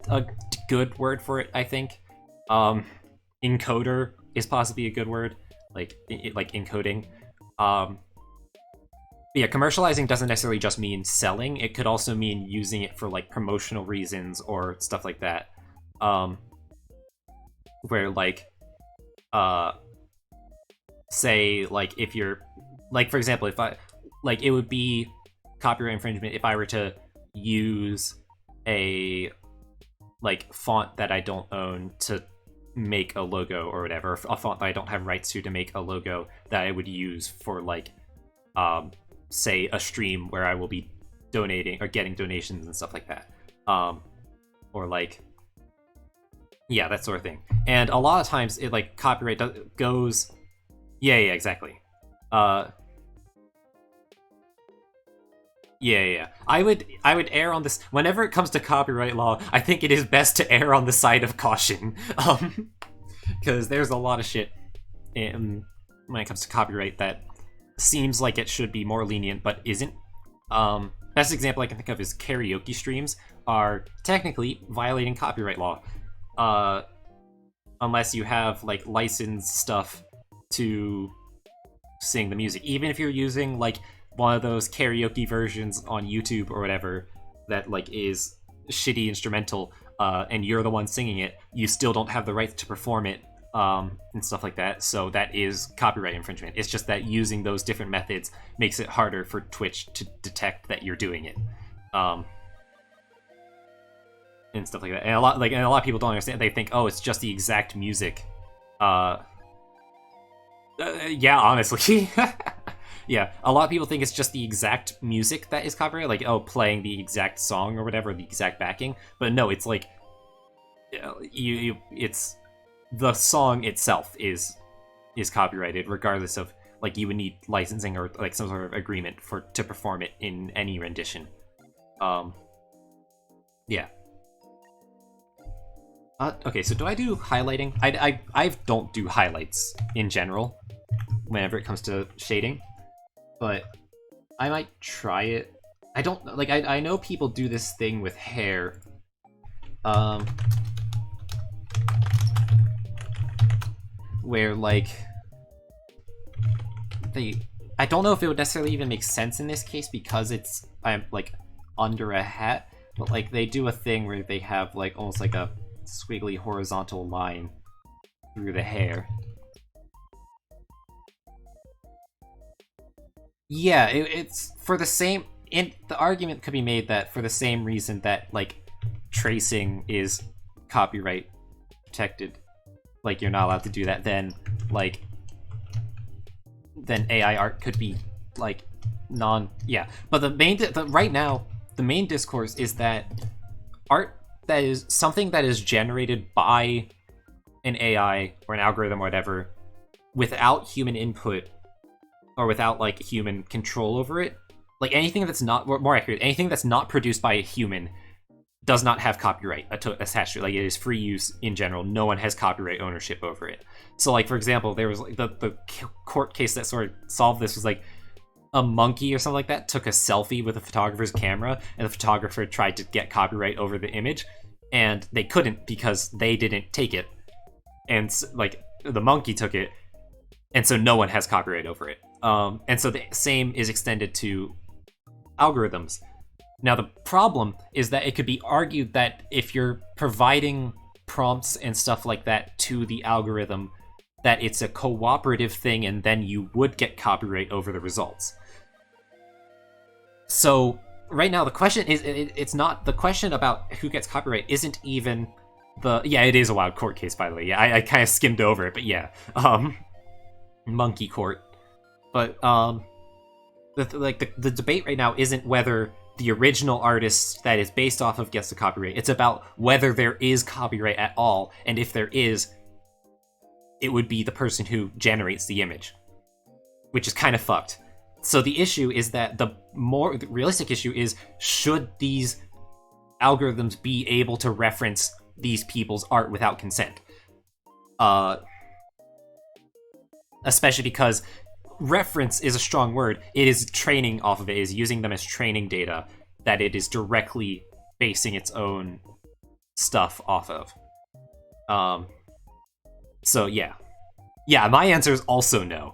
a good word for it, I think. Encoder is possibly a good word, like encoding. Yeah, commercializing doesn't necessarily just mean selling. It could also mean using it for like promotional reasons or stuff like that. Where like, say like if you're, like for example, if I, like it would be copyright infringement if I were to use a like font that I don't own to make a logo or whatever, a font that I don't have rights to make a logo that I would use for like, say a stream where I will be donating or getting donations and stuff like that. Or like, yeah, that sort of thing. And a lot of times it like copyright goes, yeah, exactly. Yeah. I would err on this whenever it comes to copyright law. I think it is best to err on the side of caution, because there's a lot of shit when it comes to copyright that seems like it should be more lenient, but isn't. Best example I can think of is karaoke streams are technically violating copyright law, unless you have like licensed stuff to sing the music. Even if you're using like one of those karaoke versions on YouTube or whatever that like is shitty instrumental, and you're the one singing it, you still don't have the right to perform it, and stuff like that. So that is copyright infringement. It's just that using those different methods makes it harder for Twitch to detect that you're doing it, and stuff like that. And a lot of people don't understand. They think, oh, it's just the exact music. Yeah, honestly. Yeah, a lot of people think it's just the exact music that is copyright, like, oh, playing the exact song or whatever, the exact backing. But no, it's like, it's the song itself is copyrighted, regardless of like you would need licensing or like some sort of agreement to perform it in any rendition. Yeah. Okay, so do I do highlighting? I don't do highlights in general whenever it comes to shading, but I might try it. I don't like. I know people do this thing with hair. Where like I don't know if it would necessarily even make sense in this case because I'm like under a hat, but like they do a thing where they have like almost like a squiggly horizontal line through the hair. Yeah, it's for the same. The argument could be made that for the same reason that like tracing is copyright protected, like you're not allowed to do that, then like then AI art could be like but right now the main discourse is that art that is something that is generated by an AI or an algorithm or whatever without human input or without like human control over it, like anything that's not, more accurate, anything that's not produced by a human does not have copyright attached to it. Like, it is free use in general. No one has copyright ownership over it. So like, for example, there was like the court case that sort of solved this was like a monkey or something like that took a selfie with a photographer's camera, and the photographer tried to get copyright over the image, and they couldn't because they didn't take it, and like the monkey took it, and so no one has copyright over it. And so the same is extended to algorithms. Now the problem is that it could be argued that if you're providing prompts and stuff like that to the algorithm, that it's a cooperative thing, and then you would get copyright over the results. So right now the question is, it's not, the question about who gets copyright isn't even it is a wild court case, by the way. Yeah, I kind of skimmed over it, but yeah, monkey court. But the debate right now isn't whether the original artist that is based off of gets the copyright. It's about whether there is copyright at all, and if there is, it would be the person who generates the image, which is kind of fucked. So the issue is that the realistic issue is, should these algorithms be able to reference these people's art without consent? Especially because reference is a strong word. It is training off of it, is using them as training data that it is directly basing its own stuff off of. So yeah, my answer is also no.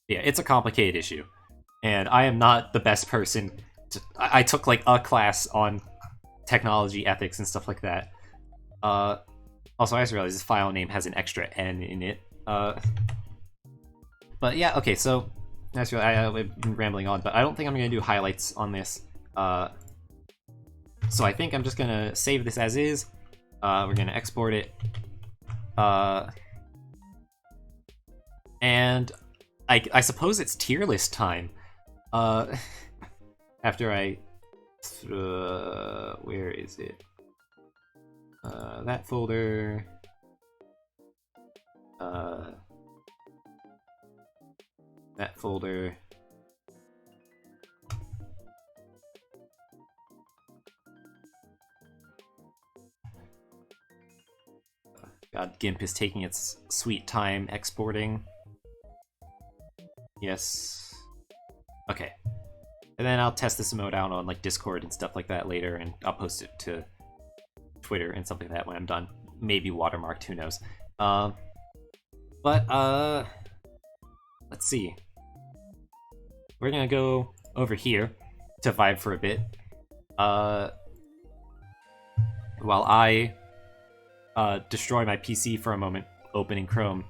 Yeah, it's a complicated issue, and I am not the best person I took like a class on technology ethics and stuff like that. Also, I just realized this file name has an extra N in it. But yeah, okay, so I've been rambling on, but I don't think I'm going to do highlights on this. So I think I'm just going to save this as is. We're going to export it. And I suppose it's tier list time. After I... where is it? That folder... that folder... God, GIMP is taking its sweet time exporting. Yes. Okay. And then I'll test this emote out on like Discord and stuff like that later, and I'll post it to Twitter and something like that when I'm done. Maybe watermarked, who knows. Let's see. We're gonna go over here to vibe for a bit. While I destroy my PC for a moment, opening Chrome.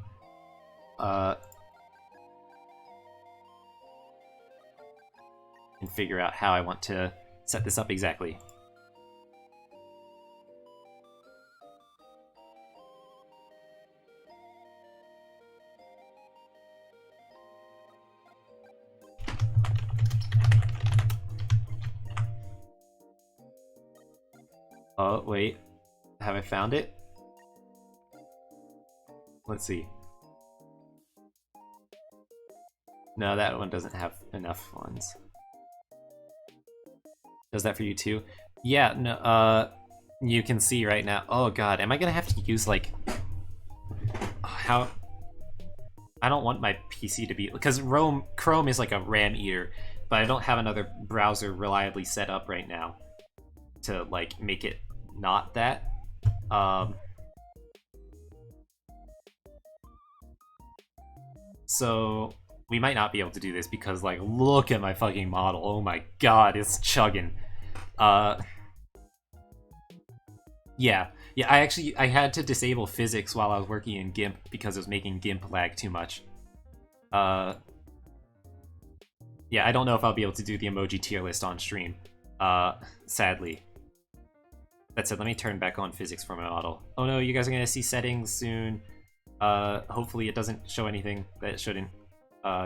And figure out how I want to set this up exactly. Oh, wait. Have I found it? Let's see. No, that one doesn't have enough ones. Does that for you too? Yeah, no, you can see right now. Oh god, am I gonna have to use like... how... I don't want my PC to be... because Chrome is like a RAM eater, but I don't have another browser reliably set up right now to like make it not that. So we might not be able to do this because like, look at my fucking model. Oh my god, it's chugging. Yeah, I had to disable physics while I was working in GIMP because it was making GIMP lag too much. Yeah, I don't know if I'll be able to do the emoji tier list on stream, sadly. That said, let me turn back on physics for my model. Oh no, you guys are gonna see settings soon. Hopefully it doesn't show anything that it shouldn't.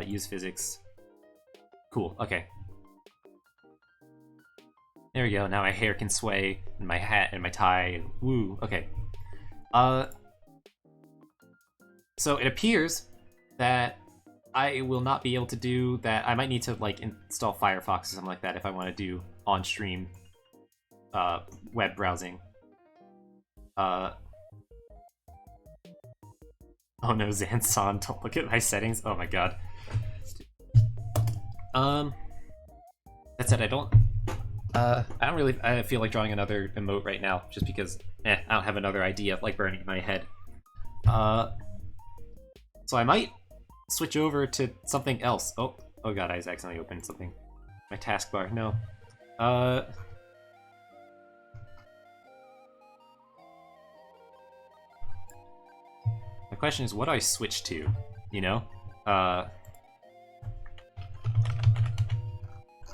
Use physics. Cool, okay. There we go, now my hair can sway, and my hat and my tie, and woo, okay. So it appears that I will not be able to do that. I might need to like install Firefox or something like that if I want to do on-stream web browsing. Oh no, Zanson, don't look at my settings. Oh my god. That said, I don't really feel like drawing another emote right now, just because I don't have another idea like burning in my head. So I might switch over to something else. Oh god, I just accidentally opened something. My taskbar, no. My question is, what do I switch to? You know? I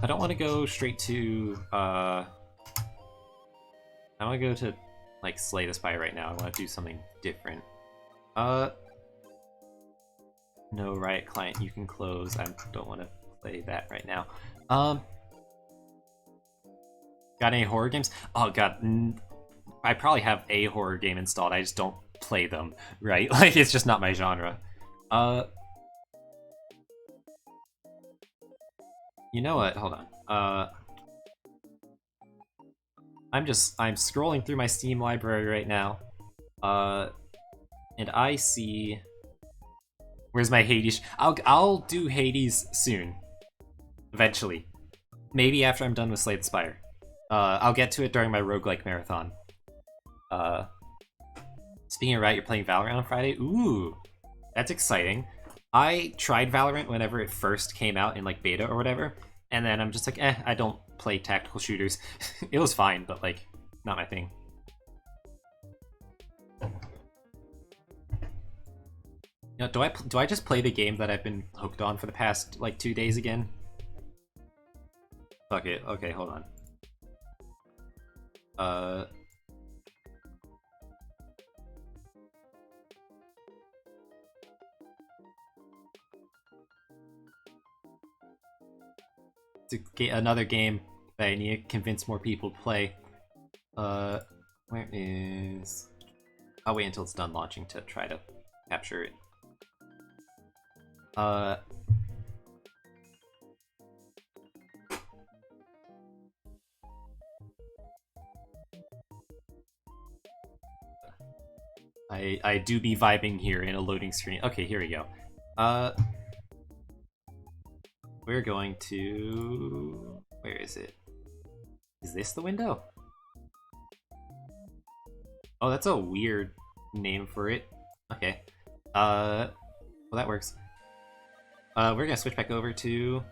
don't want to go straight to, I want to go to, like, Slay the Spire right now. I want to do something different. No, Riot Client, you can close. I don't want to play that right now. Got any horror games? Oh god, I probably have a horror game installed. I just don't play them, right? Like, it's just not my genre. You know what? Hold on. I'm scrolling through my Steam library right now. And I see... Where's my Hades? I'll do Hades soon. Eventually. Maybe after I'm done with Slay the Spire. I'll get to it during my roguelike marathon. Speaking of Riot, you're playing Valorant on Friday? Ooh, that's exciting. I tried Valorant whenever it first came out in like beta or whatever, and then I'm just like, I don't play tactical shooters. It was fine, but like, not my thing. You know, do I just play the game that I've been hooked on for the past like 2 days again? Fuck it. Okay, hold on. Another game that I need to convince more people to play. Where is... I'll wait until it's done launching to try to capture it. I do be vibing here in a loading screen. Okay, here we go. We're going to... Where is it? Is this the window? Oh, that's a weird name for it. Okay. Well, that works. We're gonna switch back over to...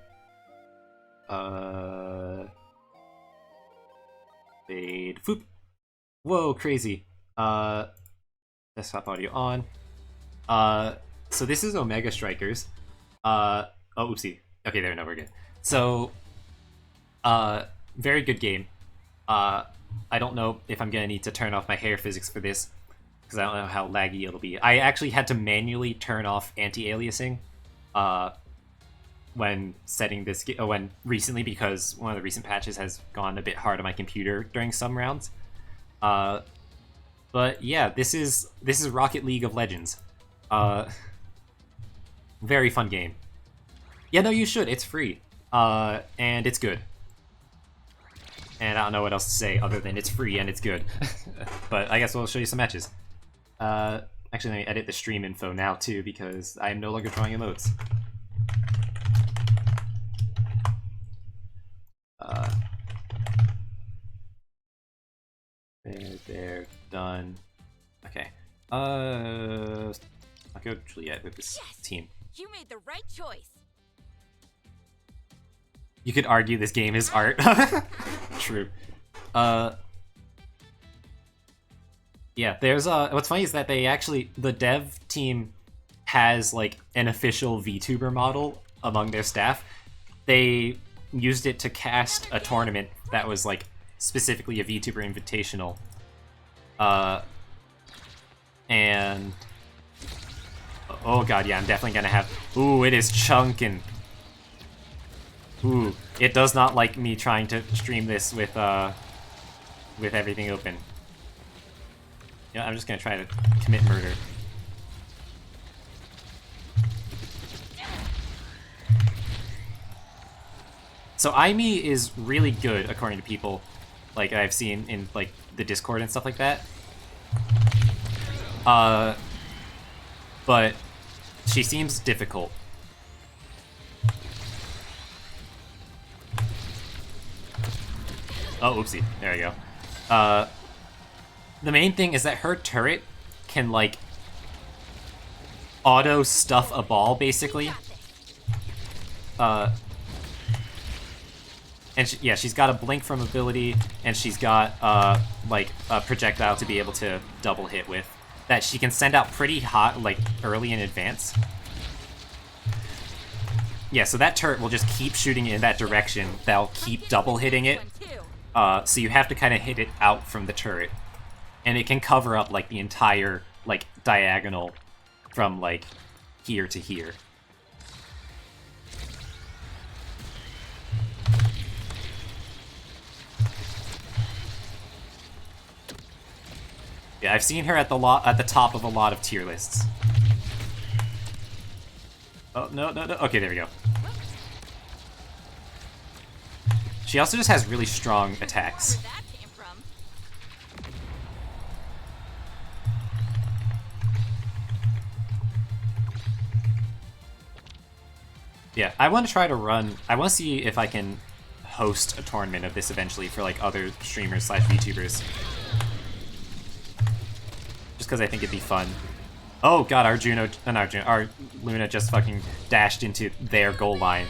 Fade. Foop! Whoa, crazy. Desktop audio on. So this is Omega Strikers. Oh, oopsie. Okay, there, no, we're good. So, very good game. I don't know if I'm gonna need to turn off my hair physics for this, because I don't know how laggy it'll be. I actually had to manually turn off anti-aliasing, when setting this when recently, because one of the recent patches has gone a bit hard on my computer during some rounds. But yeah, this is Rocket League of Legends. Very fun game. Yeah, no, you should. It's free. And it's good. And I don't know what else to say other than it's free and it's good. But I guess we'll show you some matches. Actually, let me edit the stream info now, too, because I am no longer drawing emotes. There, done. Okay. I'll go Juliet with this team. You made the right choice. You could argue this game is art. True. Yeah, there's what's funny is that they actually, the dev team has like an official VTuber model among their staff. They used it to cast a tournament that was like specifically a VTuber invitational And oh god, yeah, I'm definitely gonna have. Ooh, it is chunkin'. Ooh, it does not like me trying to stream this with everything open. Yeah, I'm just gonna try to commit murder. So Aimee is really good, according to people, like I've seen in like the Discord and stuff like that. But she seems difficult. Oh, oopsie. There we go. The main thing is that her turret can, like, auto-stuff a ball, basically. And yeah, she's got a blink from ability, and she's got, like, a projectile to be able to double hit with. That she can send out pretty hot, like, early in advance. Yeah, so that turret will just keep shooting in that direction. That'll keep double hitting it. So you have to kind of hit it out from the turret. And it can cover up, like, the entire, like, diagonal from, like, here to here. Yeah, I've seen her at the top of a lot of tier lists. Oh, no. Okay, there we go. She also just has really strong attacks. Yeah, I want to try to run... I want to see if I can host a tournament of this eventually for, like, other streamers / VTubers. Just because I think it'd be fun. Oh god, our our Luna just fucking dashed into their goal line.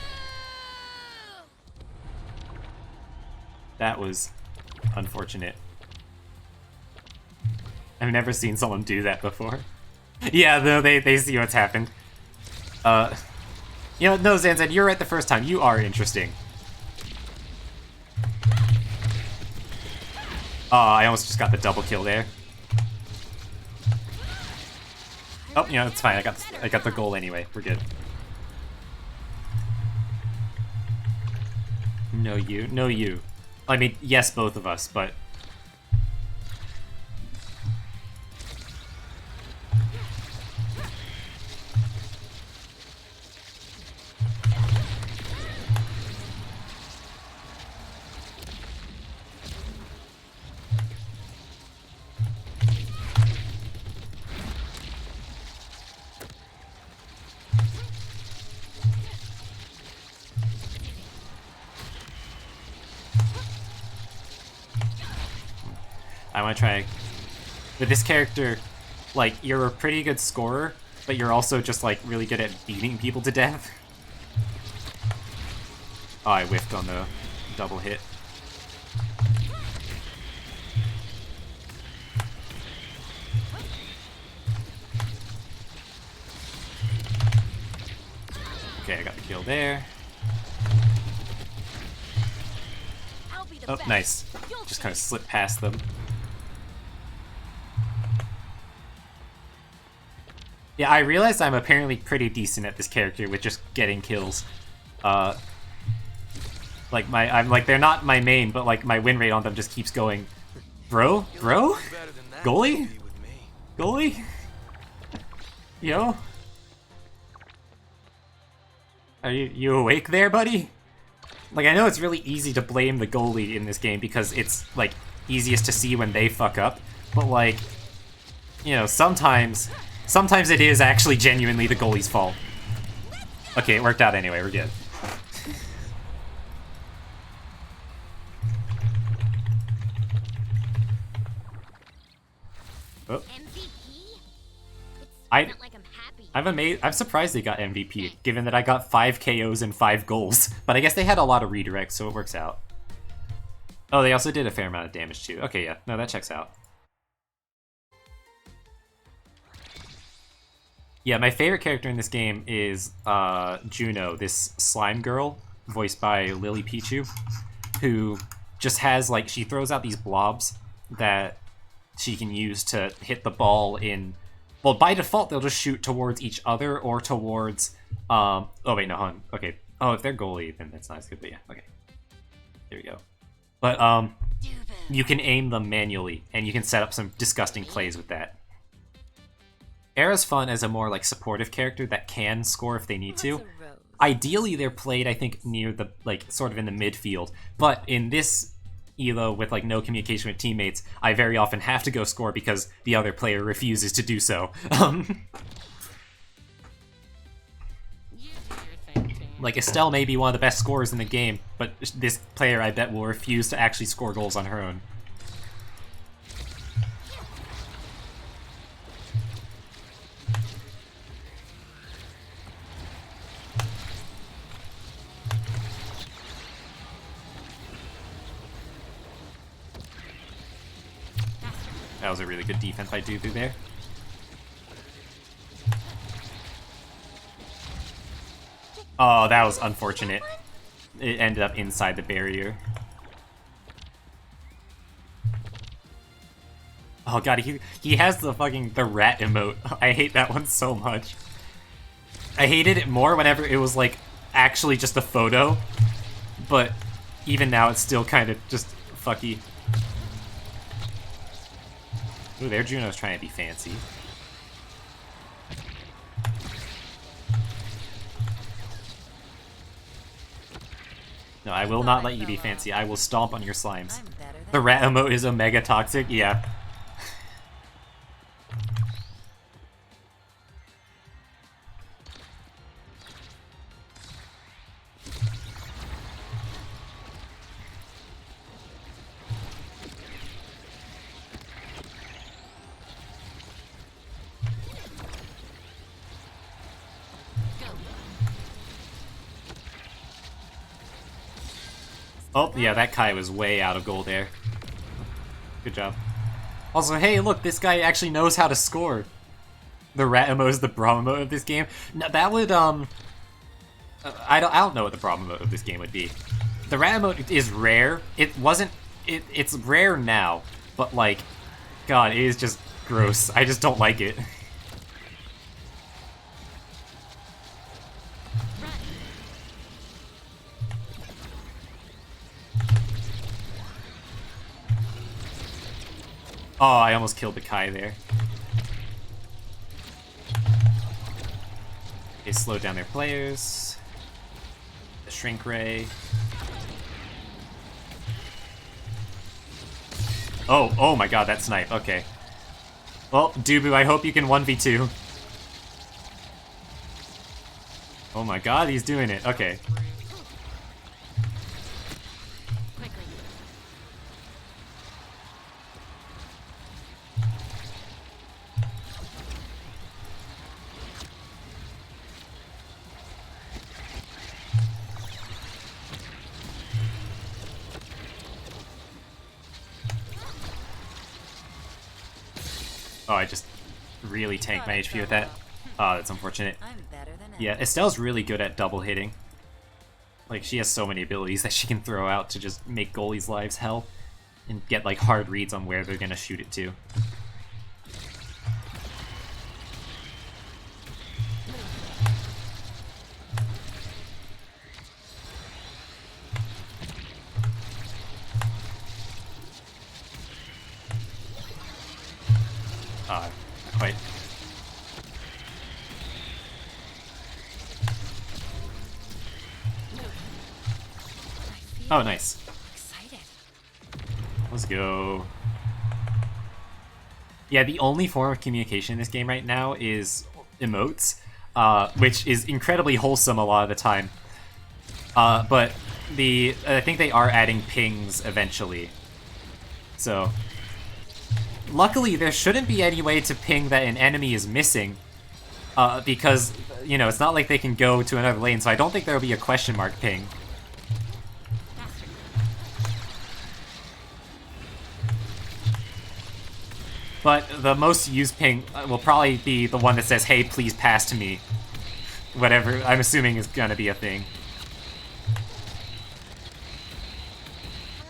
That was unfortunate. I've never seen someone do that before. Yeah, though they see what's happened. You know, no, Zanzan, you're right the first time. You are interesting. Oh, I almost just got the double kill there. Oh, you know, it's fine. I got the goal anyway. We're good. No you. No you. I mean, yes, both of us, but... I want to try... With this character, like, you're a pretty good scorer, but you're also just, like, really good at beating people to death. Oh, I whiffed on the double hit. Okay, I got the kill there. Oh, nice. Just kind of slipped past them. Yeah, I realized I'm apparently pretty decent at this character with just getting kills. Like I'm like, they're not my main, but like my win rate on them just keeps going. Bro? Goalie? Goalie? Yo? Are you awake there, buddy? Like, I know it's really easy to blame the goalie in this game because it's, like, easiest to see when they fuck up, but, like, you know, sometimes it is actually genuinely the goalie's fault. Okay, it worked out anyway, we're good. Oh. I'm surprised they got MVP, given that I got 5 KOs and 5 goals. But I guess they had a lot of redirects, so it works out. Oh, they also did a fair amount of damage too. Okay, yeah, no, that checks out. Yeah, my favorite character in this game is Juno, this slime girl, voiced by Lily Pichu, who just has, like, she throws out these blobs that she can use to hit the ball in... Well, by default, they'll just shoot towards each other or towards... Oh, wait, no, hold on. Okay. Oh, if they're goalie, then that's not as good, but yeah, okay. There we go. But, you can aim them manually, and you can set up some disgusting plays with that. Era's fun as a more, like, supportive character that can score if they need to. Ideally, they're played, I think, near the, like, sort of in the midfield. But in this ELO with, like, no communication with teammates, I very often have to go score because the other player refuses to do so. Like, Estelle may be one of the best scorers in the game, but this player, I bet, will refuse to actually score goals on her own. That was a really good defense by Dubu there. Oh, that was unfortunate. It ended up inside the barrier. Oh god, he has the rat emote. I hate that one so much. I hated it more whenever it was like actually just a photo, but even now it's still kind of just fucky. Ooh, there Juno's trying to be fancy. No, I will not let you be fancy. I will stomp on your slimes. The rat emote is omega toxic? Yeah. Oh, yeah, that Kai was way out of goal there. Good job. Also, hey, look, this guy actually knows how to score. The rat emote is the brawl emote of this game. No, that would, I don't know what the brawl emote of this game would be. The rat emote is rare. It's rare now, but, like, God, it is just gross. I just don't like it. Oh, I almost killed the Kai there. They slowed down their players. The Shrink Ray. Oh my god, that snipe. Okay. Well, Dubu, I hope you can 1v2. Oh my god, he's doing it. Okay. Oh, I just really tanked my HP with that. Oh, that's unfortunate. Yeah, Estelle's really good at double hitting. Like, she has so many abilities that she can throw out to just make goalies' lives hell. And get, like, hard reads on where they're gonna shoot it to. Not quite. Oh, nice. Let's go. Yeah, the only form of communication in this game right now is emotes, which is incredibly wholesome a lot of the time. But I think they are adding pings eventually. So, luckily, there shouldn't be any way to ping that an enemy is missing, because, you know, it's not like they can go to another lane, so I don't think there will be a question mark ping. But the most used ping will probably be the one that says, hey, please pass to me. Whatever, I'm assuming is gonna be a thing.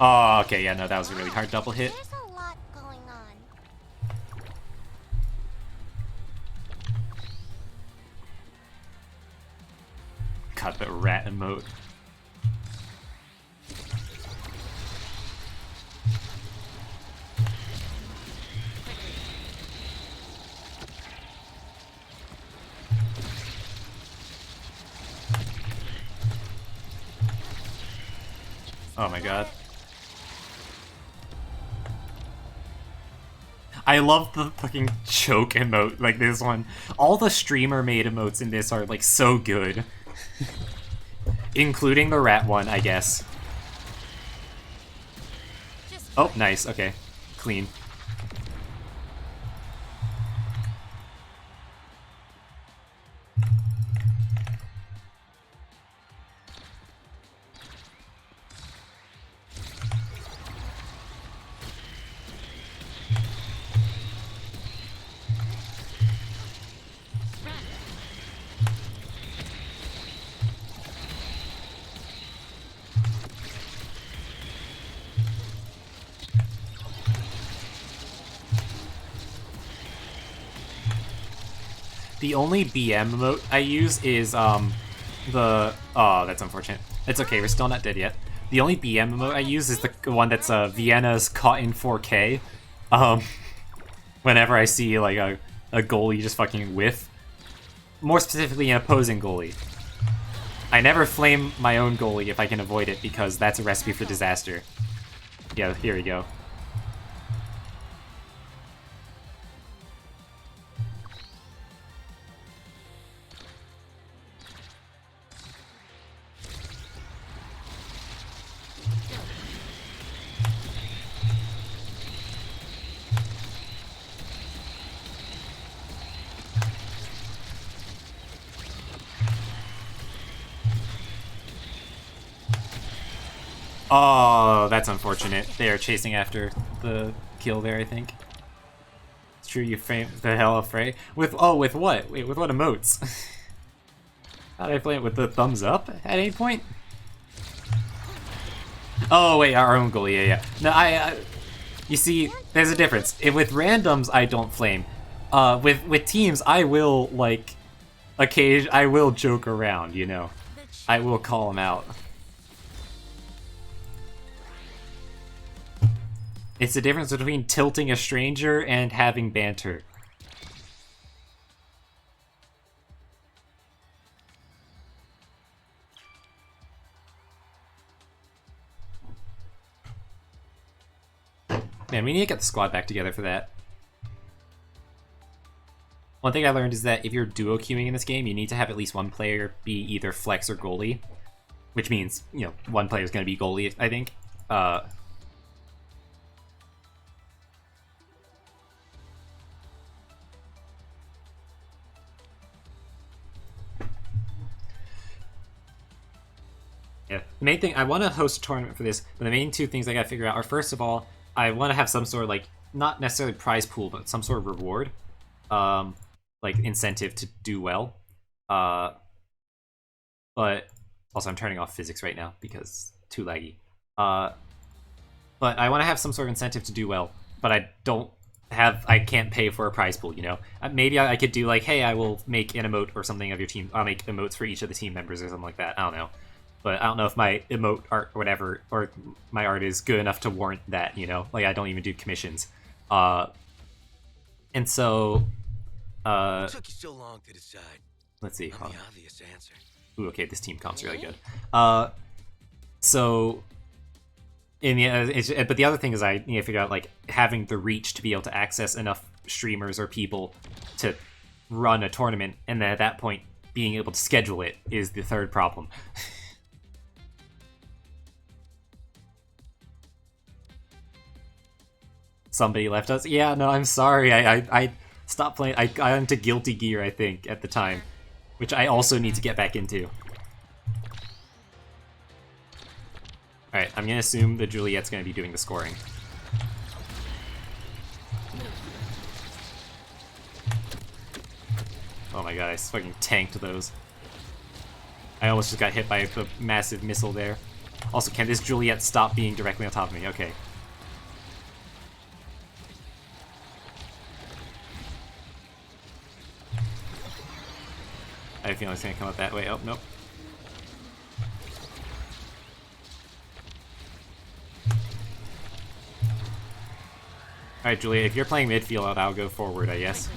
Oh, okay, yeah, no, that was a really hard double hit. There's a lot going on. God, the rat emote. Oh my god. I love the fucking choke emote, like this one. All the streamer made emotes in this are like so good. Including the rat one, I guess. Oh, nice, okay. Clean. The only BM emote I use is, the... Oh, that's unfortunate. It's okay, we're still not dead yet. The only BM emote I use is the one that's, Vienna's caught in 4K. Whenever I see, like, a goalie just fucking whiff. More specifically, an opposing goalie. I never flame my own goalie if I can avoid it, because that's a recipe for disaster. Yeah, here we go. Oh, that's unfortunate. They are chasing after the kill there, I think. It's true, you frame the hell of Frey. With with what? Wait, with what emotes? How did I play it? With the thumbs up at any point? Oh wait, our own goal. Yeah. No, I you see, there's a difference. With randoms, I don't flame. With teams, I will like I will joke around. You know, I will call them out. It's the difference between tilting a stranger and having banter. Man, we need to get the squad back together for that. One thing I learned is that if you're duo queuing in this game, you need to have at least one player be either flex or goalie. Which means, you know, one player is going to be goalie, I think. Yeah. The main thing, I want to host a tournament for this, but the main two things I gotta figure out are, first of all, I want to have some sort of, like, not necessarily prize pool, but some sort of reward. Like, incentive to do well. But also I'm turning off physics right now because too laggy. But I want to have some sort of incentive to do well, but I can't pay for a prize pool, you know? Maybe I could do, like, hey, I will make an emote or something of your team. I'll make emotes for each of the team members or something like that. I don't know. But I don't know if my emote art or whatever, or my art is good enough to warrant that, you know? Like, I don't even do commissions. And so... What took you so long to decide? Let's see. I'm the obvious answer. Ooh, okay, this team comp's really good. So... but the other thing is I need to figure out, like, having the reach to be able to access enough streamers or people to run a tournament, and then at that point, being able to schedule it is the third problem. Somebody left us. Yeah, no, I'm sorry. I stopped playing. I got into Guilty Gear, I think, at the time, which I also need to get back into. Alright, I'm gonna assume that Juliet's gonna be doing the scoring. Oh my god, I fucking tanked those. I almost just got hit by a massive missile there. Also, can this Juliet stop being directly on top of me? Okay. I have a feeling it's gonna come up that way. Oh, nope. Alright, Julia, if you're playing midfield, I'll go forward, I guess.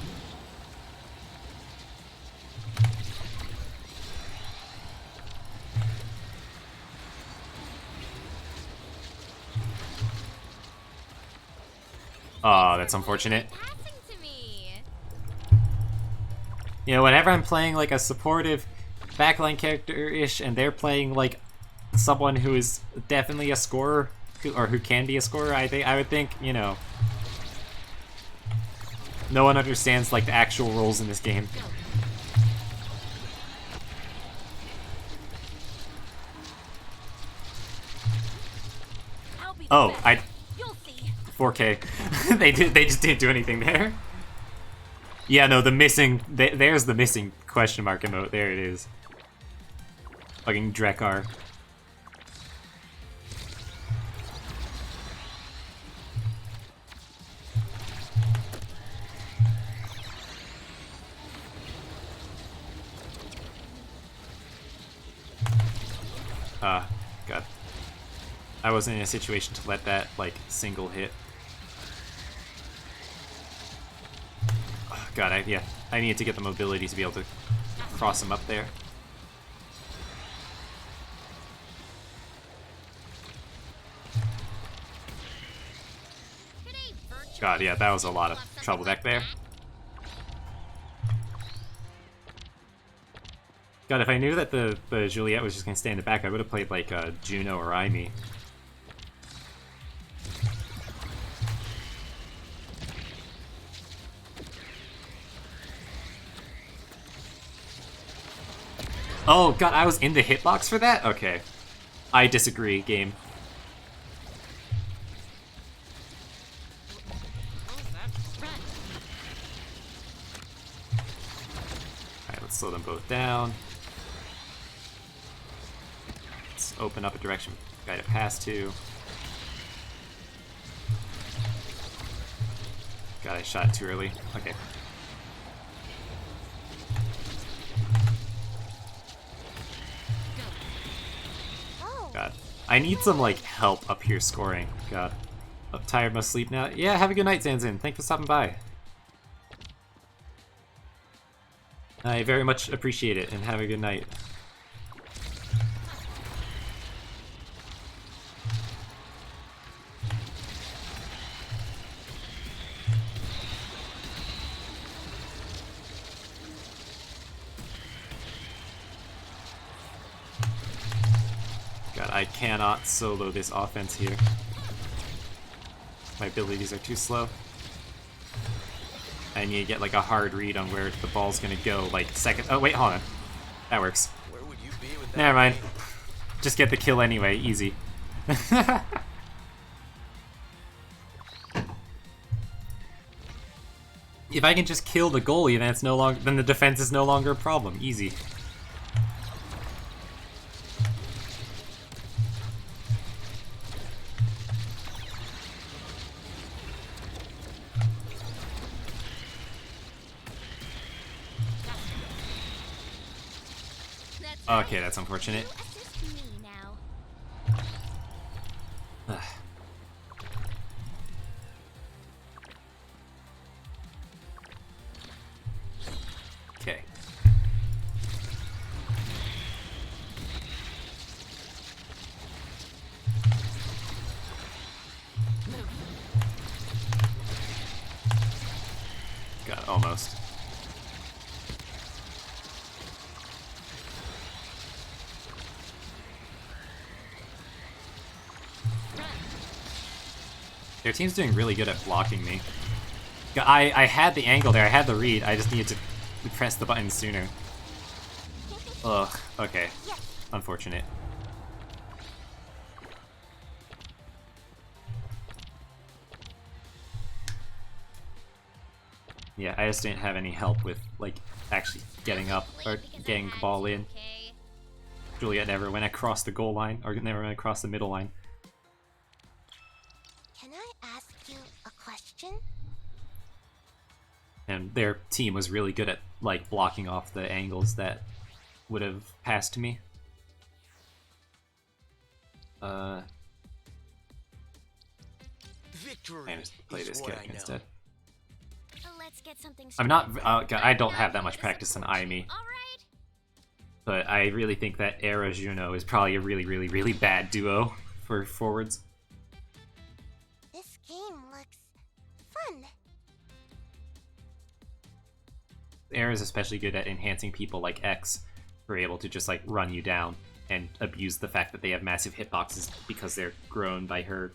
Oh, that's unfortunate. You know, whenever I'm playing like a supportive backline character-ish and they're playing like someone who is definitely a scorer, or who can be a scorer, I would think, you know, no one understands like the actual roles in this game. Oh, 4K. They just didn't do anything there. Yeah, no, the missing... there's the missing question mark emote. There it is. Fucking Drekar. God. I wasn't in a situation to let that, like, single hit. Oh, God, I needed to get the mobility to be able to cross him up there. God, yeah, that was a lot of trouble back there. God, if I knew that the Juliet was just gonna stay in the back, I would have played like Juno or Aimee. Oh, God, I was in the hitbox for that? Okay. I disagree, game. Alright, let's slow them both down. Let's open up a direction for the guy to pass to. God, I shot it too early. Okay. God. I need some, like, help up here scoring. God. I'm tired, must sleep now. Yeah, have a good night, Zanzin. Thanks for stopping by. I very much appreciate it, and have a good night. God, I cannot solo this offense here. My abilities are too slow. I need to get like a hard read on where the ball's gonna go, like second. Oh wait, hold on. That works. Where would you be with that? Never mind. Just get the kill anyway, easy. If I can just kill the goalie, then it's no longer, then the defense is no longer a problem. Easy. Okay, that's unfortunate. Okay. Got it, almost. Their team's doing really good at blocking me. I had the angle there, I had the read, I just needed to press the button sooner. Ugh, okay. Unfortunate. Yeah, I just didn't have any help with, like, actually getting up or getting the ball in. Juliet never went across the goal line, or never went across the middle line. Can I ask you a question? And their team was really good at, like, blocking off the angles that would have passed to me. Victory And just play is this what character I know. instead. Let's get something I'm not. started. God, I don't have that much practice in Aimi, All right. but I really think that Era Juno is probably a really, really, really bad duo for forwards. This game looks fun. Era is especially good at enhancing people like X, who are able to just like run you down and abuse the fact that they have massive hitboxes because they're grown by her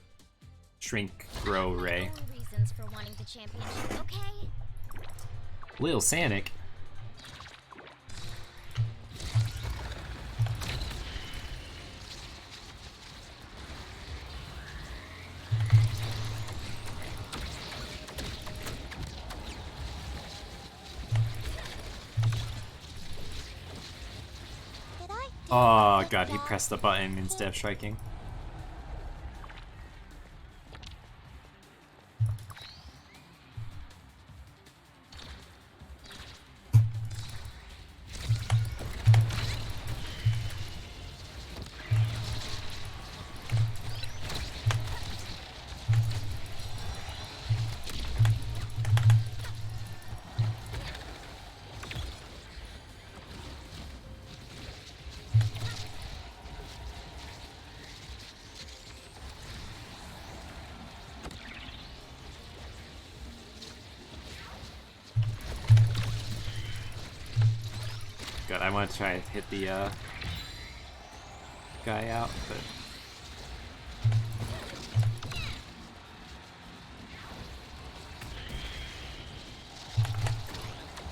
shrink grow ray. Own reasons for wanting the championship, okay? Lil Sanic. Did I do Oh a good god, he job? pressed the button instead of striking. God, I want to try to hit the guy out, but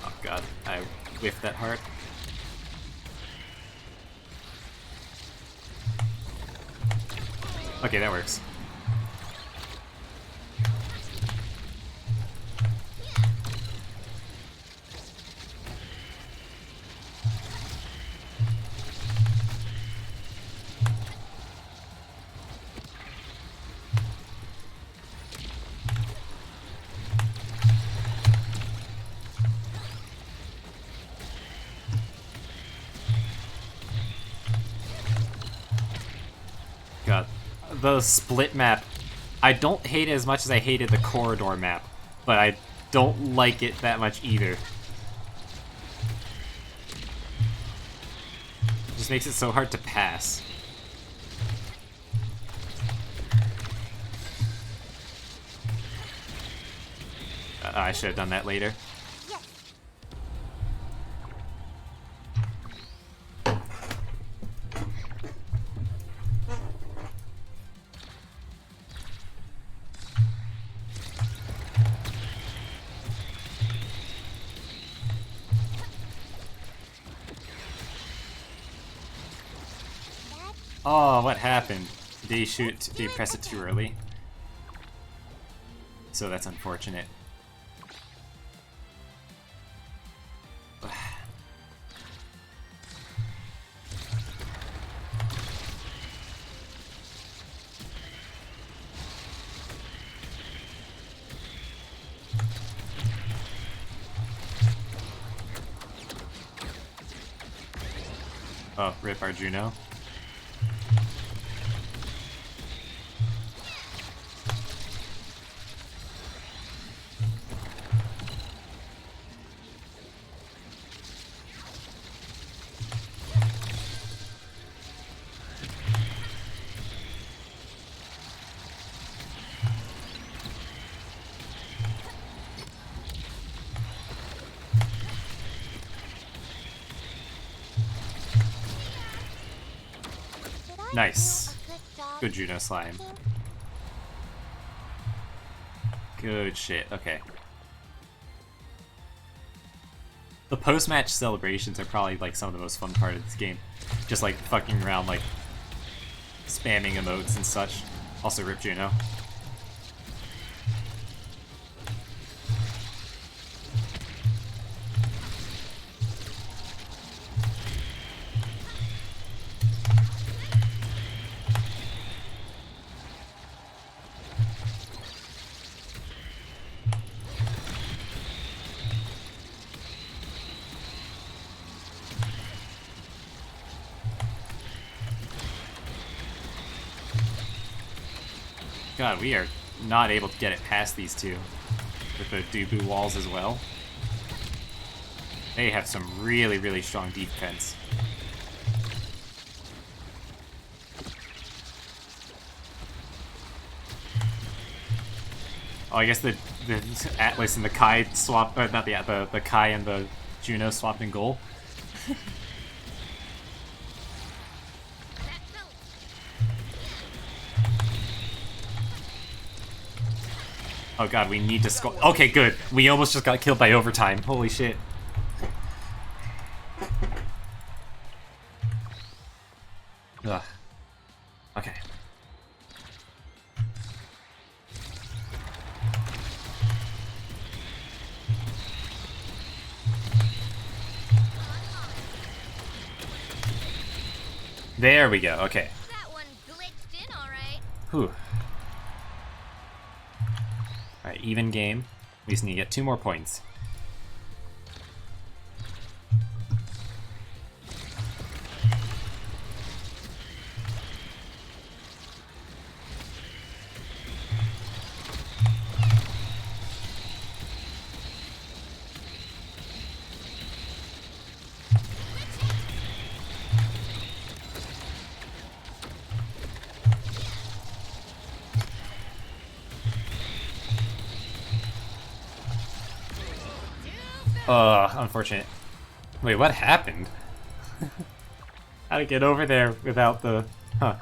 oh god, I whiffed that hard. Okay, that works. God, the split map, I don't hate it as much as I hated the corridor map, but I don't like it that much either. It just makes it so hard to pass. I should have done that later. Yes. Oh, what happened? Did he press it too early? So that's unfortunate. Oh, rip Arjuno. Did I Nice. do a good job? Good Juno slime. King? Good shit. Okay. The post-match celebrations are probably like some of the most fun part of this game. Just like fucking around, like spamming emotes and such. Also, rip Juno. God, we are not able to get it past these two with the Dubu walls as well. They have some really, really strong defense. Oh, I guess the Atlas and the Kai swap, not the Kai and the Juno swapped in goal. Oh god, we need to score. Okay, good. We almost just got killed by overtime. Holy shit. Ugh. Okay. There we go. Okay. That one glitched in, all right. Whew. Alright, even game. We just need to get 2 more points. Unfortunate. Wait, what happened? How to get over there without the... Huh.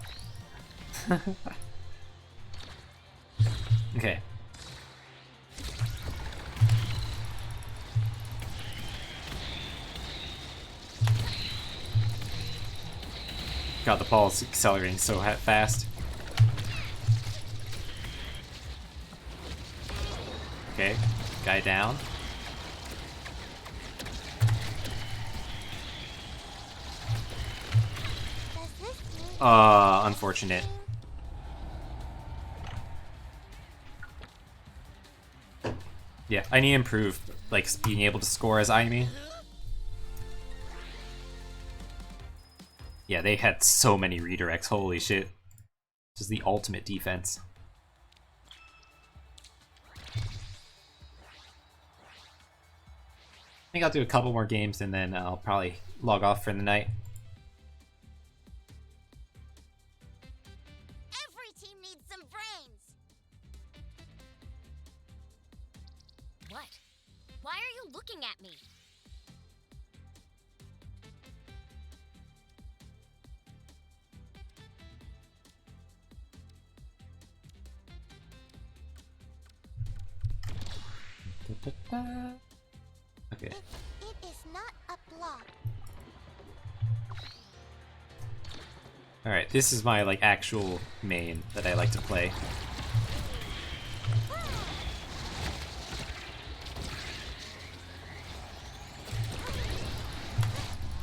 Okay. God, the ball's accelerating so fast. Okay, guy down. Unfortunate. Yeah, I need to improve, like, being able to score as Aimi. Yeah, they had so many redirects, holy shit. This is the ultimate defense. I think I'll do a couple more games and then I'll probably log off for the night. Every team needs some brains. What? Why are you looking at me? Okay. It is not a block. Alright, this is my, like, actual main that I like to play.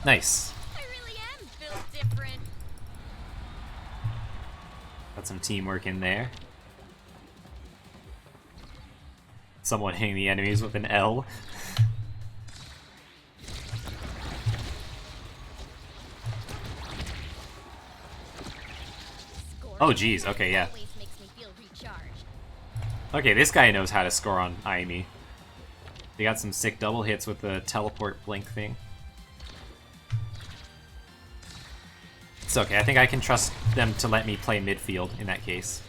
Nice. I really am built different. Got some teamwork in there. Someone hitting the enemies with an L. Oh geez, okay, yeah. Always makes me feel recharged. Okay, this guy knows how to score on Aimi. They got some sick double hits with the teleport blink thing. It's okay, I think I can trust them to let me play midfield in that case.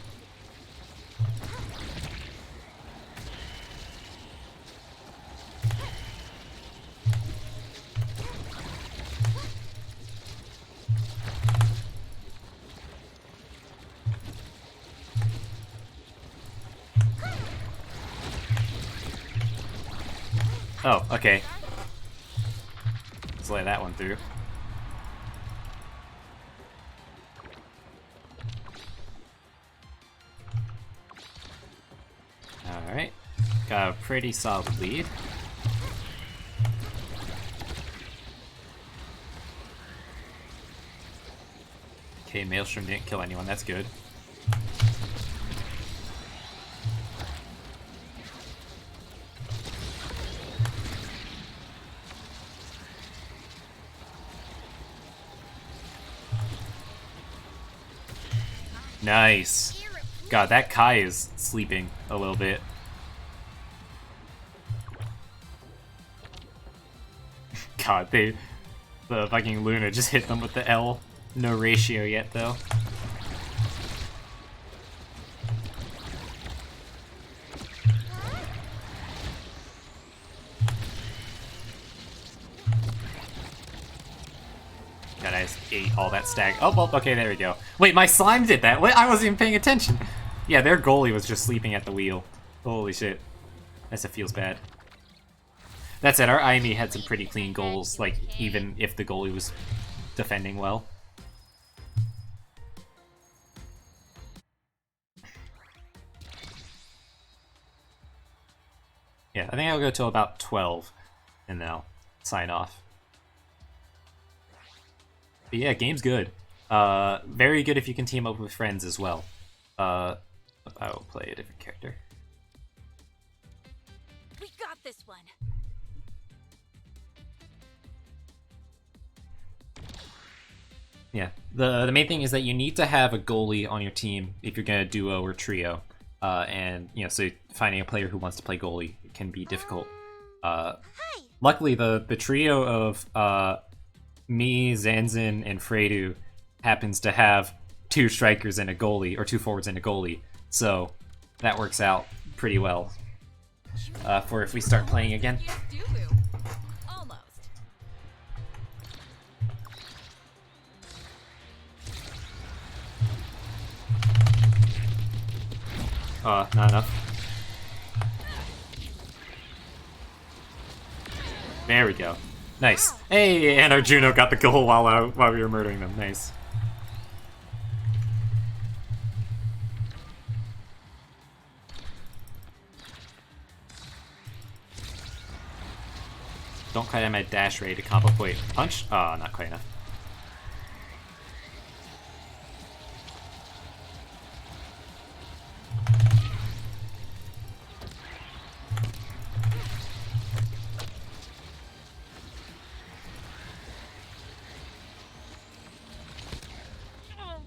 Oh, okay. Let's lay that one through. Alright. Got a pretty solid lead. Okay, Maelstrom didn't kill anyone, that's good. Nice. God, that Kai is sleeping a little bit. God, the fucking Luna just hit them with the L. No ratio yet, though. God, I just ate all that stag. Oh, well, okay, there we go. Wait, my slime did that? What? I wasn't even paying attention. Yeah, their goalie was just sleeping at the wheel. Holy shit. That feels bad. That said, our IME had some pretty clean goals, like, even if the goalie was defending well. Yeah, I think I'll go till about 12, and then I'll sign off. But yeah, game's good. Very good if you can team up with friends as well. I will play a different character. We got this one. Yeah, the main thing is that you need to have a goalie on your team if you're gonna duo or trio, and you know, so finding a player who wants to play goalie can be difficult. Luckily, the trio of me, Zanzin, and Fredu happens to have 2 strikers and a goalie, or 2 forwards and a goalie, so that works out pretty well for if we start playing again. Almost. Not enough. There we go. Nice. Hey, and our Juno got the goal while we were murdering them. Nice. Don't quite have my dash ready to combo. Wait, punch? Oh, not quite enough.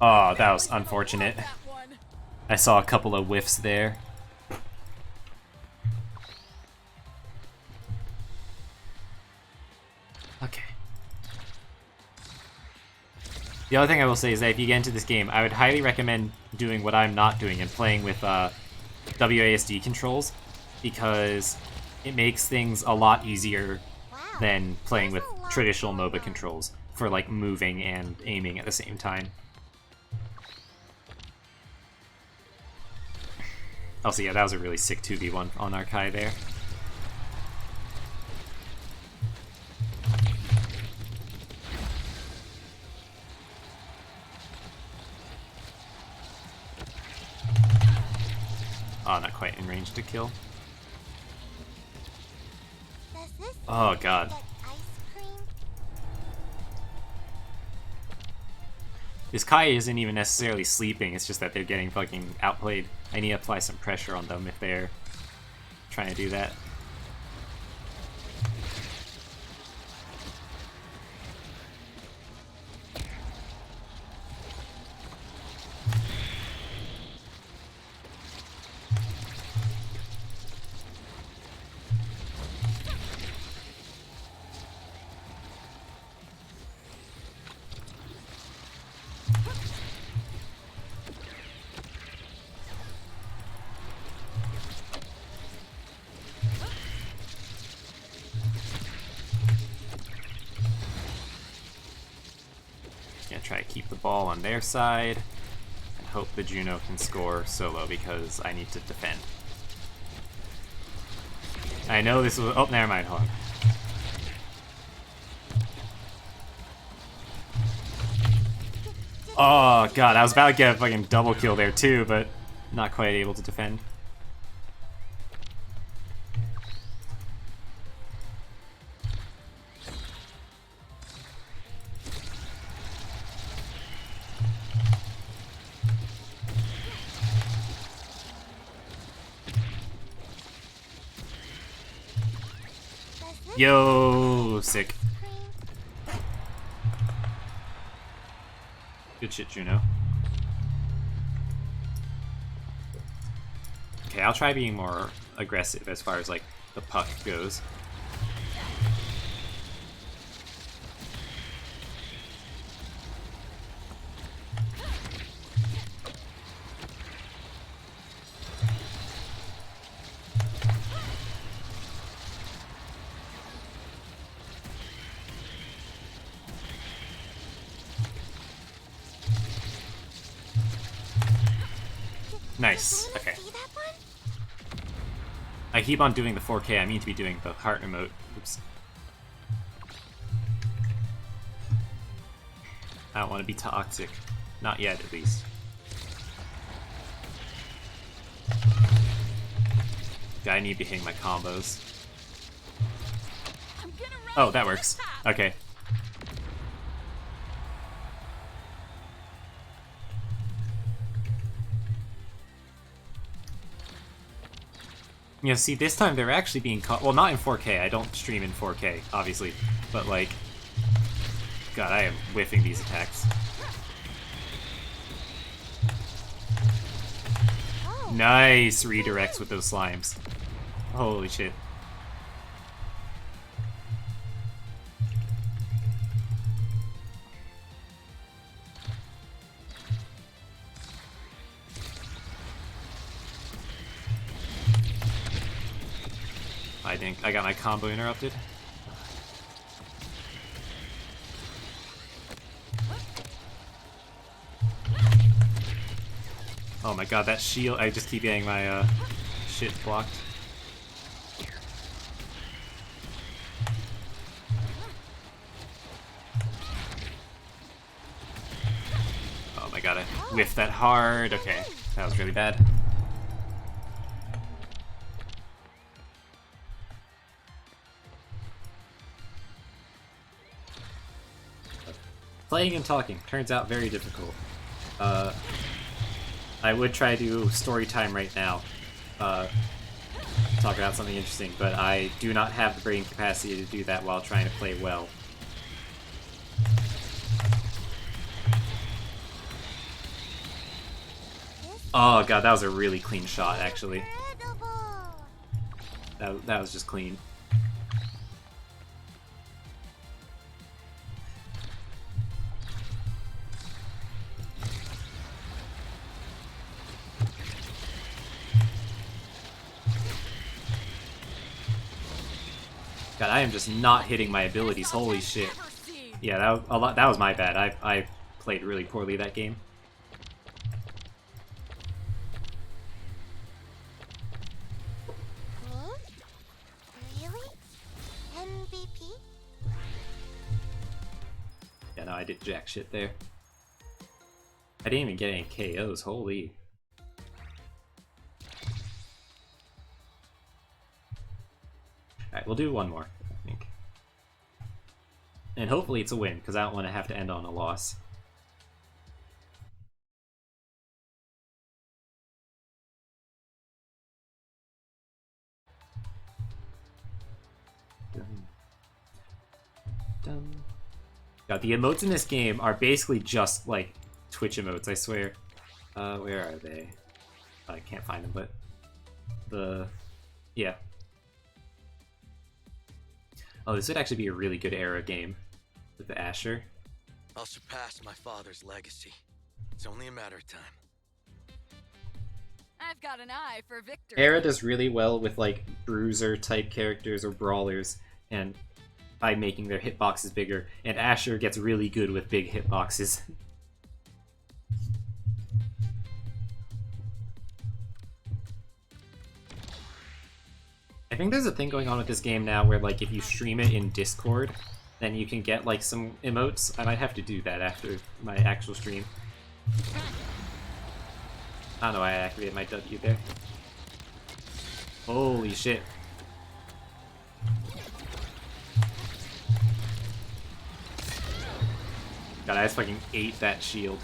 Oh, that was unfortunate. I saw a couple of whiffs there. Okay. The other thing I will say is that if you get into this game, I would highly recommend doing what I'm not doing and playing with WASD controls, because it makes things a lot easier than playing with traditional MOBA controls for like moving and aiming at the same time. Also, yeah, that was a really sick 2v1 on our Kai there. Oh, not quite in range to kill. Oh, God. This Kai isn't even necessarily sleeping, it's just that they're getting fucking outplayed. I need to apply some pressure on them if they're trying to do that. Try to keep the ball on their side and hope the Juno can score solo because I need to defend. I know this was... Oh, never mind, hold on. Oh, God, I was about to get a fucking double kill there too, but not quite able to defend. Yo, sick. Good shit, Juno. Okay, I'll try being more aggressive as far as like the puck goes. Nice. Okay. I keep on doing the 4K. I mean to be doing the heart emote. Oops. I don't want to be toxic. Not yet, at least. Yeah, I need to be hitting my combos. Oh, that works. Okay. Yeah, see, this time they're actually being caught. Well, not in 4K. I don't stream in 4K, obviously. But, like... God, I am whiffing these attacks. Nice redirects with those slimes. Holy shit. I think I got my combo interrupted. Oh my god, that shield, I just keep getting my shit blocked. Oh my god, I whiffed that hard. Okay, that was really bad. Playing and talking turns out very difficult. I would try to do story time right now, talk about something interesting, but I do not have the brain capacity to do that while trying to play well. Oh god, that was a really clean shot, actually. That was just clean. God, I am just not hitting my abilities. Holy shit. Yeah, that was my bad. I played really poorly that game. Really? MVP? Yeah, no, I did jack shit there. I didn't even get any KOs. Holy. Alright, we'll do one more, I think. And hopefully it's a win, because I don't want to have to end on a loss. Dun. God, the emotes in this game are basically just, like, Twitch emotes, I swear. Where are they? I can't find them, but... Yeah. Oh, this would actually be a really good era game with the Asher. I'll surpass my father's legacy. It's only a matter of time. I've got an eye for victory. Era does really well with like bruiser type characters or brawlers, and by making their hitboxes bigger. And Asher gets really good with big hitboxes. I think there's a thing going on with this game now where, like, if you stream it in Discord, then you can get, like, some emotes. I might have to do that after my actual stream. I don't know why I activated my W there. Holy shit. God, I just fucking ate that shield.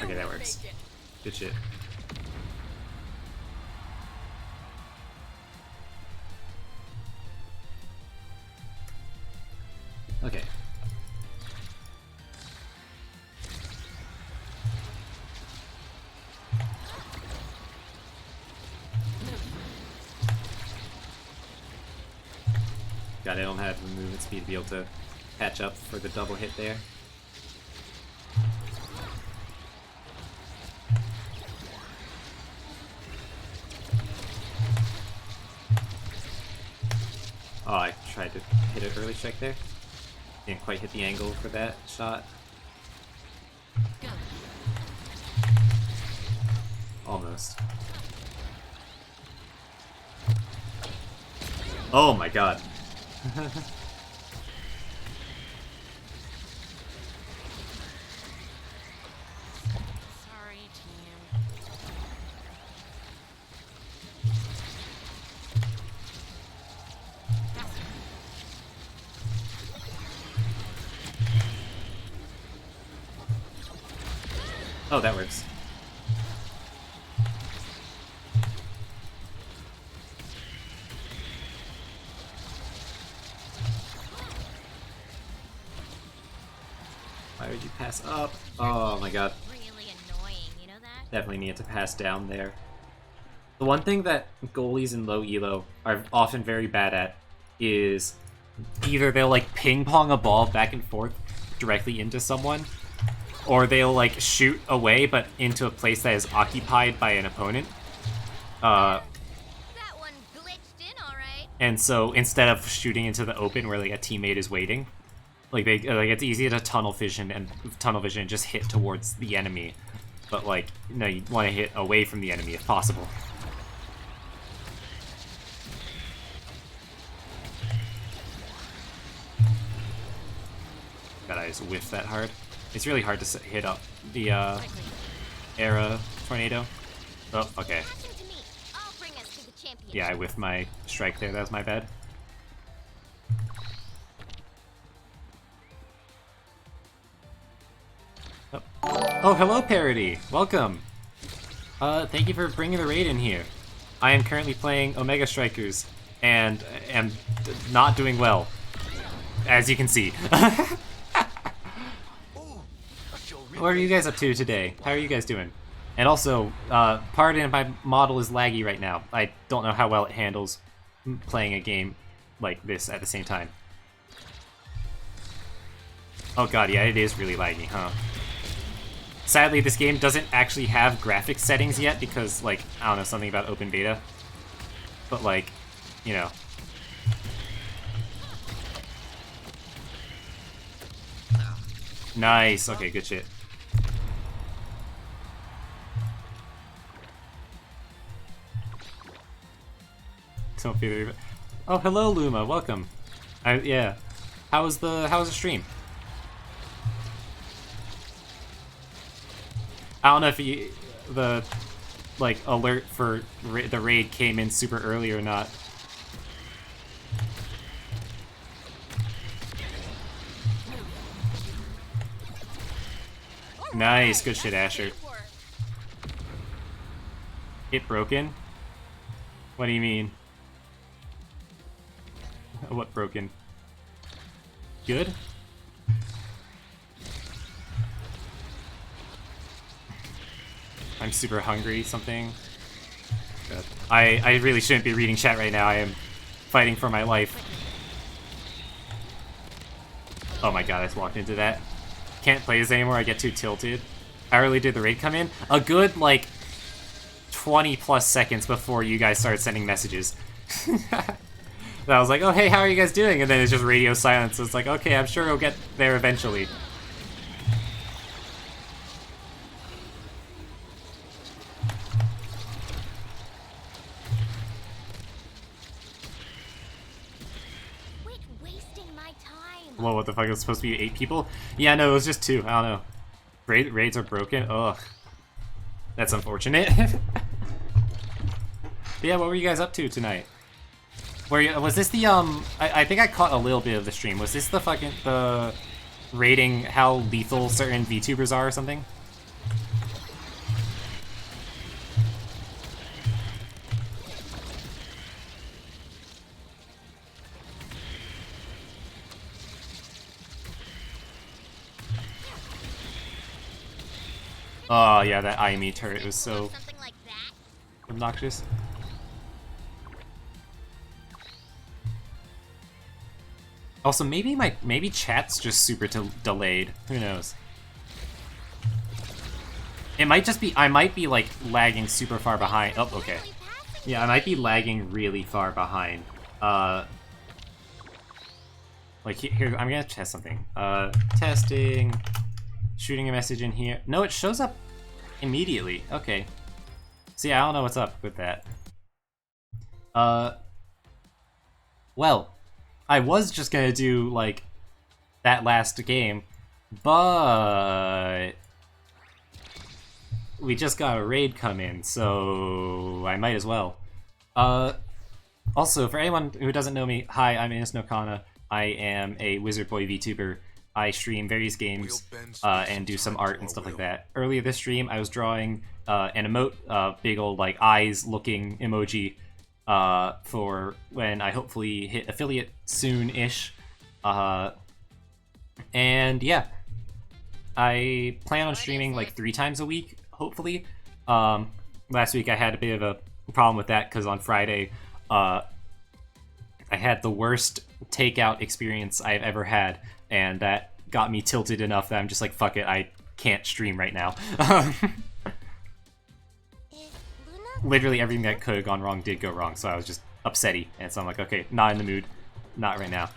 Okay, that works. Good shit. God, I don't have the movement speed to be able to catch up for the double hit there. Oh, I tried to hit an early strike there. Didn't quite hit the angle for that shot. Almost. Oh my god. Sorry, team. Oh, that works. Why would you pass up? Oh my god. Really annoying, you know that? Definitely needed to pass down there. The one thing that goalies in low elo are often very bad at is either they'll like ping pong a ball back and forth directly into someone, or they'll like shoot away but into a place that is occupied by an opponent. That one glitched in, alright. And so instead of shooting into the open where like a teammate is waiting, like it's easy to tunnel vision and just hit towards the enemy. But like, no, you want to hit away from the enemy if possible. God, I just whiffed that hard. It's really hard to hit up the Era tornado. Oh, okay. Pass him to me. I'll bring us to the championship. Yeah, I whiffed my strike there. That was my bad. Oh, hello, Parody! Welcome! Thank you for bringing the raid in here. I am currently playing Omega Strikers, and am not doing well, as you can see. What are you guys up to today? How are you guys doing? And also, pardon if my model is laggy right now. I don't know how well it handles playing a game like this at the same time. Oh god, yeah, it is really laggy, huh? Sadly, this game doesn't actually have graphics settings yet because, like, I don't know, something about open beta. But, like, you know. Nice. Okay, good shit. Don't feel it. Oh, hello, Luma. Welcome. Yeah. How was the stream? I don't know if the like alert for the raid came in super early or not. Nice, good shit, Asher. It broken? What do you mean? What broken? Good? I'm super hungry, something. God. I really shouldn't be reading chat right now. I am fighting for my life. Oh my god, I just walked into that. Can't play this anymore, I get too tilted. How early did the raid come in? A good, like, 20 plus seconds before you guys started sending messages. I was like, oh hey, how are you guys doing? And then it's just radio silence, so it's like, okay, I'm sure it'll get there eventually. Quit wasting my time. Well, what the fuck? It was supposed to be 8 people? Yeah, no, it was just 2. I don't know. Raids are broken? Ugh. That's unfortunate. But yeah, what were you guys up to tonight? Was this the, I think I caught a little bit of the stream. Was this the rating how lethal certain VTubers are or something? Oh yeah, that IME turret was so Something like that. obnoxious. Also, maybe chat's just super delayed. Who knows? It might just be I might be like lagging super far behind. Oh, okay. Yeah, I might be lagging really far behind. Like here, I'm gonna test something. Testing, shooting a message in here. No, it shows up immediately. Okay. See, I don't know what's up with that. Well, I was just gonna do like that last game, but we just got a raid come in, so I might as well. Also, for anyone who doesn't know me, hi, I'm Inusnokana. I am a Wizard Boy VTuber. I stream various games and do some art and stuff like that. Earlier this stream, I was drawing an emote, big old like eyes-looking emoji for when I hopefully hit affiliate soon-ish. And yeah, I plan on streaming like 3 times a week, hopefully. Last week I had a bit of a problem with that because on Friday, I had the worst takeout experience I've ever had, and that got me tilted enough that I'm just like, fuck it, I can't stream right now. Literally everything that could have gone wrong did go wrong, so I was just upsetty, and so I'm like, okay, not in the mood, not right now.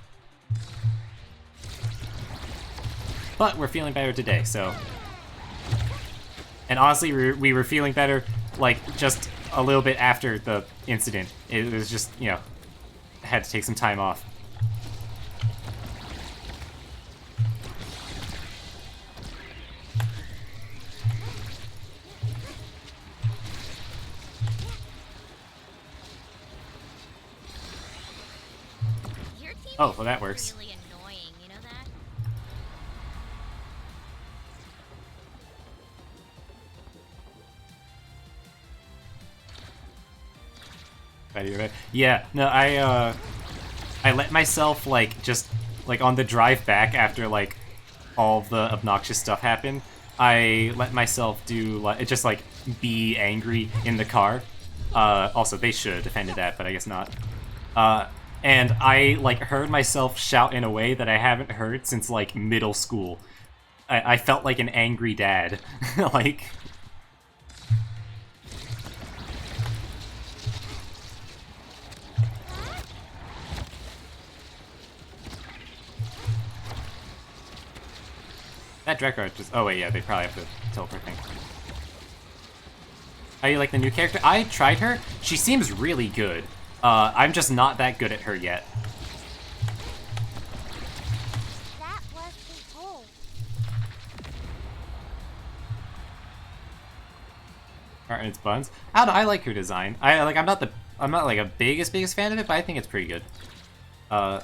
But we're feeling better today, so... And honestly, we were feeling better, like, just a little bit after the incident. It was just, you know, had to take some time off. Oh, well that works. Really annoying, you know that? Right. Yeah, no, I let myself, like, just, like, on the drive back after, like, all the obnoxious stuff happened, I let myself do, like, just, like, be angry in the car. Also, they should have defended that, but I guess not. And I, like, heard myself shout in a way that I haven't heard since, like, middle school. I felt like an angry dad. Like... That direct art just... Oh wait, yeah, they probably have to teleport thing. How do you like the new character? I tried her. She seems really good. I'm just not that good at her yet. That was his hole. Art and its buns. I don't know, I like her design. I'm not like a biggest fan of it, but I think it's pretty good. I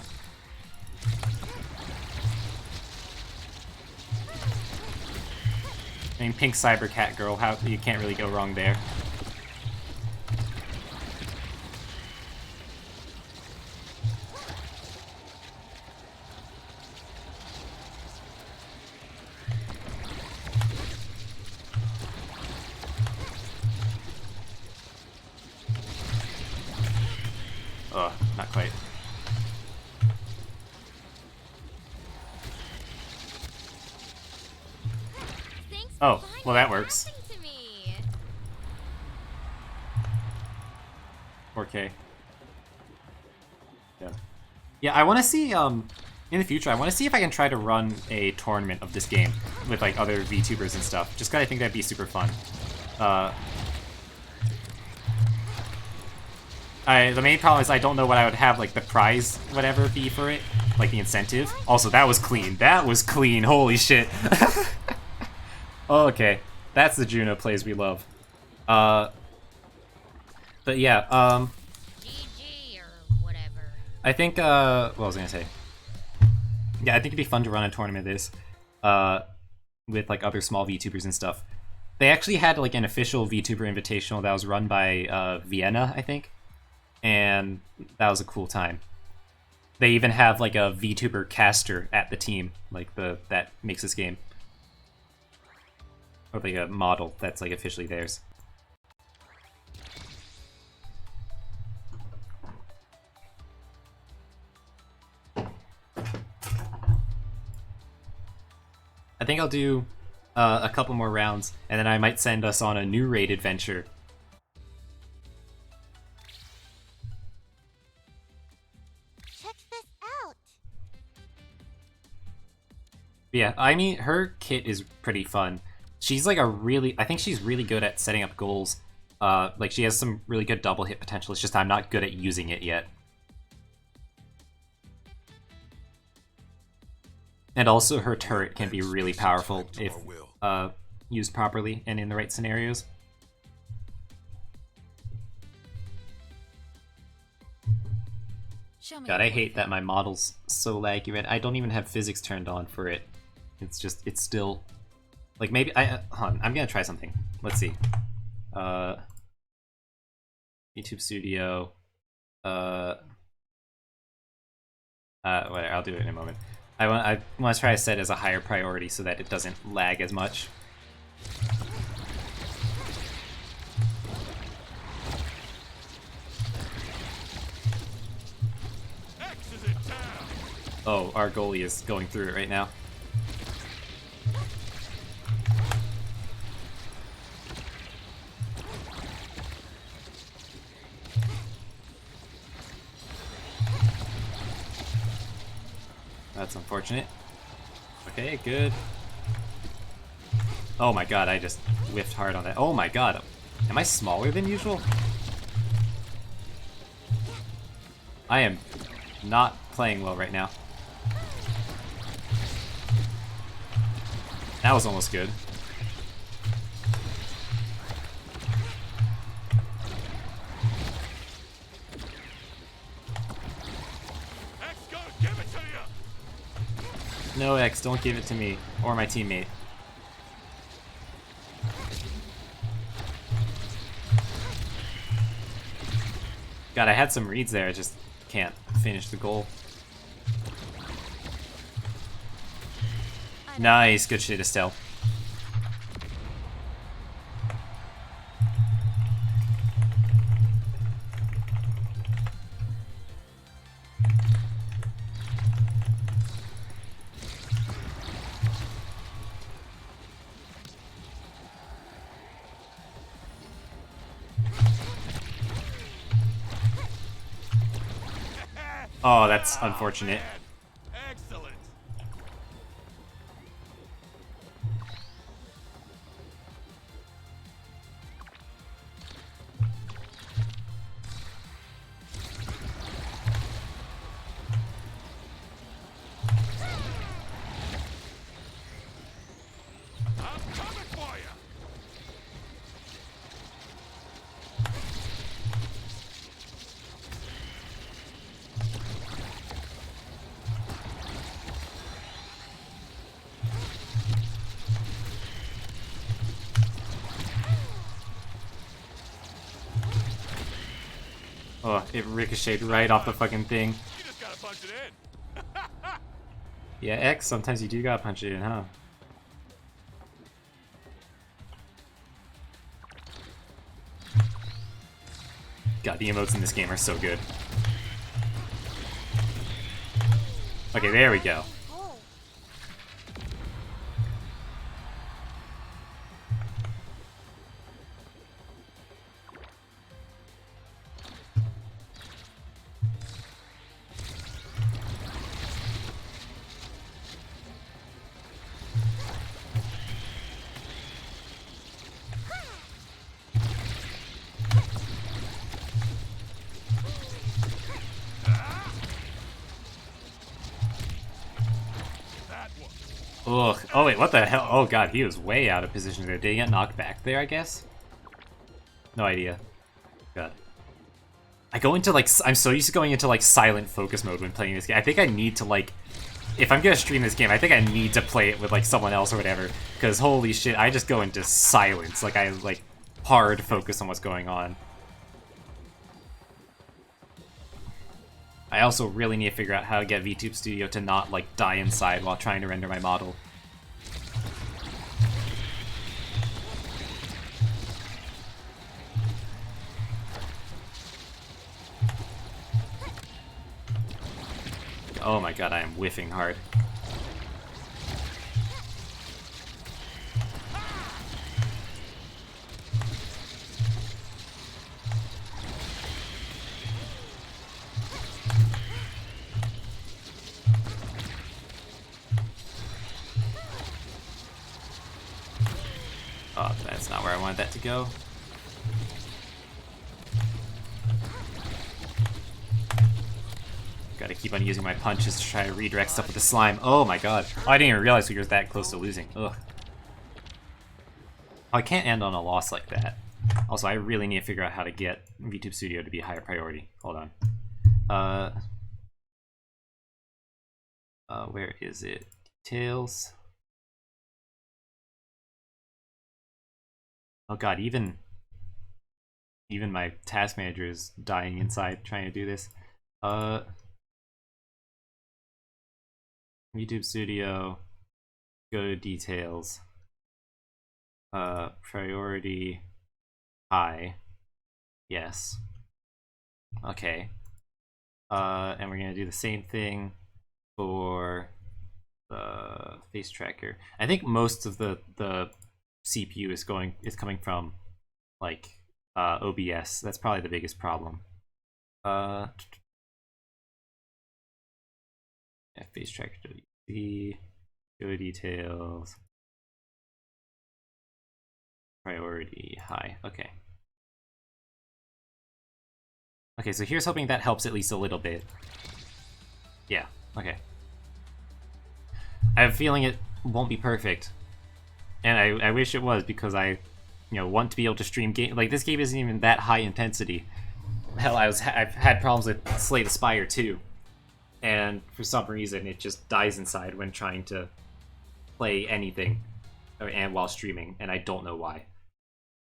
mean, pink cyber cat girl, how you can't really go wrong there. Not quite. Thanks Oh, for well that works. to me. 4K. Yeah, I want to see, in the future, I want to see if I can try to run a tournament of this game with, like, other VTubers and stuff. Just 'cause I think that'd be super fun. The main problem is I don't know what I would have, like, the prize, whatever, be for it. Like, the incentive. Also, that was clean. That was clean. Holy shit. Okay. That's the Juno plays we love. But yeah, GG or whatever. I think, what was I gonna say? Yeah, I think it'd be fun to run a tournament of this, with, like, other small VTubers and stuff. They actually had, like, an official VTuber invitational that was run by, Vienna, I think. And that was a cool time. They even have, like, a VTuber caster at the team, like, that makes this game. Or, like, a model that's, like, officially theirs. I'll do a couple more rounds, and then I might send us on a new raid adventure. Check this out. But yeah, I mean, her kit is pretty fun. She's like I think she's really good at setting up goals. Like she has some really good double hit potential. It's just I'm not good at using it yet. And also her turret can be really powerful if used properly and in the right scenarios. Show me God, your I hate work. that my model's so laggy, right? I don't even have physics turned on for it. It's still... Like, maybe... hold on, I'm gonna try something. Let's see. YouTube Studio... whatever, I'll do it in a moment. I want to try to set it as a higher priority so that it doesn't lag as much. Oh, our goalie is going through it right now. That's unfortunate. Okay, good. Oh my god, I just whiffed hard on that. Oh my god, am I smaller than usual? I am not playing well right now. That was almost good. No, X, don't give it to me. Or my teammate. God, I had some reads there, I just can't finish the goal. Nice, good shit, Estelle. Oh, that's unfortunate. Excellent. I'm coming for you. Oh, it ricocheted right off the fucking thing. You just gotta punch it in. Yeah, X, sometimes you do gotta punch it in, huh? God, the emotes in this game are so good. Okay, there we go. Oh, That one. Ugh. Oh wait, what the hell? Oh god, he was way out of position there. Did he get knocked back there, I guess? No idea. God. I go into like, I'm so used to going into like silent focus mode when playing this game. I think I need to like, if I'm gonna stream this game, I think I need to play it with like someone else or whatever. Because holy shit, I just go into silence. Like I like hard focus on what's going on. I also really need to figure out how to get VTube Studio to not like die inside while trying to render my model. Oh my god, I am whiffing hard. Oh, that's not where I wanted that to go. Gotta keep on using my punches to try to redirect stuff with the slime. Oh my god. Oh, I didn't even realize we were that close to losing. Ugh. Oh, I can't end on a loss like that. Also, I really need to figure out how to get VTube Studio to be a higher priority. Hold on. Where is it? Details. Oh god, even my task manager is dying inside trying to do this. YouTube Studio, go to details, priority high, yes, okay, and we're gonna do the same thing for the face tracker. I think most of the CPU is coming from like OBS. That's probably the biggest problem. Yeah, face tracker WC, go details, priority high. Okay. Okay, so here's hoping that helps at least a little bit. Yeah, okay. I have a feeling it won't be perfect. And I wish it was, because I want to be able to stream game. Like, this game isn't even that high intensity. Hell, I've had problems with Slay the Spire too. And for some reason, it just dies inside when trying to play anything, and while streaming, and I don't know why.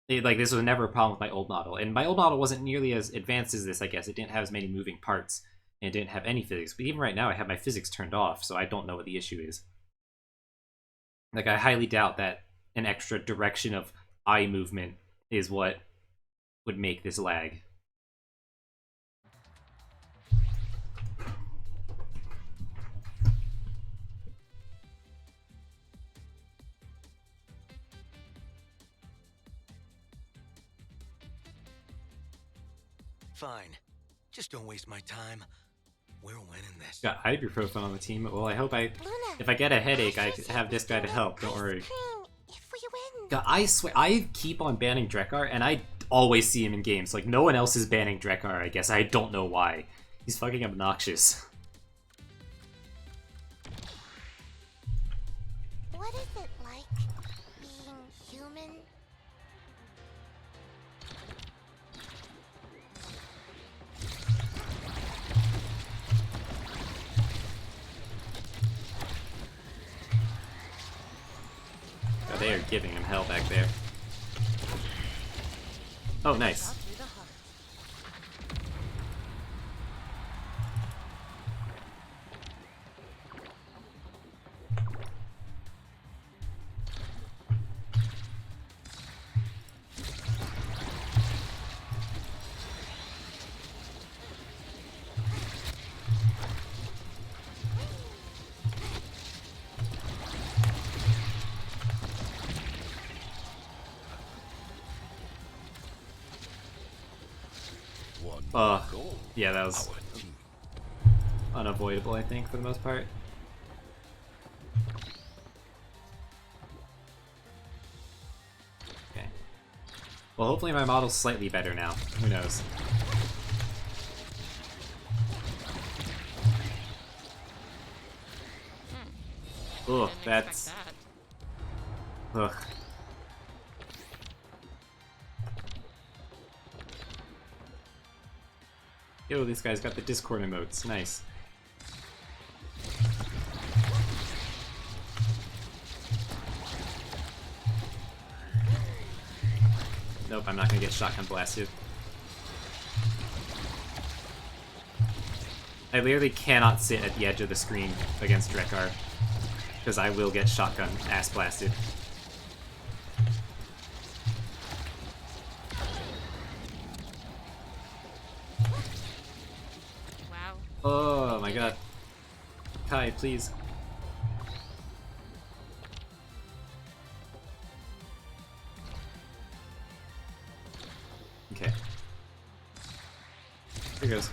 Like, this was never a problem with my old model, and my old model wasn't nearly as advanced as this, I guess. It didn't have as many moving parts, and it didn't have any physics. But even right now, I have my physics turned off, so I don't know what the issue is. Like, I highly doubt that an extra direction of eye movement is what would make this lag. Fine. Just don't waste my time. We're winning this. Got ibuprofen on the team. Well, I hope Luna, if I get a headache, I have this guy to help. Don't worry. if we win. God, I swear, I keep on banning Drekar, and I always see him in games. Like, no one else is banning Drekar, I guess. I don't know why. He's fucking obnoxious. What is it like being human? Oh, they are giving him hell back there. Oh, nice. Yeah, that was unavoidable, I think, for the most part. Okay. Well, hopefully my model's slightly better now. Who knows? Ugh, that's... Ugh. Yo, this guy's got the Discord emotes. Nice. Nope, I'm not gonna get shotgun blasted. I literally cannot sit at the edge of the screen against Drekar, because I will get shotgun ass blasted. Oh my god. Kai, please. Okay. Here goes.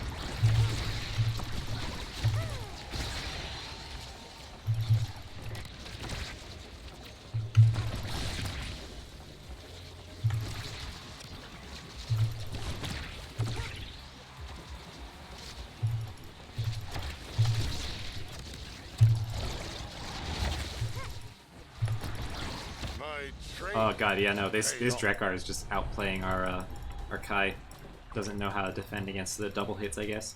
Oh god, yeah, no, this Drekar is just outplaying our Kai. Doesn't know how to defend against the double hits, I guess.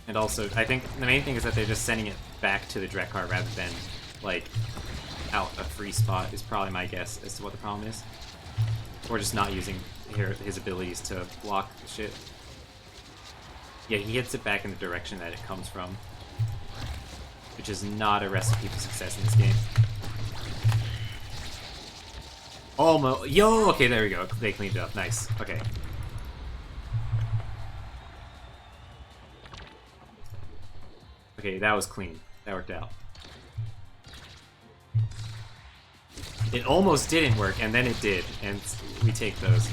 And also, I think the main thing is that they're just sending it back to the Drekar rather than, like, out a free spot is probably my guess as to what the problem is. Or just not using his abilities to block shit. Yeah, he hits it back in the direction that it comes from. Which is not a recipe for success in this game. Almost. Yo! Okay, there we go. They cleaned it up. Nice. Okay. Okay, that was clean. That worked out. It almost didn't work, and then it did, and we take those.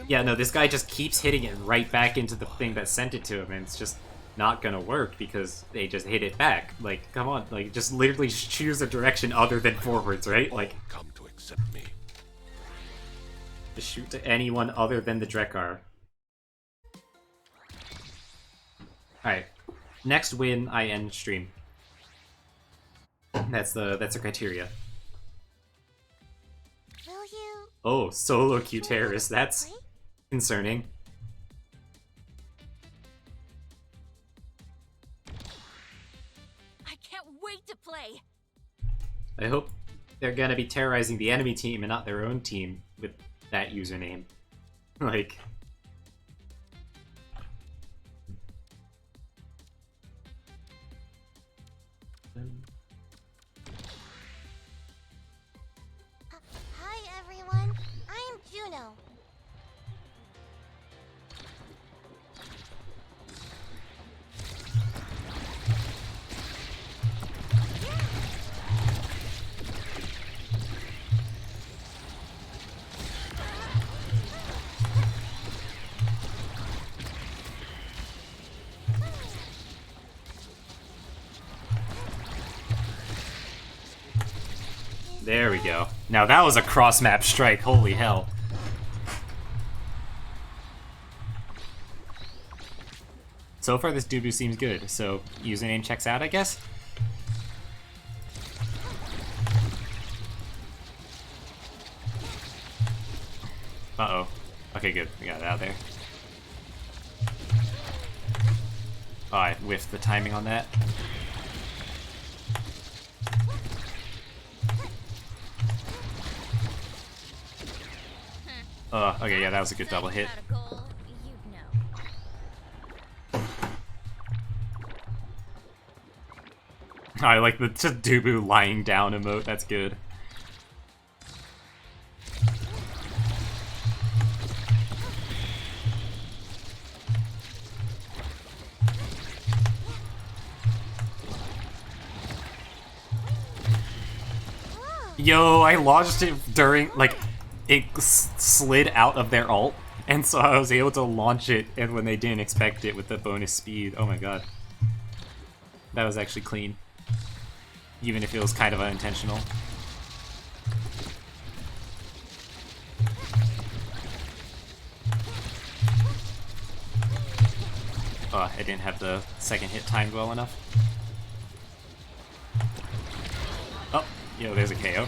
Yeah, no, this guy just keeps hitting it right back into the thing that sent it to him, and it's just not gonna work because they just hit it back. Like, come on, like, just literally choose a direction other than forwards, right? Like, Come to accept me. just shoot to anyone other than the Drekar. Alright, next win, I end stream. That's the criteria. Will you? Oh, solo Q terrorist, that's concerning. I can't wait to play. I hope they're gonna be terrorizing the enemy team and not their own team with that username. Like... Hi everyone, I'm Juno. There we go. Now that was a cross-map strike, holy hell. So far this Dubu seems good, so username checks out, I guess? Uh-oh. Okay, good. We got it out there. Oh, I whiffed the timing on that. Okay, yeah, that was a good double hit. I like the just Dubu lying down emote, that's good. Yo, I launched it during, like, it slid out of their ult, and so I was able to launch it, and when they didn't expect it with the bonus speed. Oh my god. That was actually clean. Even if it was kind of unintentional. Oh, I didn't have the second hit timed well enough. Oh, yo, there's a KO.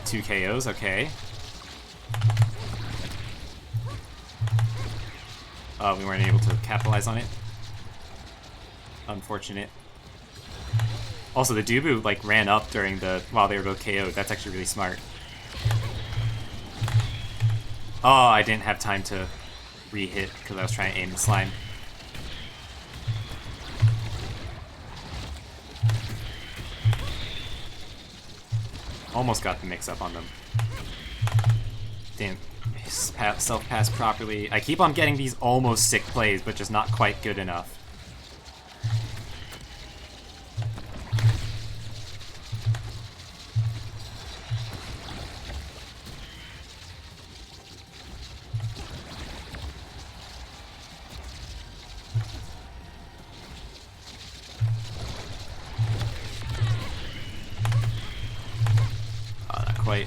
2 KOs, okay. We weren't able to capitalize on it. Unfortunate. Also, the Dubu, like, ran up during while they were both KO'd. That's actually really smart. Oh, I didn't have time to re-hit because I was trying to aim the slime. Almost got the mix-up on them. Didn't self-pass properly. I keep on getting these almost sick plays, but just not quite good enough. Not quite.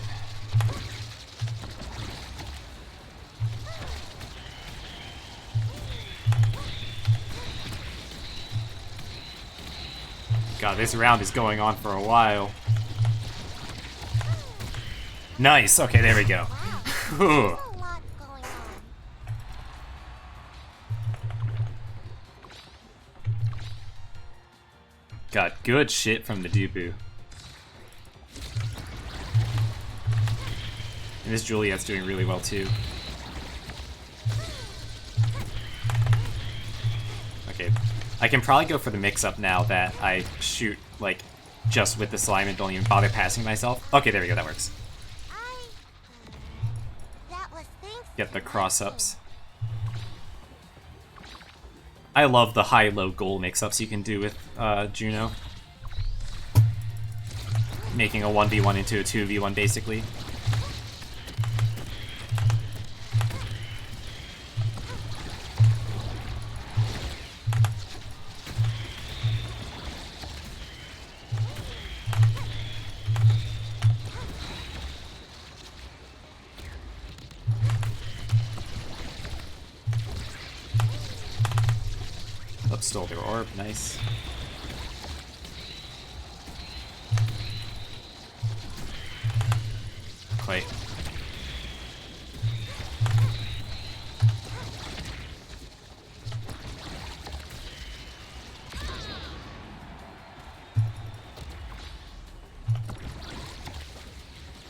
God, this round is going on for a while. Nice. Okay, there we go. Whew. A lot going on. Got good shit from the Dubu. And this Juliet's doing really well too. Okay, I can probably go for the mix-up now that I shoot, like, just with the slime and don't even bother passing myself. Okay, there we go, that works. That was thanks Get the to cross-ups. I love the high-low goal mix-ups you can do with Juno. Making a 1v1 into a 2v1, basically. Oh, stole their orb, nice. Quite.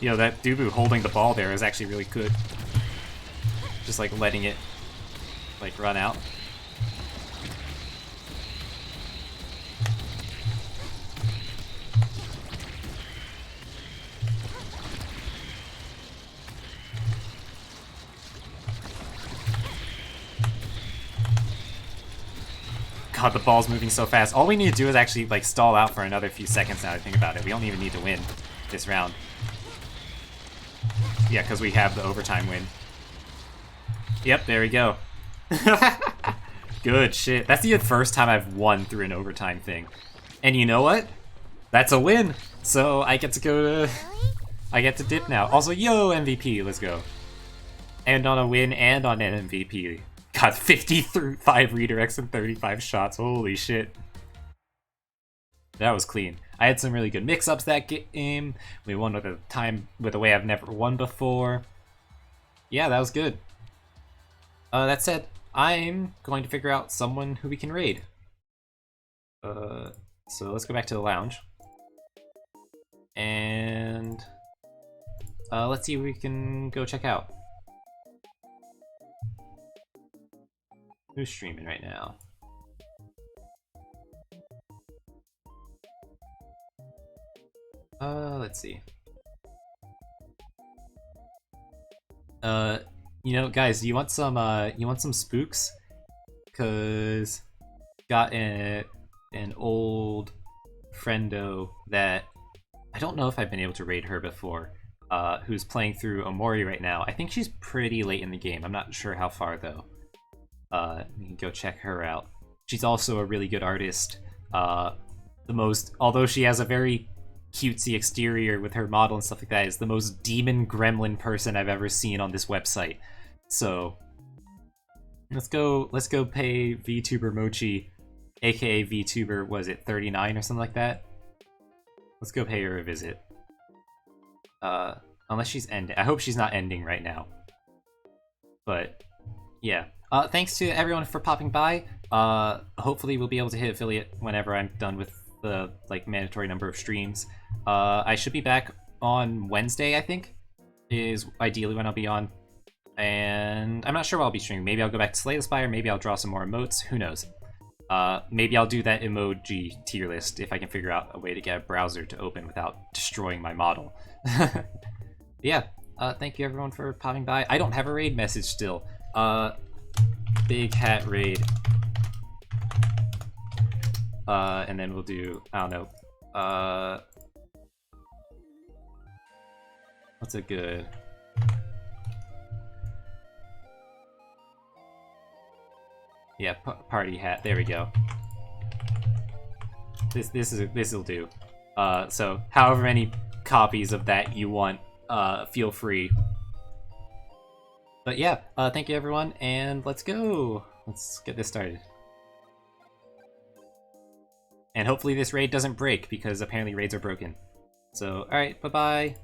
You know, that Dubu holding the ball there is actually really good. Just like letting it like run out. God, the ball's moving so fast. All we need to do is actually like stall out for another few seconds now that I think about it. We don't even need to win this round. Yeah, because we have the overtime win. Yep, there we go. Good shit. That's the first time I've won through an overtime thing. And you know what? That's a win! So I get to go to... I get to dip now. Also, yo, MVP, let's go. And on a win and on an MVP. God, 55 redirects and 35 shots. Holy shit. That was clean. I had some really good mix-ups that game. We won with a way I've never won before. Yeah, that was good. That said, I'm going to figure out someone who we can raid. So let's go back to the lounge. And let's see who we can go check out. Who's streaming right now? Let's see. You know, guys, you want some spooks? Cause got an old friendo that I don't know if I've been able to raid her before. Who's playing through Emote right now. I think she's pretty late in the game. I'm not sure how far though. You can go check her out. She's also a really good artist. Although she has a very cutesy exterior with her model and stuff like that, is the most demon gremlin person I've ever seen on this website. So let's go pay VTuber Mochi, aka VTuber, was it 39 or something like that? Let's go pay her a visit. Unless she's ending. I hope she's not ending right now. But yeah. Thanks to everyone for popping by. Hopefully we'll be able to hit affiliate whenever I'm done with the mandatory number of streams. I should be back on Wednesday, I think, is ideally when I'll be on. And I'm not sure what I'll be streaming. Maybe I'll go back to Slay the Spire, maybe I'll draw some more emotes, who knows. Maybe I'll do that emoji tier list if I can figure out a way to get a browser to open without destroying my model. Yeah, thank you everyone for popping by. I don't have a raid message still. Big hat raid. And then we'll do, I don't know, what's a good... Yeah, party hat, there we go. This'll do. So, however many copies of that you want, feel free. But yeah, thank you everyone, and let's go! Let's get this started. And hopefully this raid doesn't break, because apparently raids are broken. So, alright, bye-bye.